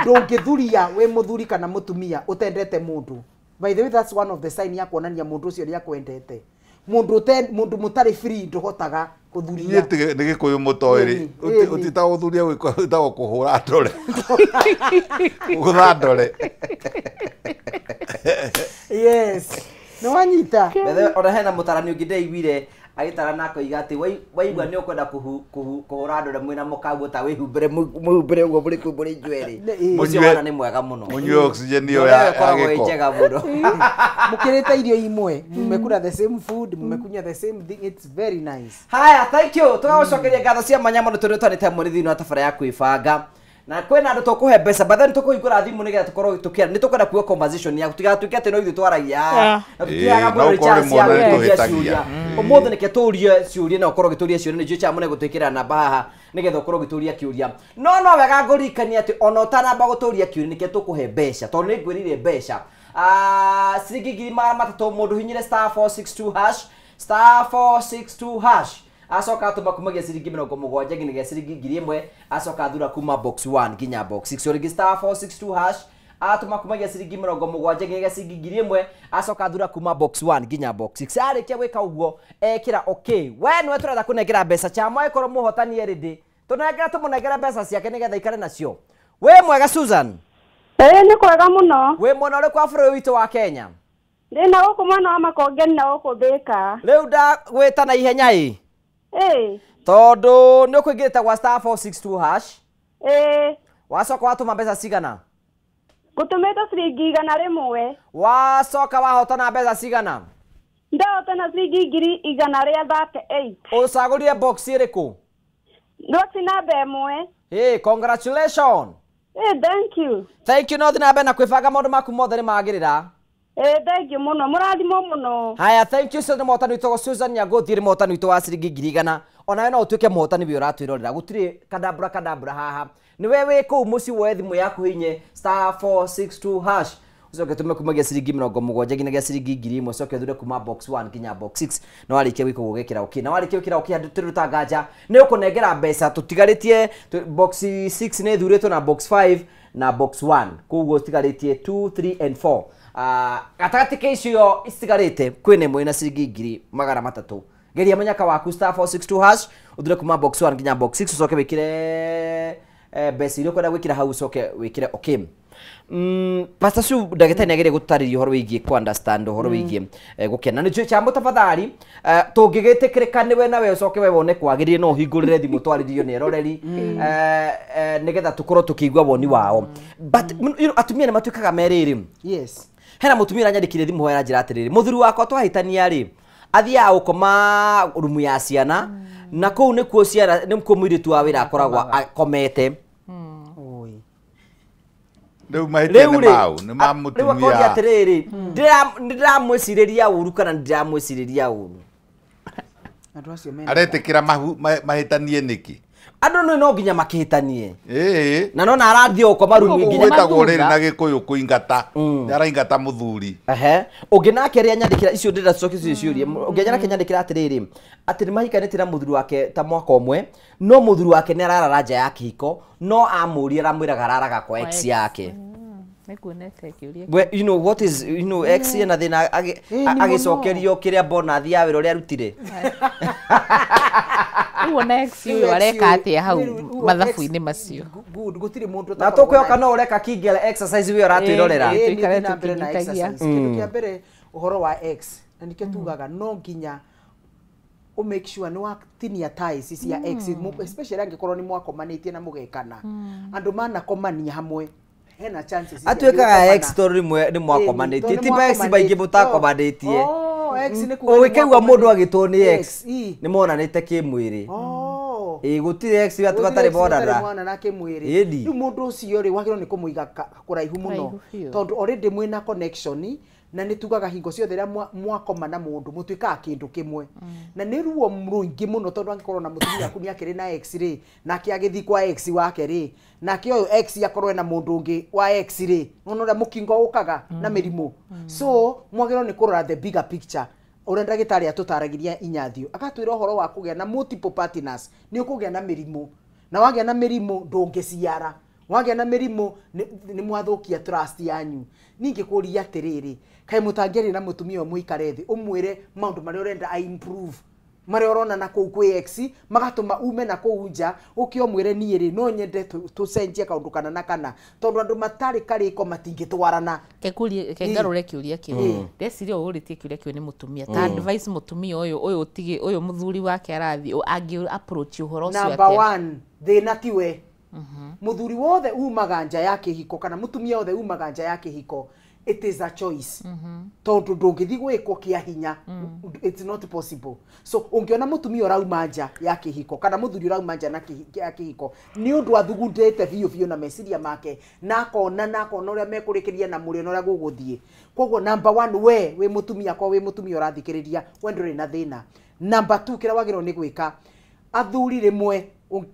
ndungithuria we muthuri kana mutumia utendete mundu by the way that's one of the sign ya kuonania mundu ucio ni akwendete mundu mutari free ndohotaga kuthuria ni gikuyu mutoiri utita guthuria gwita kuhura ndore guthandore yes no wanyita bethe ona hena mutarani ungi ndeiguire agitara nako igati waigua ni ukwenda kuhura ndore mwina mukagu ta wihumbire ugo buri kumburi njweri mucio wana ni mwega muno munywe oxygen yo ya giko njega muno mukirita irio imwe mmekula the same food mmekunya the same thing it's very nice haya thank you tugacokeria ngatho cia manyamo nituritwanite murithiini wa tabara ya kwibanga na kwena andu tukuhe mbeca bathe nitukuhingura thimu nigetha tukorwo tukiara nitukwenda kuo conversation ya tutigatuike ati no ithu twaragia na tutiaga muri chance ya kuria ciuria umuthi nike turie ciuria na ukorwo gituria ciuria ni jucha mune gutikira namba haha nigetha ukorwo gituria kiuria no wega ngurikania ati ona utanamba guturia kiuria nike tukuhe mbeca tondu ni ngwirire mbeca ciringi 300 mundu hinyire *462# asoka atuma kumagia ciringi 70 nginya ciringi 1000 asoka thura kuma box 1 nginya box 6 ringi *462# atuma kumagia ciringi 70 nginya ciringi 1000 asoka thura kuma box 1 nginya box 6 arikia gwika uguo ekira okay we nwe turenda kunengera mbeca cha mwa ikoro muhotani eridi tunengera tumunengera mbeca ciake nigetha ikare nacio we mwega Susan ni kwega muno we mwana uri kwa bũrũri witũ wa Kenya ndina guku mwana wa Makongeni na guku Thika riu nda gwita na ihenya tondu ni ukwingirite gwa *462# wacoka watuma mbeca cigana ngutumite ciringi 100 wacoka wahotana mbeca cigana ndahotana ciringi 138 ucagurire box iriku box namba 1 congratulations thank you no thina na kwibanga maundu maku mothe ni magirira thank you muno murathimo muno haya thank you so much motani witwa Susan Nyagothire motani witwa wa ciringi 100 ona no utuike motani bi uratwirorera gutire kadabra haha ni wewe ku muci wo thimu yaku hinye *462# ucoke tume kumagia ciringi 70 nginya ciringi 1000 ucoke thure kuma box 1 nginya box 6 no warikia wiko gugekira okay na warikia wikira okay turuta nganja ni ukunengera mbeca tutigaritie box 6 ni thuritwo na box 5 na box 1 kuguo tigarĩtie 2 3 and 4 gatagati ke icio icigarĩte kwĩna imwe na ciringi 300 geria manyaka waku *462# uthire kuma box 1 nginya box 6 ucoke wikire mbeca iria kwenda gwikira hau ucoke wikire okay Pastor Su ndagĩtarĩ nĩageria gũtarĩria ũhoro wĩgiĩ ku understand ũhoro wĩgiĩ gũkena nĩ chambo tafadhali tũngĩgĩtĩkĩrĩka nĩwe nawe ũcoke we wone kwagĩrĩire no ũhingũrĩre thimũ twarĩrio nĩ eroreri nĩgetha tũkorwo tũkĩigua woni wao but atumia nĩ matuĩkaga merĩrĩ yes hena mũtumia aranyandĩkire thimũ hoya njĩra atĩrĩrĩ mũthuri wakwa twahĩtania rĩ athiaga gũkoma rumu ya ciana na kũu nĩkuo ciana nĩkuo mũirĩtu wa wĩra akoragwo akomete Rĩu mahĩtia nĩ mau nĩ ma mũtumia rĩu akoria atĩrĩrĩ ndiramwĩcirĩria ũru kana ndiramwĩcirĩria ũru andũ acio mena aretĩkĩra mahĩtanie nĩkĩ andũ no nginya makĩhĩtanie na no arathie gũkoma rumu nginya gwĩtagwo rĩrĩ na gĩkũyũ kũingata araingata mũthuri ũngĩ nake rĩa nyandĩkĩra icio ndĩra coki ciũria ũngĩ nake nyandĩkĩra atĩrĩrĩ atĩ nĩ mahikanĩtie na mũthuri wake ta mwaka ũmwe no mũthuri wake nĩ ararara nja ya kĩhiko no amũria aramwĩraga araraga kwa ex yake Nĩkuonete kiuria. We, you know what is, you know, X na thina agicokerio kiria bona thia wira uria arutire. Uona X uyu areka atia hau mathabu-ini macio. Good, gutire mundu na tukioka no ureka Kegel exercise we uratwirorera. Tuikare na exercise. Kindu kia mbere uhoro wa X na nikio tugaga no nginya o make sure no actinia ties cia X especially angikorwo ni mwakomanitie na mugekana andu mana komania hamwe hena chances atuikaga X story rimwe ni mwakomanitie ti ba X baingi mutakomanitie X ni kuga wikegwa mundu agitwo ni X ni monanite kimwiri gutire X atu batari bonana mwana na kimwiri riu mundu ucio ri wagiro ni kumuiga kuraihu muno tondu already mwina connection na nitugaga hingo ciothe ria mwakoma na mundu mutuikaga kindu kimwe na ni ruo ruingi muno tondu angikorwo na mutumia aku ni akiri na X ri na kiagithi kwa X wake ri na kio X yakorwo na mundu ungi wa X ri ngono ria mukingo ukaga na mirimu so mwagiro ni kurora the bigger picture ore ndagitari atutaragiria inyathio akatwira uhoro wa kugia na multiple partners ni ukugia na mirimu na wagia na mirimu ndungiciara wagia na mirimu ni mwathukia trust yanyu ningi kuria atiriri kai mutangeri na mutumia muikare thi umwire maundu mari urenda I improve mari urona na kou kwi X magatuma ume na kou nja ukio mwire ni ri no nyende tucenjie kaundu kana na kana tondu andu matari kariko matingitwarana kengarure kiuria kiu ndeciria uritie kiuria kiu ni mutumia ta advice mutumia uyu utigi uyu muthuri wake arathi angi approach uhoro cio number 1 thina tiwe muthuri wothe umaga nja yake hiko kana mutumia wothe umaga nja yake hiko it is a choice tondu ndungithi gwikwo kia hinya it's not possible so ungiona mutumia urauma nja yake hiko kana muthuri urauma nja na kihiko ni undu athugundete biu na meciria make na kona uria mekurikiria na muri uria guguthie koguo number 1 we mutumia kwa we mutumia urathikiriria we nduri na thina number 2 kira wagiro ni gwika athuri rimwe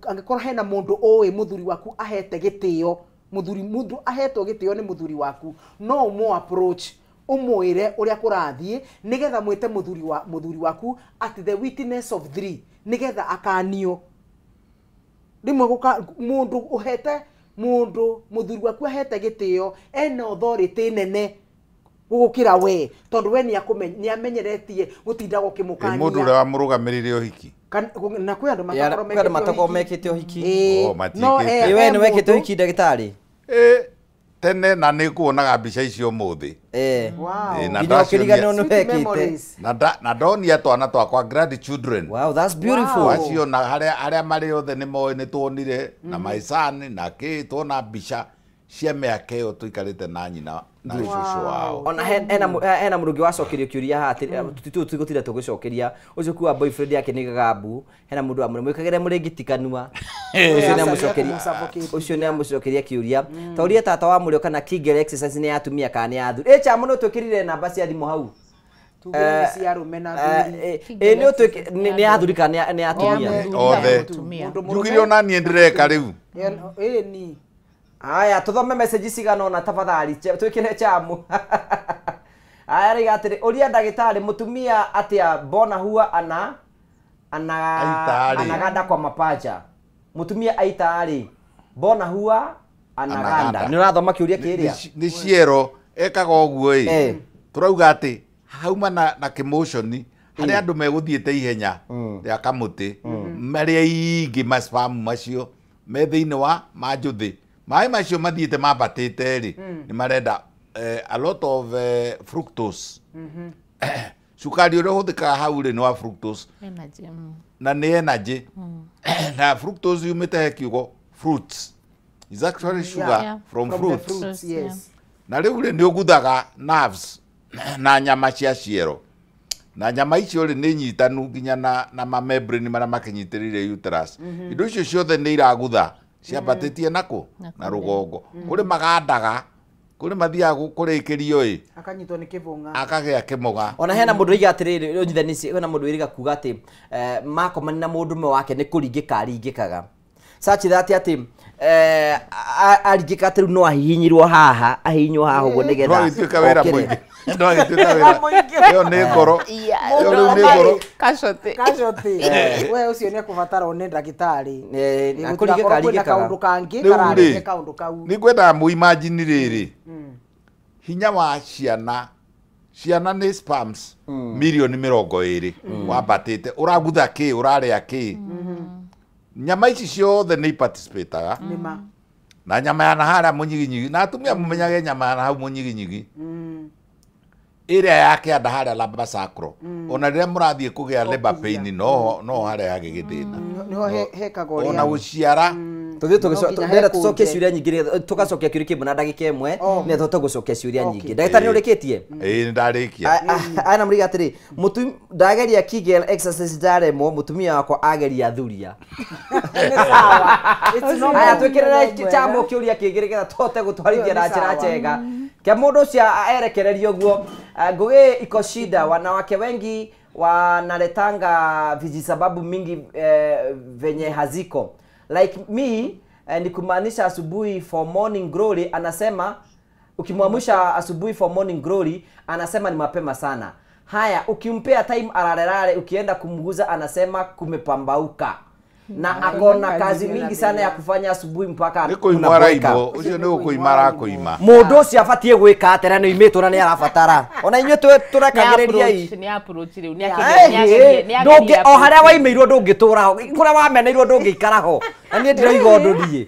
angikorwo hena mundu owe muthuri waku ahete gitio mundu ahetwo gitio ni muthuri waku no mo approach umwire uria kurathie nigetha mwite muthuri waku at the witness of 3 nigetha akanio rimwe mundu uhete muthuri waku ahete gitio ena authority nene gukira we tondu we ni amenyeretie gutinda gukimukania mundu uria wamurugamirire uhiki na kwi andu matakomekite uhiki we ni wekite uhiki ndagitari tene na nä kuonaga mbica icio må thä na ndonia twana twakwa grandchildren waciona harä a marä othe nä moä nä tuonire na maicani na kä tuona mbica cia mä aka ä yo tå ikarä te na nyina na cucu wao ona hena må ndå ngä wacokerio kä uria haha tå tire tå gä cokeria å cio kuwa boyfriend yake nä gagambu hena må ndå amå mwä kagä re må rä ngitikanua å cio nä amå cokeria kä uria taurie tata wa må rä o kana Kegel exercise nä yatumia kana nä yathu chamå no twä kä rire namba cia thimå hau nä yathuri kana nä yatumia othe njugire ona niä ndäreka rä u aya tuthome message cigana ona tafadhali twikire chamu aya rigatiri uria ndagitari mutumia atia bona huwa anaganda kwa mapacha mutumia aitari bona huwa anaganda ni urathoma kiuria kiria ni ciero ekaga uguo turauga ati hauma na kimotion hari andu meguthiete ihenya ya kamuti mari ingi maspamu macio me thiini wa manjuthi mai macio mathiete mabatite ri ni marenda a lot of fructose sukari uria huthikaga hau ri ni wa fructose energy na ni energy na fructose yumite he kiugo fruits is actually sugar from fruits yes na riu ri ni uguthaga nerves na nyama cia ciero na nyama icio ri ni nyitanu nginya na membrane maria makinyitirire uterus indo icio ciothe ni iragutha ciambatitie nako na rugongo kuri magandaga kuri mathiaga kurikirio akanyitwo ni kivunga akagea kimoga ona hena mundu iga atiriri unyithanisi hena mundu iriga kuga ati makomani na mundu me wake ni kuringika aringikaga such that ati arigika ati no ahihinyirwo haha ahihinywo haha uguo nigetha no gituika wira mwingi no gituika wira yo ni ngoro yo ni ngoro kashoti we ucio ni kubatara one ndagitari akurige karige kaundu kangi kararige kaundu kau ni kwenda mu imagine riri hinya wa ciana ni spams milioni 20 wambatite uragutha ki uraria ki nyama ici ciothe ni participataga na nyama ya nahara munyiginyigi na atumia mumenyage nyama ya hau munyiginyigi area yake anda haria lamba sacro ona rire murathie kugia labor pain no haria yake githina niho hekagwo ona guciara tuthie tucoke ciuria nyingi tugacokia kiuri kimwe na ndagika imwe ni thote gucokia ciuria nyingi ndagitari ni urikitie ni ndarikia ana muriga atiri ndageria Kegel exercise ndaremwo mutumia wakwa ageria thuria aya twikirira chamo kiuria kingiri getha tote gutwarithia na njira njega kia mundu cia erekererio guo ngugi iko shida wanawake wengi wanaletanga vijisababu mingi venye haziko like me ni kumaanisha asubuhi for morning glory anasema ukimwamsha asubuhi for morning glory anasema ni mapema sana. Haya ukimpea time ararelale ukienda kumguza anasema kumepambauka. Na akona kazi mingi sana ya kufanya asubuhi mpaka unapoika. Ucio ni ukuimara kuima. Mundu cio afatie gwika atera no imeto na ni arabatara. Ona inywe turakagereria hii. Ni approach riu ni ageria. Ndungi o haria waimeirwo ndungitura ho. Kuria wameneirwo ndungikara ho. Na ni ndiraigwa undu nie.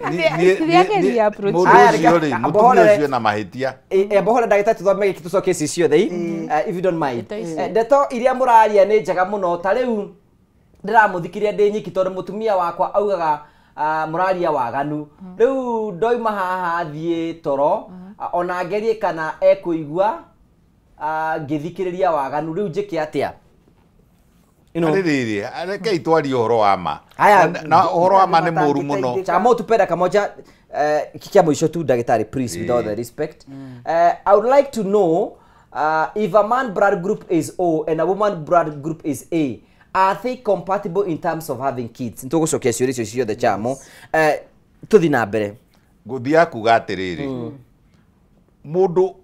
Ni ageria approach. Mutumia ucio na mahitia. Bohora ndagita tuthome gitucoke ici ciothe if you don't mind. Ndeto iria muraria ni njega muno ta riu ndiramuthikiria ndi nyiki tondu mutumia wakwa augaga muraria waganu riu ndoima haha thie toro ona ngerie kana ekuigua ngithikiriria waganu riu njike atia riri areke itwari uhoro wa ma na uhoro wa ma ni muru muno chamo tupenda kamoja kikia mwisho tu ndagitari please with all the respect I would like to know if a man blood group is O and a woman blood group is A, are they compatible in terms of having kids? Ntugucokia ciuria icio ciothe chamo tuthi na mbere nguthia kuga atiriri mundu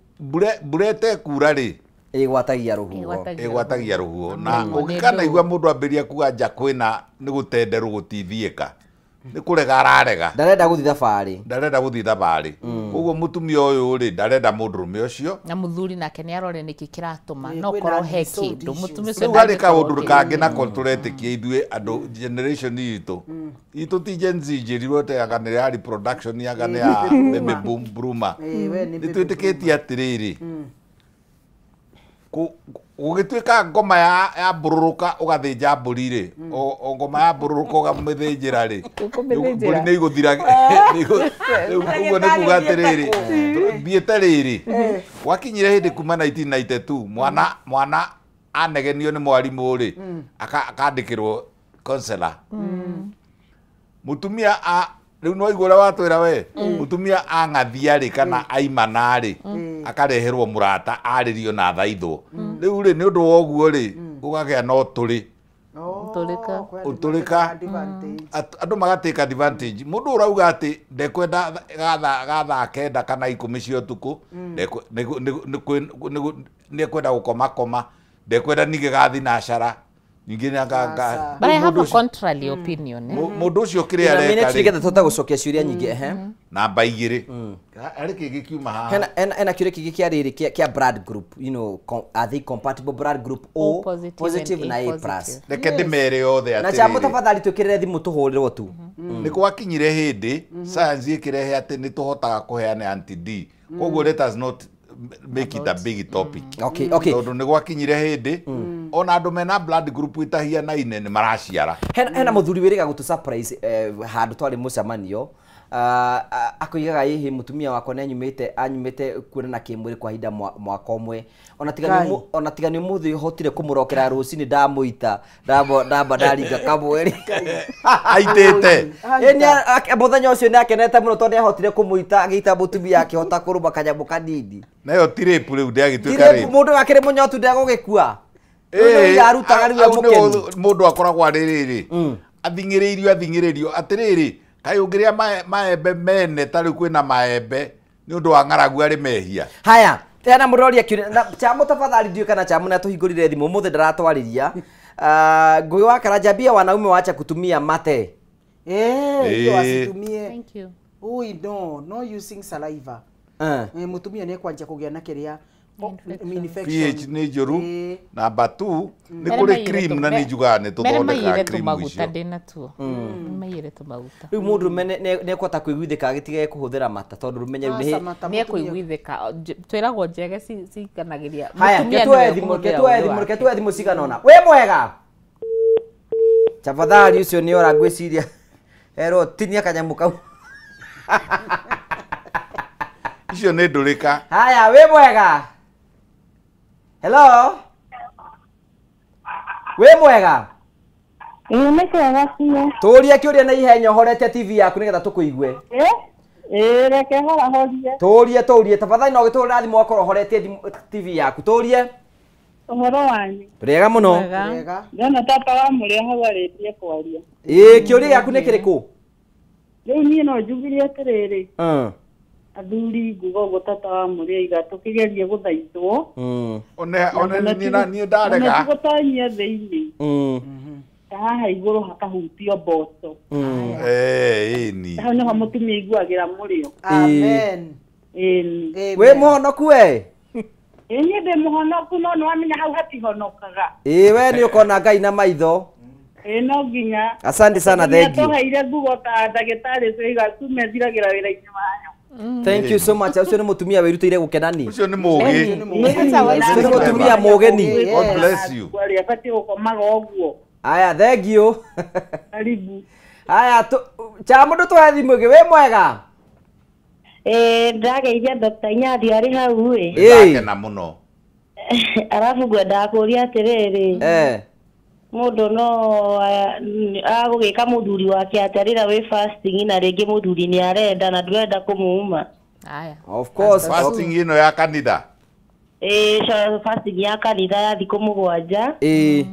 burete kura ri igwatagia ruhuo na ukikana igwa mundu ambiria kuga nja kwina ni gutenderu gutithieka ni kurega ararega ndarenda guthi thabari uguo mutumia uyu ri ndarenda mundurume ucio na muthuri nake ni arore niki kiratuma no korwo he kindu mutumia ucio ndari kaundu kangi na konturetikie ithue andu generation itu ti Gen Z jirirwo te agane ya reproduction ya agane ya baby boom bruma nitwitikitie atiriri ugituika ngoma ya bururuka ugathinja mburi ri o ngoma ya bururuka ugamithijira ri mburi ni iguthira uguo ni kuga atiriri thiete riri wakinyire hindi kuma 1992 mwana anegenio ni mwarimu ri akandikirwo counselor mutumia riu no igura watwira we mutumia angathia ri kana aimana ri akareherwo murata aririo na thaithwo riu ri ni undu woguo ri ugagea no turi utulika andu magateka advantage mundu urauga ati ndekwenda gatha kenda kana 10 cia utuku ndekwenda gukoma ndekwenda nige gathi na cara nyingine anga but I have a contrary opinion mundu ucio kiria reka ri ngetha tota gucokia ciuria nyingi namba igiri ari kigi kiuma haha ena kiuria kigi kia riri kia blood group you know are they compatible blood group O positive na A plus reke ndimere yothe ati na chamo tafadhali tukirire thimu tuhurirwo tu ni kwakinyire hindi science ikirehe ati ni tuhotaga kuheana anti D koguo let us not make it a big topic okay tondu ni gwakinyire hindi ona andu mena blood group itahia na ine ni maraciara hena muthuri wiriga gutu surprise handu twari mucamanio akoigaga hihi mutumia wakwa ni anyumite kuonana kimwiri kwa hinda mwaka umwe ona tigani muthi hotire kumurokera rucini ndamuita ndamba ndaringa kamweri aitete eni muthenya ucio ni akenete muno tondu ahotire kumuita agita mutumia yake hota kuruma kanyamu kanini nayo tiripu riu ndiagituika ri mundu akiri munyotu ndagugikua mundu akoragwo aririri athingiririo atiriri kai ungiria maembe mene tari kwina maembe ni undu wa ng'aragu ari mehia. Haya, tena muroria na chamo tafadhali ndio kana chamo na tuhingurire thimu muthe ndaratwariria. Ngui wa Karajabia wanaume waacha kutumia mate. Ndio asitumie. Thank you. No using saliva. Mutumia ni kwanja kugia na kiria infection. pH ni njuru. Namba 2 ni kuri cream na ni njuga ni tuthondeka cream icio. Mayire tumaguta. Riu mundu ne kwata kwiguithika agitige kuhuthira mata tondu rumenye ni kwiguithika twiragwo njege cikanagiria. Haya, ketwe thimu ciganona. We mwega. Tafadhali ucio ni ora gwiciria. Ero tinia kanyamu kau. Icio nä ndå rä ka. Haya, wä mwega. Hello. Wä mwega. Nä kwega biå. Tå ria kä å ria na ihenya horete TV yaku nä getha tå kå igue. Reke horahorie. Tå rie tafadhali no gä tå rä thimå wakorwo horete TV yaku. Tå rie. Ũhoro wanyu. Rega må no. Ndona tata wa mũrĩa hau arĩtie kwaria. Kä å ria gĩaku nä kä rä kå? Rĩu niĩ no njugirie atĩrĩrĩ. Athuri nguga ũguo tata wa mũrĩa iga tũkĩgerie gũthaitwo. Niĩ ndarega. Tũgũtonyie thĩinĩ. Haha igũrũ hakahutio mboco. Ĩni. Hau nĩho mũtumia aiguagĩra mũrĩo. Amen. Wĩ mũhonoku we? Niĩ ndĩ mũhonoku no nĩwamenya hau hatihonokaga. We nĩ ũkona Ngai na maitho. No nginya. Asante sana, thank you. Tũheire nguo ta ndagĩtarĩ ciga tumethiragĩra wĩra-inĩ wanyu. Thank you so much. Ucio nĩ mũtumia wĩrutĩire gũkenani. Ucio nĩ mũũgĩ. Ucio nĩ mũtumia mũgeni. God bless you. Abatiĩ gũkomaga ũguo. Aya, thank you. Karibu. Aya, Chamo ndũtũhe thimũ ĩngĩ. Wĩ mwega? Ndageithia Dr. Nyathi arĩ hau ĩ. Ndakena mũno. Arabu ngwendaga kũũria atĩrĩrĩ. Mũndũ no agũgĩka mũthuri wake atarĩra wĩ fasting na rĩngĩ mũthuri nĩ arenda na ndũrenda kũmuma. Of course. Fasting ĩno ya kanitha. Fasting ya kanitha ya thikũ mũgwanja.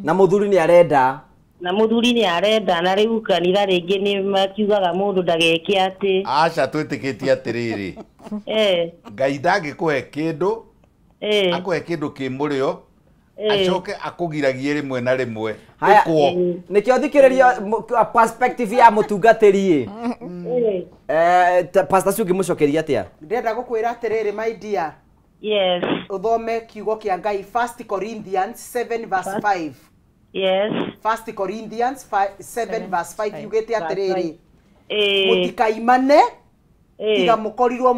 Na mũthuri nĩ arenda. Na mũthuri nĩ arenda na rĩu kanitha rĩngĩ nĩ makiugaga mũndũ ndageke atĩ. Aca twĩtĩkĩtie atĩrĩrĩ. Ngai ndangĩkũhe kĩndũ. Akũhe kĩndũ kĩ mũrĩo. Acoke akugiragie rimwe na rimwe ukwo nikio thikiriria perspective ya mutungatiri pastor Sugi mucokeria atia ndenda gukwira atiriri my dear. Yes. Uthome kiugo kia Ngai 1 Corinthians 7 verse 5. Yes. 1 Corinthians 7 verse 5 yugete atiriri mutikaimane tiga mukorirwo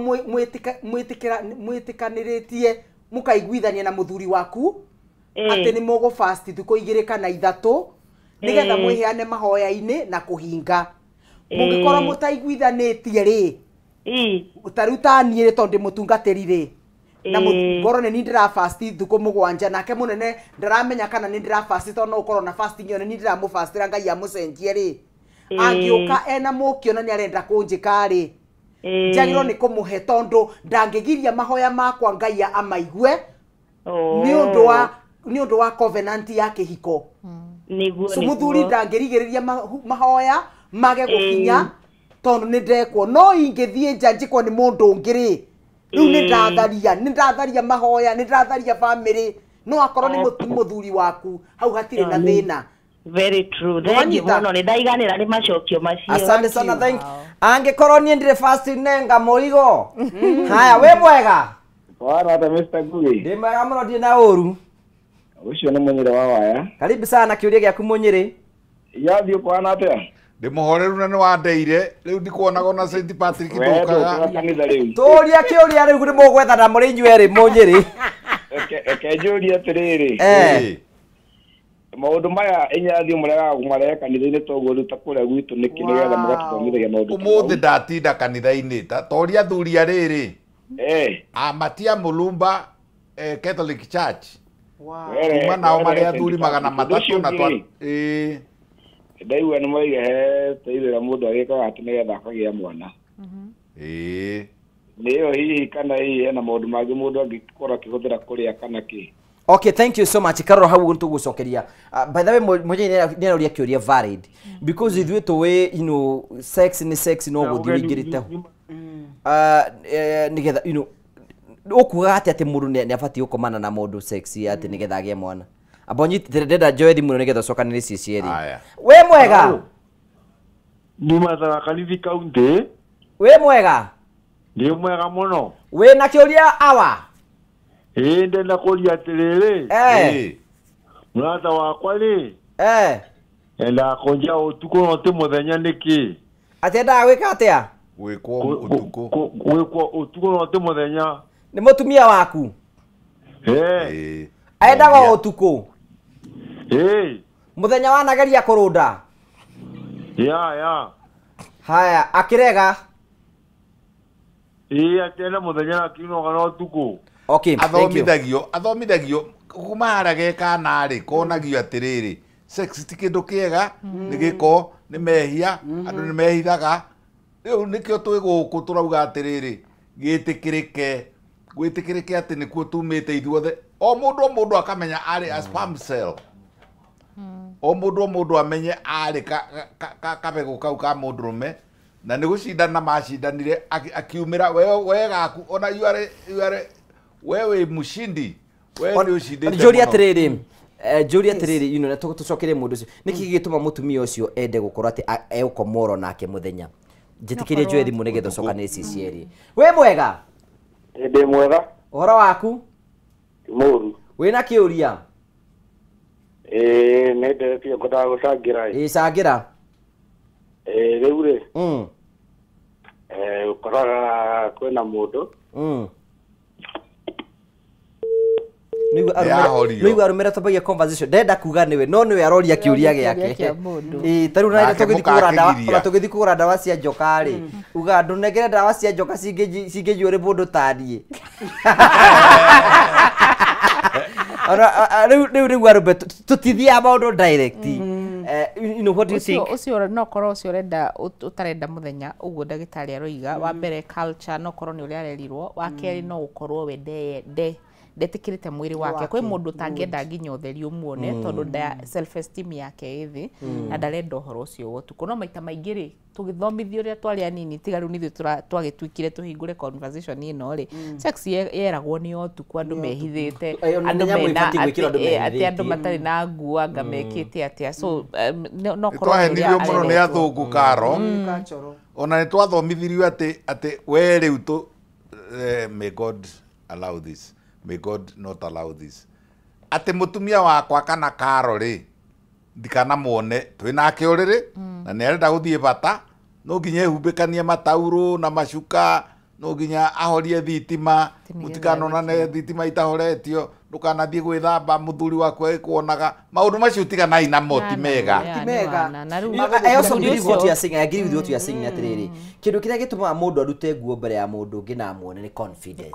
mwitikaniritie mukaiguithania na muthuri waku ati ni mugo fast thikũ 2 kana 3 nigetha mwiheane mahoya-ini na kuhinga mungikorwo mutaiguithanĩtie ri utaruta niĩ tondu mutungatĩri ri na ngoro nĩ ndĩra fast thikũ 7 nake munene ndaramenya kana nĩ ndĩra fast tondu no ukorwo na fasting yo nĩ ndĩra mu fastira Ngai amucenjie ri angĩũka ena mũkio na nĩ arenda kũnjĩka ri njagĩrwo nĩ kũmũhe tondu ndangĩgiria mahoya makwa Ngai amaigue ni undu wa covenant ya kihiko. So muthuri ndangirigiriria mahoya mage gukinya tondu ni ndekwo no ingithie njanjikwo ni mundu ungiri riu ni ndatharia mahoya ni ndatharia family no akorwo ni muthuri waku hau hatire na thina. Very true. Thank you muno ni ndaiganira ni macokio macio. Asante sana, thank you. Angikorwo ni ndire fasting nenga murigo. Haya, we mwega? Bwana ta Mr. Gugi. Ndi mwega muno ndi na uru. Ucio nĩ Munyĩrĩ wa Waya. Karibu sana kiuria gĩaku Munyĩrĩ. Yathi ũkwana atĩa? Ndĩ mũhoreru na nĩ wandeire rĩu ndikuonaga na St Patrick ndukaga. Tũria kiuria rĩu nĩ mũgwethana mũrĩ inyuerĩ Munyĩrĩ. Eke njũrie atĩrĩrĩ. Maũndũ maya inyathi mũrega kumarehe kanitha-inĩ toguo rĩu ta kũrĩa gwitũ nĩkĩ nĩgetha mũgatũthomithagia maũndũ. Ũmũthĩ ndatinda kanitha-inĩ ta toria thuria rĩrĩ. Amatia Mulumba Catholic Church. Kuma nao marĩ athuri 300 na twa ndaigua nĩ moige he teithĩra mũndũ agĩkaga atĩ nĩgetha akagĩa mwana. Nĩyo hihi kana hihi hena maũndũ mangĩ mũndũ angĩkorwo akĩhũthĩra kũrĩa kana kĩ. Okay, thank you so much. Karoro hau ntugucokeria. By the way, mwenye ni aroria kiuria valid because ithuĩ tũĩ, you know, sex ni sex no gũthirĩngĩrĩte. Nigetha, you know, ukuga ati mũndũ nĩ abatie gũkomana na mũndũ sexy ati nigetha agĩe mwana. Abonyi ndenda Joel mũno nigetha cokanĩrĩ cicieri. We mwega? Ni mathaga Kalifi County. We mwega? Ni mwega muno. We na kiuria awa? Ndenda kuria atiriri. Murata wakwa ri. Enda konja utuko no ti muthenya niki. Atenda gwika atia? Gwikwo utuko. Gwikwo utuko no ti muthenya. Ni mutumia waku? Aendaga utuko? Muthenya wanageria kurunda? Ya. Haya, akirega? Atenda muthenya akinoga no utuko. Okay, athomithagio kuma harage kana ri konagio atiriri sex ti kindu kiega ni giko ni mehia andu ni mehithaga riu nikio twi guku turauga atiriri gwitikirike ati nikuo tumite ithuothe o mundu akamenya ari a sperm cell o mundu amenye ari kabego kau ka mundurume na ni gucindana macindanire akiumira we gaku ona you are wewe mushindi wewe ni ushindite Julia Terere you know tucokere mundu ucio niki gituma mutumia ucio ende gukora ati eukomoro nake muthenya njitikirie Joel mu nigetha cokanĩrĩ cicieri. We mwega? Ndi mwega. Uhoro waku? Muru. Wina kiuria? Nende pia ngodaga gucangira. Cangira. Riu ri. Ukoraga kwina mundu. Nigu arumira tobagia conversation ndenda kuga niwe no niwe aroria kiuria giake taru na tugithi kugura ndawa cia njoka ri uga ndunegere ndawa cia njoka cingĩjio rĩ mũndũ taniĩ riu arumbe tutithia maũndũ direct. You know, what do you think? Ucio no korwo ucio renda utarenda muthenya uguo ndagĩtarĩ aroiga wa mbere culture no korwo ni uria arerirwo wa kerĩ no ukorwo we ndetikirite mwiri wake kwi mundu tangienda nginya utheri umuone tondu self esteem yake ithi na ndarenda uhoro ucio wotuko no maita maingi ri tugithomithio ria twari anini tiga riu nithu twagitwikire tuhingure conversation ino ri sex yeragwo ni otuko andu mehithite andu mena ati andu matari na nguo anga mekite atia so no korwo ni athungu karo ona ni twathomithirio ati we riu tu may God allow this. May God not allow this. Ate mutumia wakwa kana karo ri ndikana muone twinake uriri na ni arenda guthie bata no nginya ehumbikanie matauro na macuka no nginya ahorie thitima mutikanonane thitima itahoretio ndukanathie gwithamba muthuri wakwa ikuonaga maundu macio tiganai na moti mega I also agree with what you are saying. I agree with what you are saying atiriri kindu kiria gitumaga mundu arute nguo mbere ya mundu ngi na muone ni confidence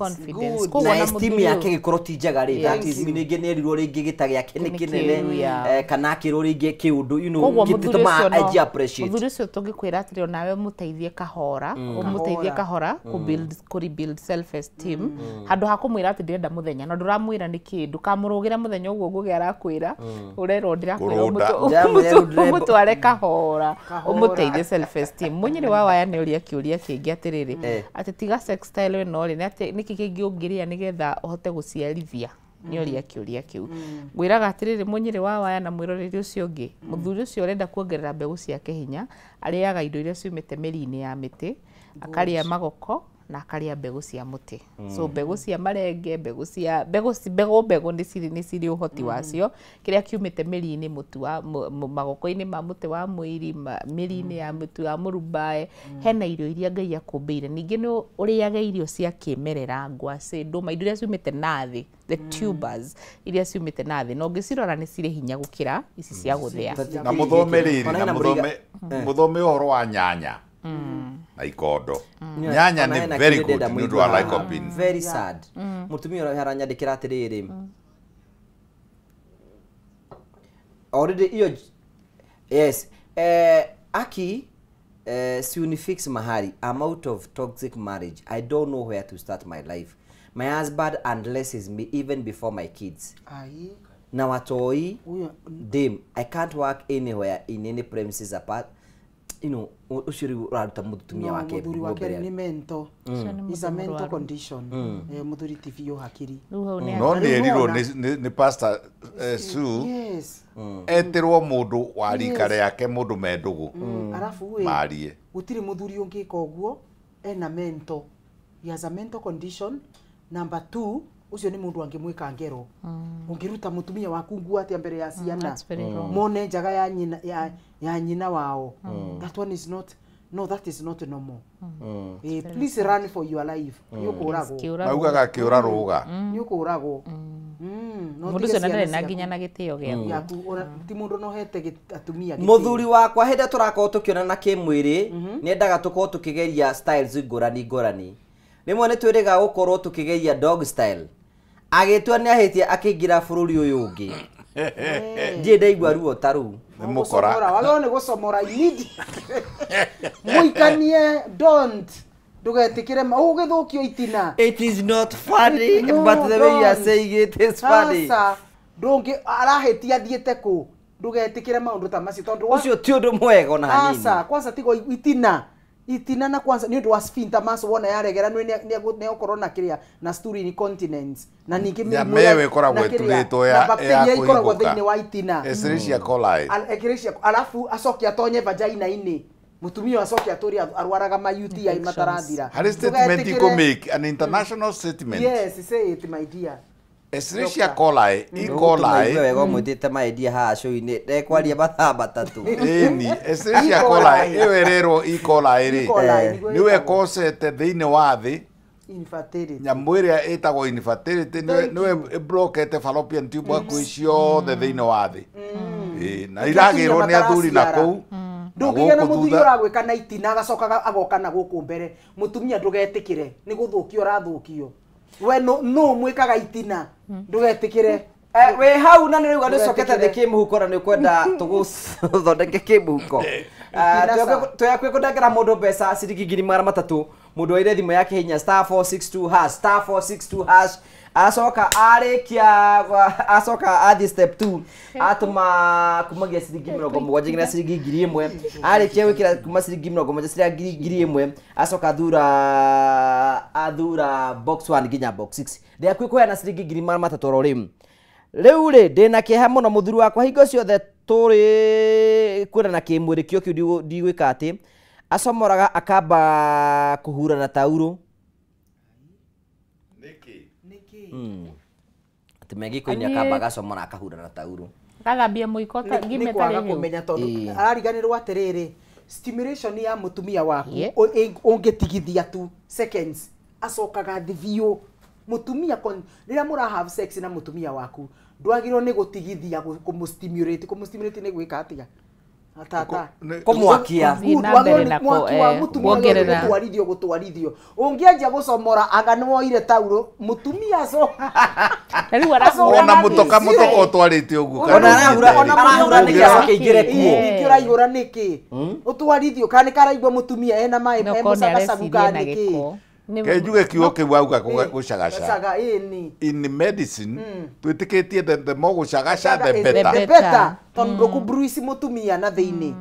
na esteem yake gikorwo ti njega ri that is ninge nerirwo ringi gita giake ni kinene kana kirwo ringi kiundu you know gituma aji appreciate muthuri ucio tungikwira atiri nawe muteithie kahora umuteithie kahora ku rebuild self esteem handu hakumwira ati ndirenda muthenya na nduramwira ni kindu kamurugira muthenya uguo ngugi arakwira urero ndirakwira umutware kahora umuteithie self esteem munyiri wa waya ni uria kiuria kingi atiriri ati tiga sex style no ri niki kingi ungiria nigetha uhote guciarithia ni uria kiuria kiu ngwiraga atiriri munyiri wa waya na mwiroreri ucio ungi muthuri ucio urenda kuongerera mbegu ciake hinya ariaga indo iria ciumite meri-ini ya miti akaria magoko na akaria mbegu cia muti so mbegu cia marenge mbegu ni ciri uhoti wacio kiria kiumite meri-ini mutu wa magoko-ini ma muti wa mwiri meri-ini ya mutu wa murumbae hena irio iria Ngai akumbeire ningi ni uriaga irio cia kimerera ngwaci nduma indo iria ciumite nathi the tubers iria ciumite nathi no ngicirora ni ciri hinya gukira ici cia guthia na muthome riri na muthome uhoro wa nyanya na ikondo nyanya ni very good ni ndu wa lycopene very sad mutumia ora haranyandikira atiriri already iyo yes aki si unifix mahari I'm out of toxic marriage I don't know where to start my life my husband undresses me even before my kids. Ai. Na watoi, dame, I can't work anywhere in any premises apart. You know, ushiri uraruta mutumia wake. Muthuri wake ni mental. Is a mental condition. Muthuri tivio hakiri. No ni eriro ni pastor Sue. Yes. Eterwo mundu wa rikare yake mundu mendugu. Arafu we. Marie. Gutiri muthuri ungika uguo ena mental. He has a mental condition. Number 2, ucio ni mundu angimwika ngero. Ungiruta mutumia waku nguo atia mbere ya ciana. Mone njaga ya nyina wao. That one is not, no, that is not normal. Please run for your life. Nyukurago. Maugaga kiura ruga. Nyukurago. Mundu cio ndare na nginya na gitio gĩa. Ti mundu no hete atumia gitio. Muthuri wakwa hende turakorwo tukionana kimwiri ni endaga tukorwo tukigeria styles ngurani. Rimwe ni twiriga gukorwo tukigeria dog style. Agitwa ni ahitie akiingira bururi uyu ungi. Ndie ndaigua ruo taru. Ni mukora. Wagero ni gusomora need. Muikanie don't. Ndugetikire ugithukio itina. It is not funny, but the way you are saying it is funny. Sasa ndungi arahitia thiete ku. Ndugetikire maundu ta macio tondu ucio ti undu mwega na hanini. Sasa kwanza tigo itina na kwanza ni undu wa sphincter muscle wona yaregera ni ukorwo na kiria na story incontinence na ningi mewe koragwo eturitwo ya bacteria ikoragwo thiini wa itina. Escherichia coli. Alafu acokia tonye vagina ini. Mutumia acokia atori arwaraga ma UTI matarathira. Hari statement you make an international statement. Yes, say it my dear. Escherichia coli, E. coli. Wego mwitite ma idea ha show ini ndekwaria mathaa matatu. Ni Escherichia coli ewererwo E. coli ri. Niwe cosete thiini wa thi. Infertility. Nyamu iria itagwo infertility niwe blockete fallopian tube kwa ciothe thiini wa thi. Na iragirwo ni athuri na kou. Ndungiga na muthuri uragwika na itina agacoka agoka na guku mbere mutumia ndugetikire ni guthukio urathukio we no mwikaga itina ndugetikire we hau na niruga ndicokete thiki muhuko na nikwenda tuguthondeke kimuhuko tuyakwe kundengera mundu mbeca ciringi 3,000 mundu waire thimu yake hinya *462# asoka athi step 2 atuma kumagia ciringi 70 nginya ciringi 1,000 arikia wikira kuma ciringi 70 ciringi 1,000 asoka athura box 1 nginya box 6 ndiakwi kuheana ciringi 3,000 ro riu ri ndina kiha muno muthuri wakwa hingo ciothe turi kwira na kimwiri kio kiu ndigwika ati acomoraga akamba kuhura na tauro ati megiko-ini akamba agacomora akahura na tauro gathambia muiko ngime tari kumenya tondu arariganirwo atiriri stimulation ya mutumia waku ungitigithia tu seconds acokaga thivio mutumia rira mura have sex na mutumia waku ndwagirwo ni gutigithia kumustimulate ni gwika atia atata kumwakia gutwarithio ungianjia gucomora aganwo ire tauro mutumia so ona mutoka utwarite uguo ona arahura niki acoke ingire kuo ingiraihura niki utwarithio kani karaigwa mutumia ena mai mucagacaguka niki Kejuge kiugo kiu auga gucagaca. In medicine, twitikitie the more gucagaca the better. Tondu ku bruise mutumia na thiini.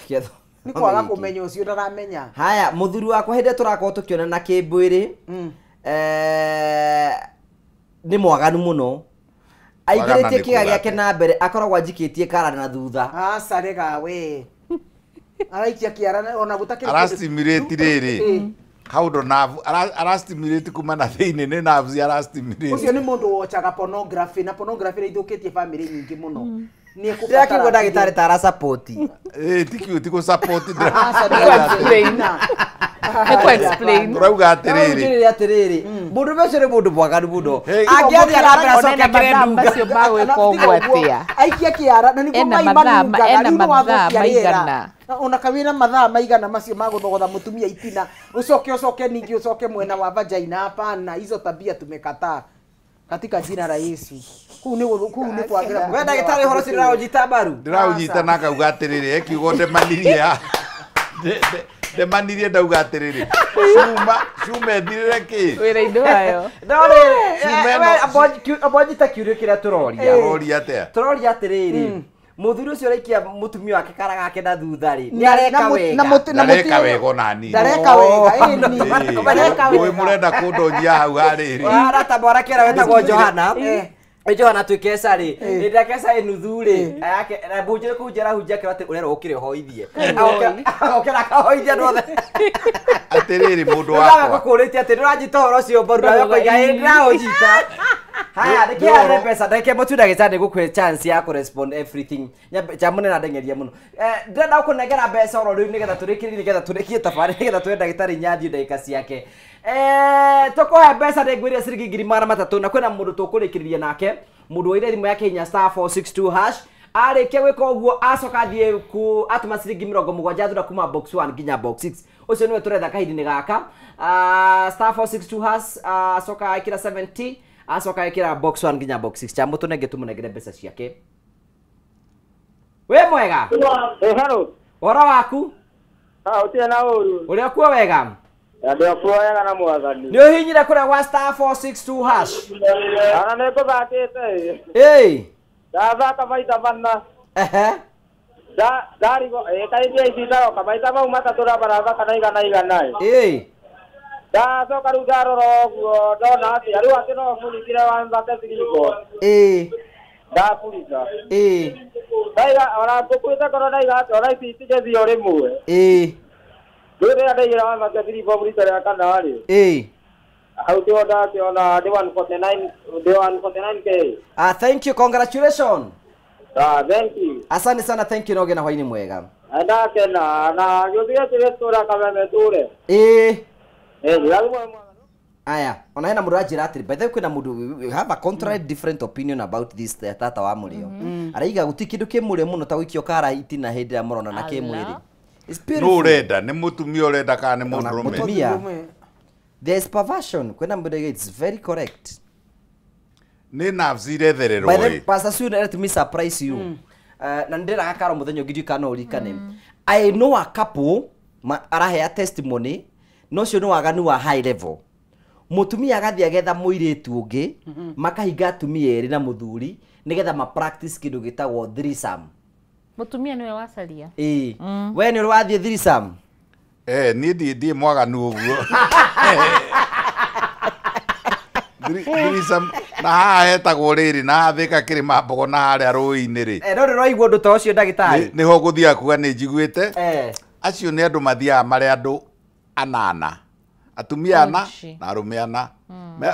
Ketho. Ni kwaga kumenya ucio ndaramenya. Haya, muthuri wakwa hinde turakorwo tukiona na kibwiri. Ni mwaganu muno. Aigiritie kiga giake na mbere akoragwo anjikitie karani na thutha. Sarega we. Araikia kiara ona gutakira. Arastimulate riri. How do nerve arastimulate kuma na thiini ni nerves arastimulate. Ucio ni mundu wochaga pornography na pornography ni ithukitie family nyingi muno. Ni kubatara ndagitari tara support. Tiko support explain. Urauga atiriri. Mundu becio ni mundu mwaganu muno. Angiathia na mbere acoke kirendu bacio bagwika uguo atia. Aikia kiara na niguo mathaa maigana. Ona kawina mathaa maigana macio maguthogotha mutumia itina ucoke ningi ucoke mwena wa vagina hapana hizo tabia tumekataa katika jina la Yesu kuu ni kwagira we ndagitari horo cirira ujita baru ndira ujita na kauga atiriri kiugo ndemanirie ndemanirie ndauga atiriri cuma ethirire ki wira indo ayo abonjita kiurio kiria turoria aroria atia turoria atiriri muthuri ucio reikia mutumia wake kara gake na thutha ri ni areka wega ndareka wega ona nini ndareka wega ndareka wega we murenda kundonjia hau hariri arata bora kera wetagwo Johana Johana twikesa ri ndakesa nuthuri yake na bunjire kunjera hunjia kira ati urero ukire hoithie okera kahoithia ndothe atiriri mundu wakwa gakurite ati ndurajita horo ucio mboru nayo koiga ndira ujita haya nikia pesa ndake mutunda gicande gukwe chance ya ku respond everything chamune na ndengeria muno ndenda kunegera mbeca oro riu nigetha turikiri nigetha turikie tafari nigetha twenda gitari nyathi ndagika ciake tukohe mbeca ndengwire ciringi 300 na kwena mundu tukurikiriria nake mundu wire thimu yake hinya *462# arikia gwika uguo acoka thie ku atuma ciringi 70 thura kuma box 1 nginya box 6 ucio niwe turetha kahindi gaka *462# acoka akira 70 acoka ekira box 1 nginya box 6 chamu tunenge tumunegere mbeca ciake we mwega hello ora waku utia na uru uri akuo wega ndio kuoyaga na mwathani ni uhinyire kure wa *462# ana neko thakite ndathaka maita manna ndarigo kaithia icindaro kamaita mau matatu na barathaka na igana ndacoka riu ndarora ũguo ndona atĩ rĩu atĩ no mũnyitire wambate ciringo ndakurica ndaiga ona ngũkwĩte korwo ndaiga atĩ ona ici itigethio rĩmwe rĩu rĩrĩa ndaigĩra wambate ciringo rita rĩa kana rĩ hau ndio ndakĩona ndĩ 149k. Thank you, congratulations. Thank you. Asante sana, thank you noge na hwaini mwega. Ndakena na gĩothe tũrĩtũra kameme tũre aya ona hena mundu ajira atiri by the way kwina mundu we have a contrary different opinion about this tata wa murio araiga guti kindu kimurio muno ta wikio kara itina hindi ya morona na kimwiri no urenda ni mutumia urenda kana ni mundurume there is perversion kwina mundu it's very correct ni nafsire therero by the pastor soon let me surprise you na ndira gakaro muthenyo ngidi kana urikane I know a couple arahe testimony no cio no waganu wa high level mutumia agathia getha muiritu ungi makahinga atumia eri na muthuri nigetha ma practice kindu gitagwo threesome mutumia niwe wacaria we ni wathie threesome ni ndi mwaganu uguo threesome na hahetagwo riri na thika kirima mbogo na haria ruini ri no ndiraigua ndu ta ucio ndagitari niho guthia kuga ni njiguite acio ni andu mathiaga mari andu anana atumia ana na arume ana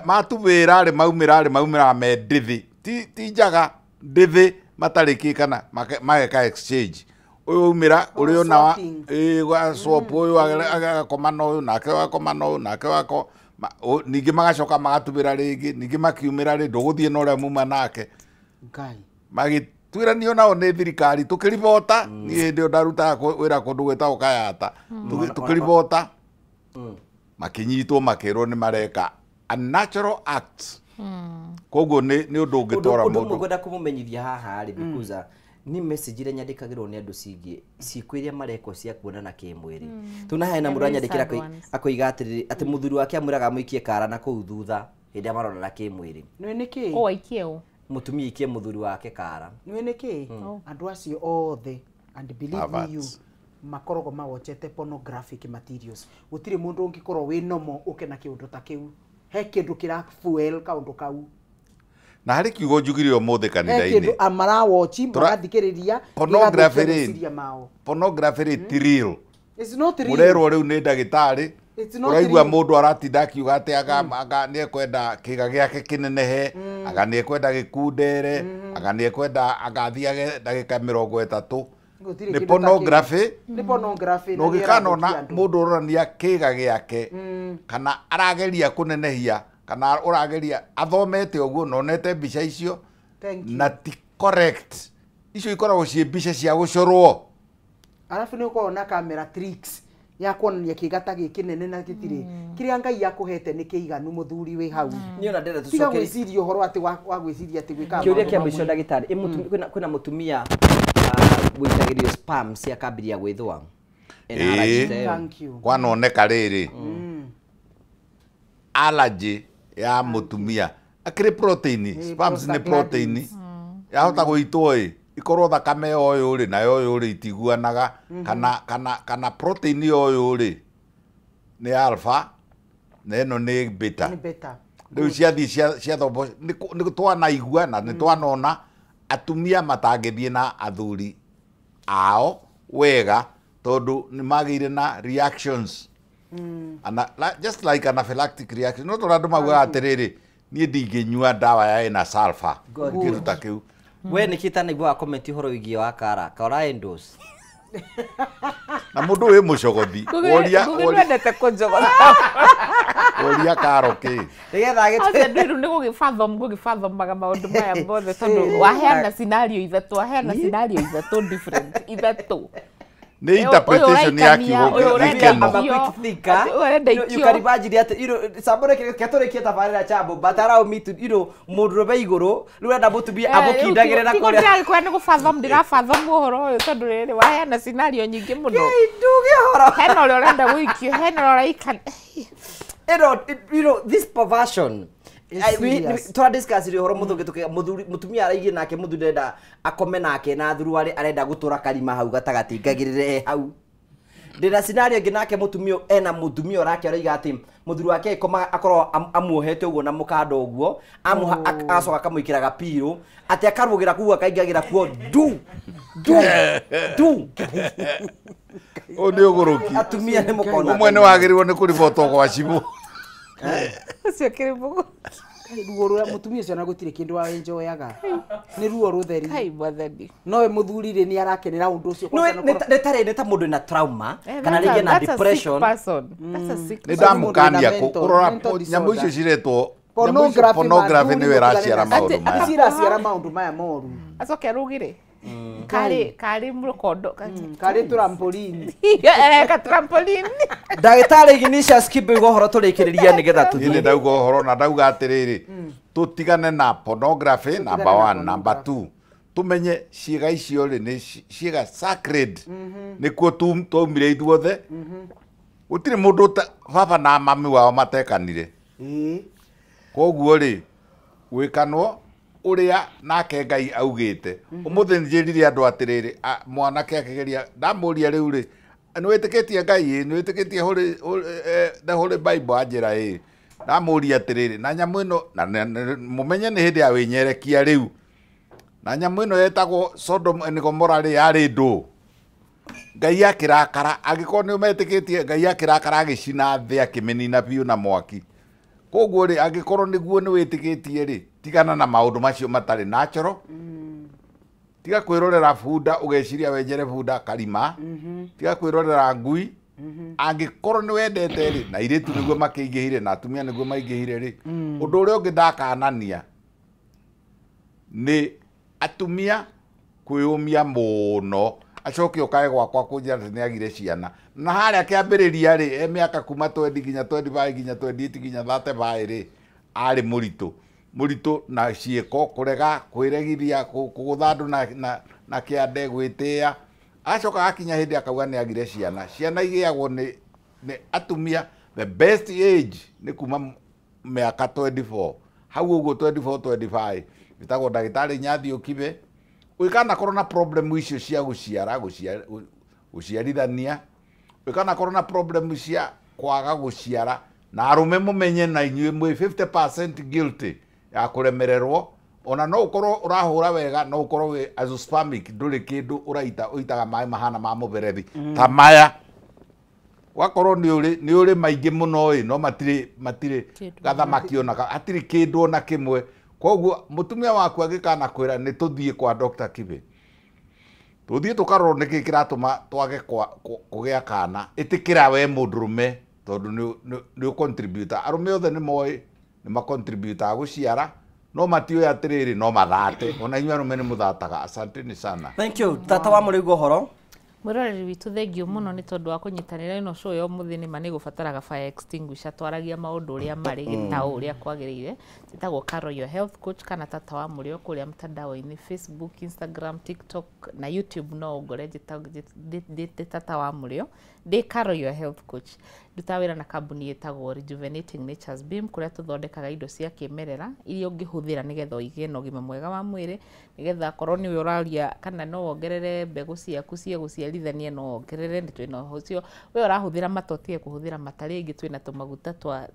matubira ri maumira me ndithi ti njaga ndithi matariki kana mageka exchange uyu umira uri ona wa swap uyu agakoma no uyu nake wakoma no uyu nake wako ningi magacoka magatubira ringi ningi makiumira ri nduguthie no ria muma nake ngai magitwiranio nao ni thirikari tukiribota ni hindi ndaruta wira kundu gwetagwo Kayata tukiribota makinyitwo makirwo ni mareka unnatural acts koguo ni undu ungitora mundu ngwenda kumumenyithia haha ri bikuza ni message ire nyandikagirwo ni andu cingi cikwiria mareko cia kuonana kimwiri tunahena mundu anyandikira akoiga ati muthuri wake amwiraga muikie kara na kuu thutha hindi amarona kimwiri ni niki o aikie mutumia ikie muthuri wake kara ni niki andu acio othe and believe me you makorogo mawochete pornographic materials gutire mundu ungikorwo wi nomo ukena kiundu ta kiu he kindu kira fuel kaundu kau na hari kiugo njugire umuthi kanitha-ini kindu amara watch magathikiriria pornography ti real it's not real urero riu ni ndagitari uraigua mundu aratinda akiuga ati aga ni ekwenda kiga giake kinenehe aga ni ekwenda gikundere aga ni ekwenda agathiage ndagika 30 ni pornography no gikanona mundu urania kiga giake kana arageria kunenehia kana urageria athomete uguo nonete mbica icio na ti correct icio ikoragwo cie mbica cia gucorwo arafu ni ukorwo camera tricks ya kuonania kigata gikinene na gitire kiria Ngai yakuhete ni kiiganu muthuri wi hau ni ona ndenda tucoke gwiciria uhoro ati wa gwiciria ati gwika kiuria kia mwisho ndagitari kwina mutumia gwitagirio spam cia kambiria gwithwa Thank you. Kwanoneka riri allergy ya mutumia akiri protein spams ni protein yahota guitwo ikorwo thakame oyo ri nayo oyo ri itiguanaga kana protein oyo ri ni alpha neno ni beta riu cia thombo ni twana igua na ni twanona atumia matangithie na athuri ao wega tondu ni magire na reactions just like anaphylactic reaction no tondu andu mauga atiriri nie ndinginyua ndawa ya ina sulfur kiruta kiu we nikita nigua comment horo wigi wa kara endos na mundu we mucogothi ndete kunjogotha oria karo ki nigetha agite ndiru ni gugifatho maundu maya mothe tondu waheana scenario ithatu different ithatu ni interpretation ya kiugo you can imagine that sabore ketore kita barira chambo batara mitu mudrobe iguru rwenda mutumia amukindagire na kore kwa ni gufatho ndirafatho muhoro uyu tondu riri waheana scenario nyingi muno nduge horo hena uri urenda gwikio hena uri ikan this perversion tora discuss ri horo muthungi tuke mutumia araigie nake muthu ndenda akome nake na thuru arenda gutura kalima hau gatagati ngagirire hau ndira scenario ngi nake mutumia ena mutumia urake araiga ati muthuru wake ikoma akorwo amuohete uguo na mukando uguo acoka kamuikira gapiro ati akarugira kuwa kaingagira kuo du oni uguruki atumia ni mukona umwe wagirirwo ni kuriboto kwa cibu cio kiribugu ruo rwa mutumia cio na gutire kindu wa enjoyaga ni ruo rutheri hai mwathani no we muthuri ri ni arakenera undu ucio ne ta mundu na trauma kana rigi na depression ni ndamukania kurora nyamu icio ciretwo pornography ni weraciara maundu maya moru acoke rugire kari mukondo kari trampoline ka trampoline ndagitari ginisha skip gohoro turikiriria nigetha tuthie ni ndauga horo na ndauga atiriri tutigane na pornography number 1 number 2 tumenye ciiga icio ri ni ciiga sacred ni kuo tumire ithuothe gutire mundu baba na mami wao matekanire koguo ri wikanwo uria nake Ngai augite umuthi njirire andu atiriri mwana ke akigeria ndamuria riu ri ni witikitie Ngai ni witikitie the holy bible anjira ndamuria atiriri na nyamu ino mumenye ni hindi ya winyerekia riu na nyamu ino yetagwo Sodom and Gomorrah ri yari ndu Ngai akirakara agikorwo ni umetikitie Ngai akirakara agicina thi akimenina biu na mwaki koguo ri agikorwo niguo ni witikitie ri tigana na maundu macio matari natural tiga kwirorera bunda ugeciria wenjere bunda kalima tiga kwirorera ngui angikorwo ni wendete ri na iritu niguo makiingihire na atumia niguo maingihire ri undu uria ungi ndakanania ni atumia kwiyumia muno acoke ukae gwakwa kunjira ni agire ciana na haria kiambiriria ri miaka kuma 20 ginya 25 ginya 28 ginya 35 ri ari muritu na cieko kurega kwiregithia kugutha andu na kiande gwitia acoka akinya hindi akauga ni agire ciana igiagwo ni atumia the best age ni kuma miaka 24 hau uguo 24 bitagwo ndagitari Nyathi Okibe wikana korona problem icio cia guciarithania wikana korona problem cia kwaga guciara na arume mumenye na inyuĩ mwe 50% guilty ya kuremererwo ona no ukorwo urahura wega no ukorwo we azospamic nduri kindu uitaga mai mahana ma muberethi ta maya wakorwo ni uri maingi muno no matire gathamaki ona atiri kindu ona kimwe koguo mutumia waku agikana kwira ni tuthie kwa Dr. Kibe tuthie tukarorwo niki kiratuma twage kugia kana itikira we mundurume tondu ni contribute arume othe ni moi ni ma contribute guciara no matio atiriri no mathate ona inyu arume ni muthataga asante ni sana thank you tata wa muri gohoro Mwiroreri witu thengio muno ni tondu wa kunyitanira ino show yo muthini mani gubataraga fire extinguisher twaragia maundu uria mari gitao uria kwagirire titagwo Carol your health coach kana tata wa murio kuria mtandao-ini Facebook, Instagram, TikTok na YouTube no ngore tata wa murio ndi Carol your health coach ndutawira na kambuni yetagwo Rejuvenating Nature's Beam kuria tuthondekaga indo cia kimerera iria ungihuthira nigetha uige na ugima mwega wa mwiri nigetha korwo ni uraria kana no wongerere mbegu ciaku cia guciarithania no wongerere ni twina ucio we urahuthira matotie kuhuthira mataringi twina tumaguta twa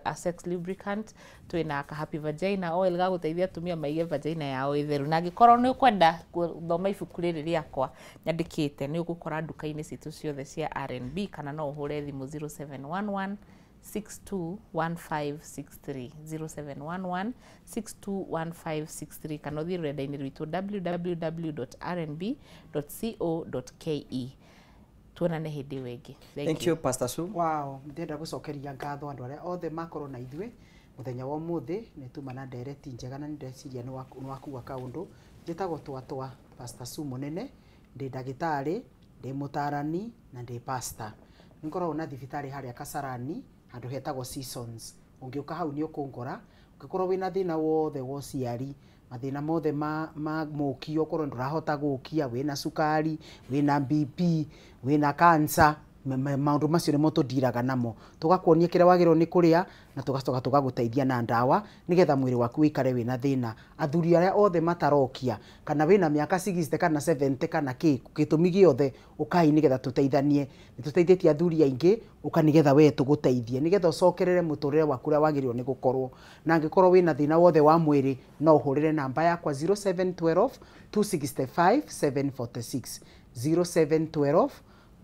a sex lubricant twina ka happy vagina oil ga guteithia tumia maige vagina yao itheru na ngikorwo ni ukwenda thoma ibuku riri riakwa nyandikite ni ugukora nduka-ini citu ciothe cia R&B kana no uhure thimu 0711 621563 0711 621563 kana uthie rurenda-ini rwitu www.rnb.co.ke tuonane hindi wengi. Thank you Pastor Su. Wow, ndenda gucokeria ngatho andu aria othe makorwo na ithwe muthenya wa muthi ni tumana ndereti njega na ndeciria ni wakuga kaundu njitagwo twatwa Pastor Su munene ndi ndagitari ndi mutarani na ndi pastor nikorwo na thibitari haria Kasarani handu hetagwo Seasons ungiuka hau ni ukungora ungikorwo wina thina wothe wo ciari mathina mothe ma mukio korwo ndurahota gukia wina sukari wina BP wina cancer maundu macio nimo tudiraga namo tugakuonia kire wagirwo ni kuria na tugacoka tugaguteithia na ndawa nigetha mwiri waku wikare wina thina athuri aria othe matarokia kana wina miaka 60 kana 70 kana kitumi giothe ukai nigetha tuteithanie nituteithietie athuri aingi uka nigetha we tuguteithie nigetha ucokerere muturire waku ria wagirwo ni gukorwo na angikorwo wina thina wothe wa mwiri no uhurire namba yakwa 0712 265 746 0712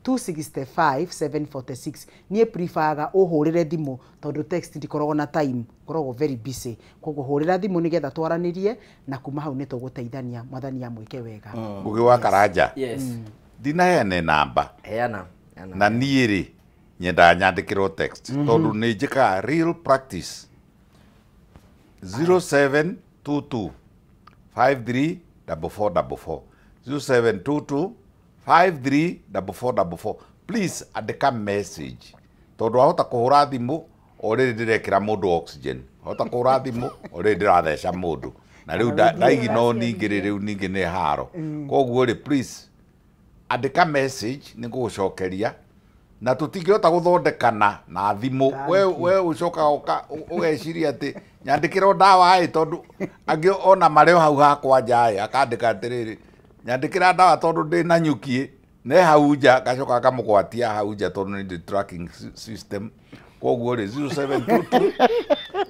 265 746 nie preferga uhurire thimu tondu text ndikoragwo na time koragwo very busy koguo hurira thimu nigetha twaranirie na kuma hau nituguteithania mwathani amwike wega ugi wa karanja yes dina hene namba heana na niiri nyenda nyandikirwo text tondu ni njika real practice 0722 534444 0722 534444 please andika message tondu ahota kuhura thimu already ndirekira mundu oxygen ahota kuhura thimu already ndiratheca mundu na riu ndaigi no ningiri riu ningi ni haro koguo ri please andika message ningugucokeria na tutingihota guthondekana na thimu we ucoka ugeciria ati nyandikirwo ndawa ai tondu angi ona mareo hau hakwa njai akandika atiriri nyandikira ndawa tondu ndi na nyuki ne hauja gacoka kamugwatia hauja tondu ni tracking system koguo ri 0722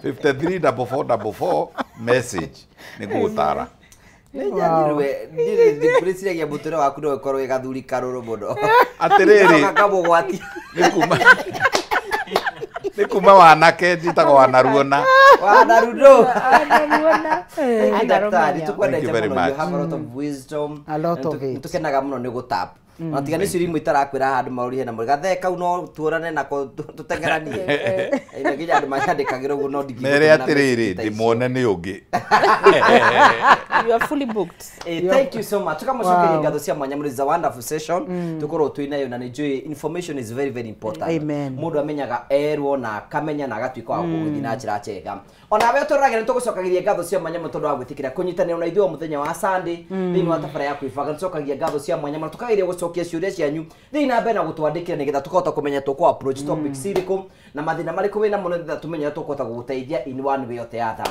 534444 message nigutara Nĩnyanirwe ndĩrĩciragia mũtũrĩ waku no ũkorwo wĩ gathuri karũrũ mũno atĩrĩrĩ kamũgwati nĩ kuma wanake njĩtagwo wanaruona daktari tukwendete mũno you have a lot of wisdom nĩtũkenaga mũno nĩ gũtap na tiga nĩ ciũria imwe itarakwĩra handũ maũri hena mũrĩ gathe kau no tuorane nako tũtengeranie ina nginya andũ makandĩkagĩra ũguo no mere atĩrĩrĩ ndĩmuone nĩ ũngĩ you are fully booked thank you so much tukamũcokeria ngatho cia mwanya mũrĩ za wonderful session tukorwo twĩnayo na nĩnjũĩ information is very very important mũndũ amenyaga erwo na akamenya na agatuĩka wa gũgũthiĩ na njĩra njega onawe ũtũragĩra nĩtũgũcokagiria ngatho cia mwanya mũtondũ wa gwĩtĩkĩra kũnyitanĩra na ithuĩ mũthenya wa Sunday thĩinĩ wa tabara ya kwĩbanga nĩtũcokagia ngatho cia mwanya mũno tukagĩria gũcokia ciũria cianyu thĩinĩ na mbere na gũtwandĩkĩra nĩgetha tũkahota kũmenya tũkũ approach topics irĩkũ na mathĩna marĩkũ wĩna mũno nĩgetha tũmenye tũkũhota gũgũteithia in one way or the other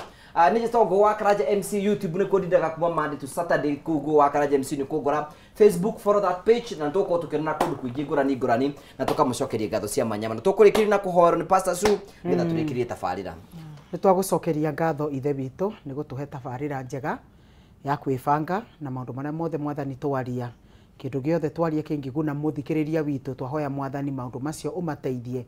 nije tongo wa Karanja MC YouTube nĩ kũndindaga kuma Monday to Saturday kuguo wa Karanja MC nĩ kũngora Facebook follow that page na tũkorwo tũkĩrana kũndũ kũingĩ ngũrani na tũkamũcokeria ngatho cia mwanya na tũkũrĩkĩria na kũhoerwo nĩ Pastor Su nĩgetha tũrĩkĩrie tabarĩra nĩ twagũcokeria ngatho ithe witũ nĩ gũtũhe tabarĩra njega ya kwĩbanga na maũndũ marĩa mothe mwathani twaria kĩndũ gĩothe twaria kĩngĩguna mũthikĩrĩria witũ twahoya mwathani maũndũ macio ũmateithie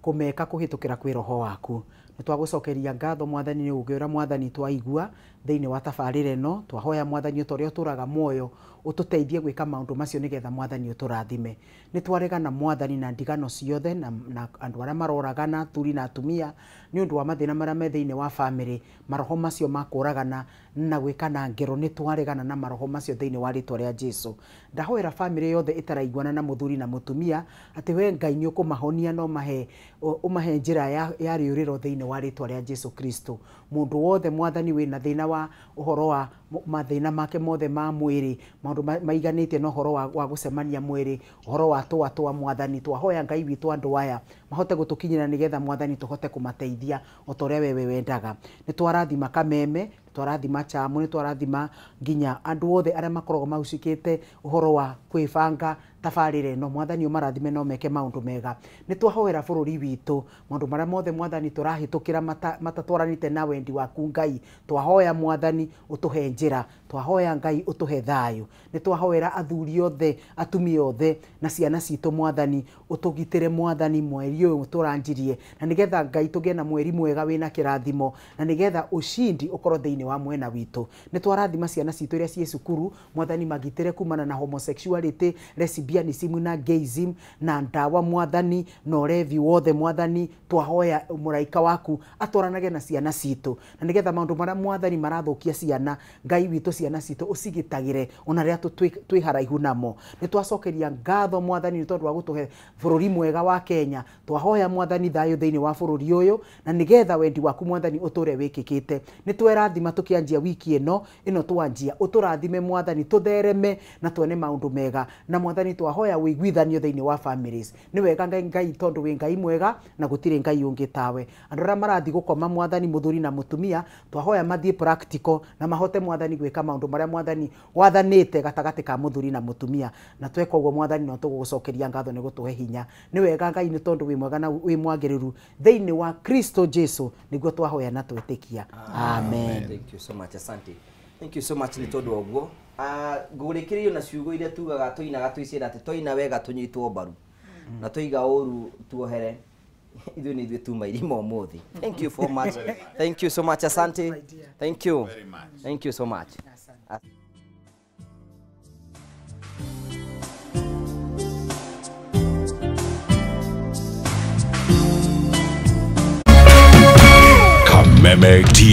kũmeka kũhĩtũkĩra kwĩ roho waku nitwagucokeria ngatho mwathani ni ugiura mwathani twaigua thiini wa tabarira ino twahoya mwathani utoria uturaga muoyo ututeithie gwika maundu macio nigetha mwathani uturathime nitwaregana mwathani na ndigano ciothe na andu aria maroragana turi na atumia ni undu wa mathina maria me thiini wa family maroho macio makuragana na gwikana ngero nitwaregana na maroho macio thiini wa ritwa ria Jesu ndahoera family yothe itaraiguana na muthuri na mutumia ati we Ngai ni ukumahonia no umahe njira ya riuriro thiini wa ritwa ria Jesu Kristo mundu wothe mwathani wina thina wa uhoro wa mathina make mothe ma mwiri maundu maiganitie no uhoro wa gucemania mwiri uhoro wa twa mwathani twahoya Ngai witu andu aya mahote gutukinyira nigetha mwathani tuhote kumateithia otoria wewe wendaga nitwarathima kameme twarathima chamu nitwarathima nginya andu othe aria makorogo mahucikite uhoro wa kwibanga tabarire no mwathani umarathime no meke maundu mega nitwahoera bururi witu maundu maria mothe mwathani turahitukira matatwaranite na wendi waku Ngai twahoya mwathani utuhe njira twahoya Ngai utuhe thayu nitwahoera athuri othe atumia othe na ciana citu mwathani utugitire mwathani mweri uyu turanjirie na nigetha Ngai tugie na mweri mwega wina kirathimo na nigetha ushindi ukoro thiini wa mwena witu nitwarathima ciana citu iria cie cukuru mwathani magitire kumana na homosexuality lesbianism na gayism na ndawa mwathani na urevi wothe mwathani twahoya muraika waku atwaranage na ciana citu na nigetha maundu maria mwathani marathukia ciana Ngai witu ciana citu ucigitagire ona ria twi haraihu namo nitwacokeria ngatho mwathani ni tondu wa gutuhe bururi mwega wa Kenya twahoya mwathani thayu thiini wa bururi uyu na nigetha wendi waku mwathani uture wikikite nitwerathima tukianjia wiki ino twanjia uturathime mwathani tuthereme na tuone maundu mega na mwathani twahoya wiguithanio thiini wa families ni wega Ngai tondu wi Ngai mwega na gutire Ngai ungi tawe andu aria marathi gukoma mwathani muthuri na mutumia twahoya mathie practical na mahote mwathani gwika maundu maria mwathani wathanite gatagati ka muthuri na mutumia na tweka uguo mwathani no tugucokeria ngatho ni gutuhe hinya ni wega Ngai ni tondu wi mwega na wi mwagiriru thiini wa Kristo Jesu niguo twahoya na twitikia amen. Thank you so much asante. Thank you so much ni tondu oguo ngurikirio na ciugo iria tugaga tuinaga twicira ati toina wega tunyitwo mbaru na toiga uru tuohere ithu ni ithu tuma irimo muthi. Thank you so much. Thank you so much asante. Thank you very much. Thank you so much. Kameme TV.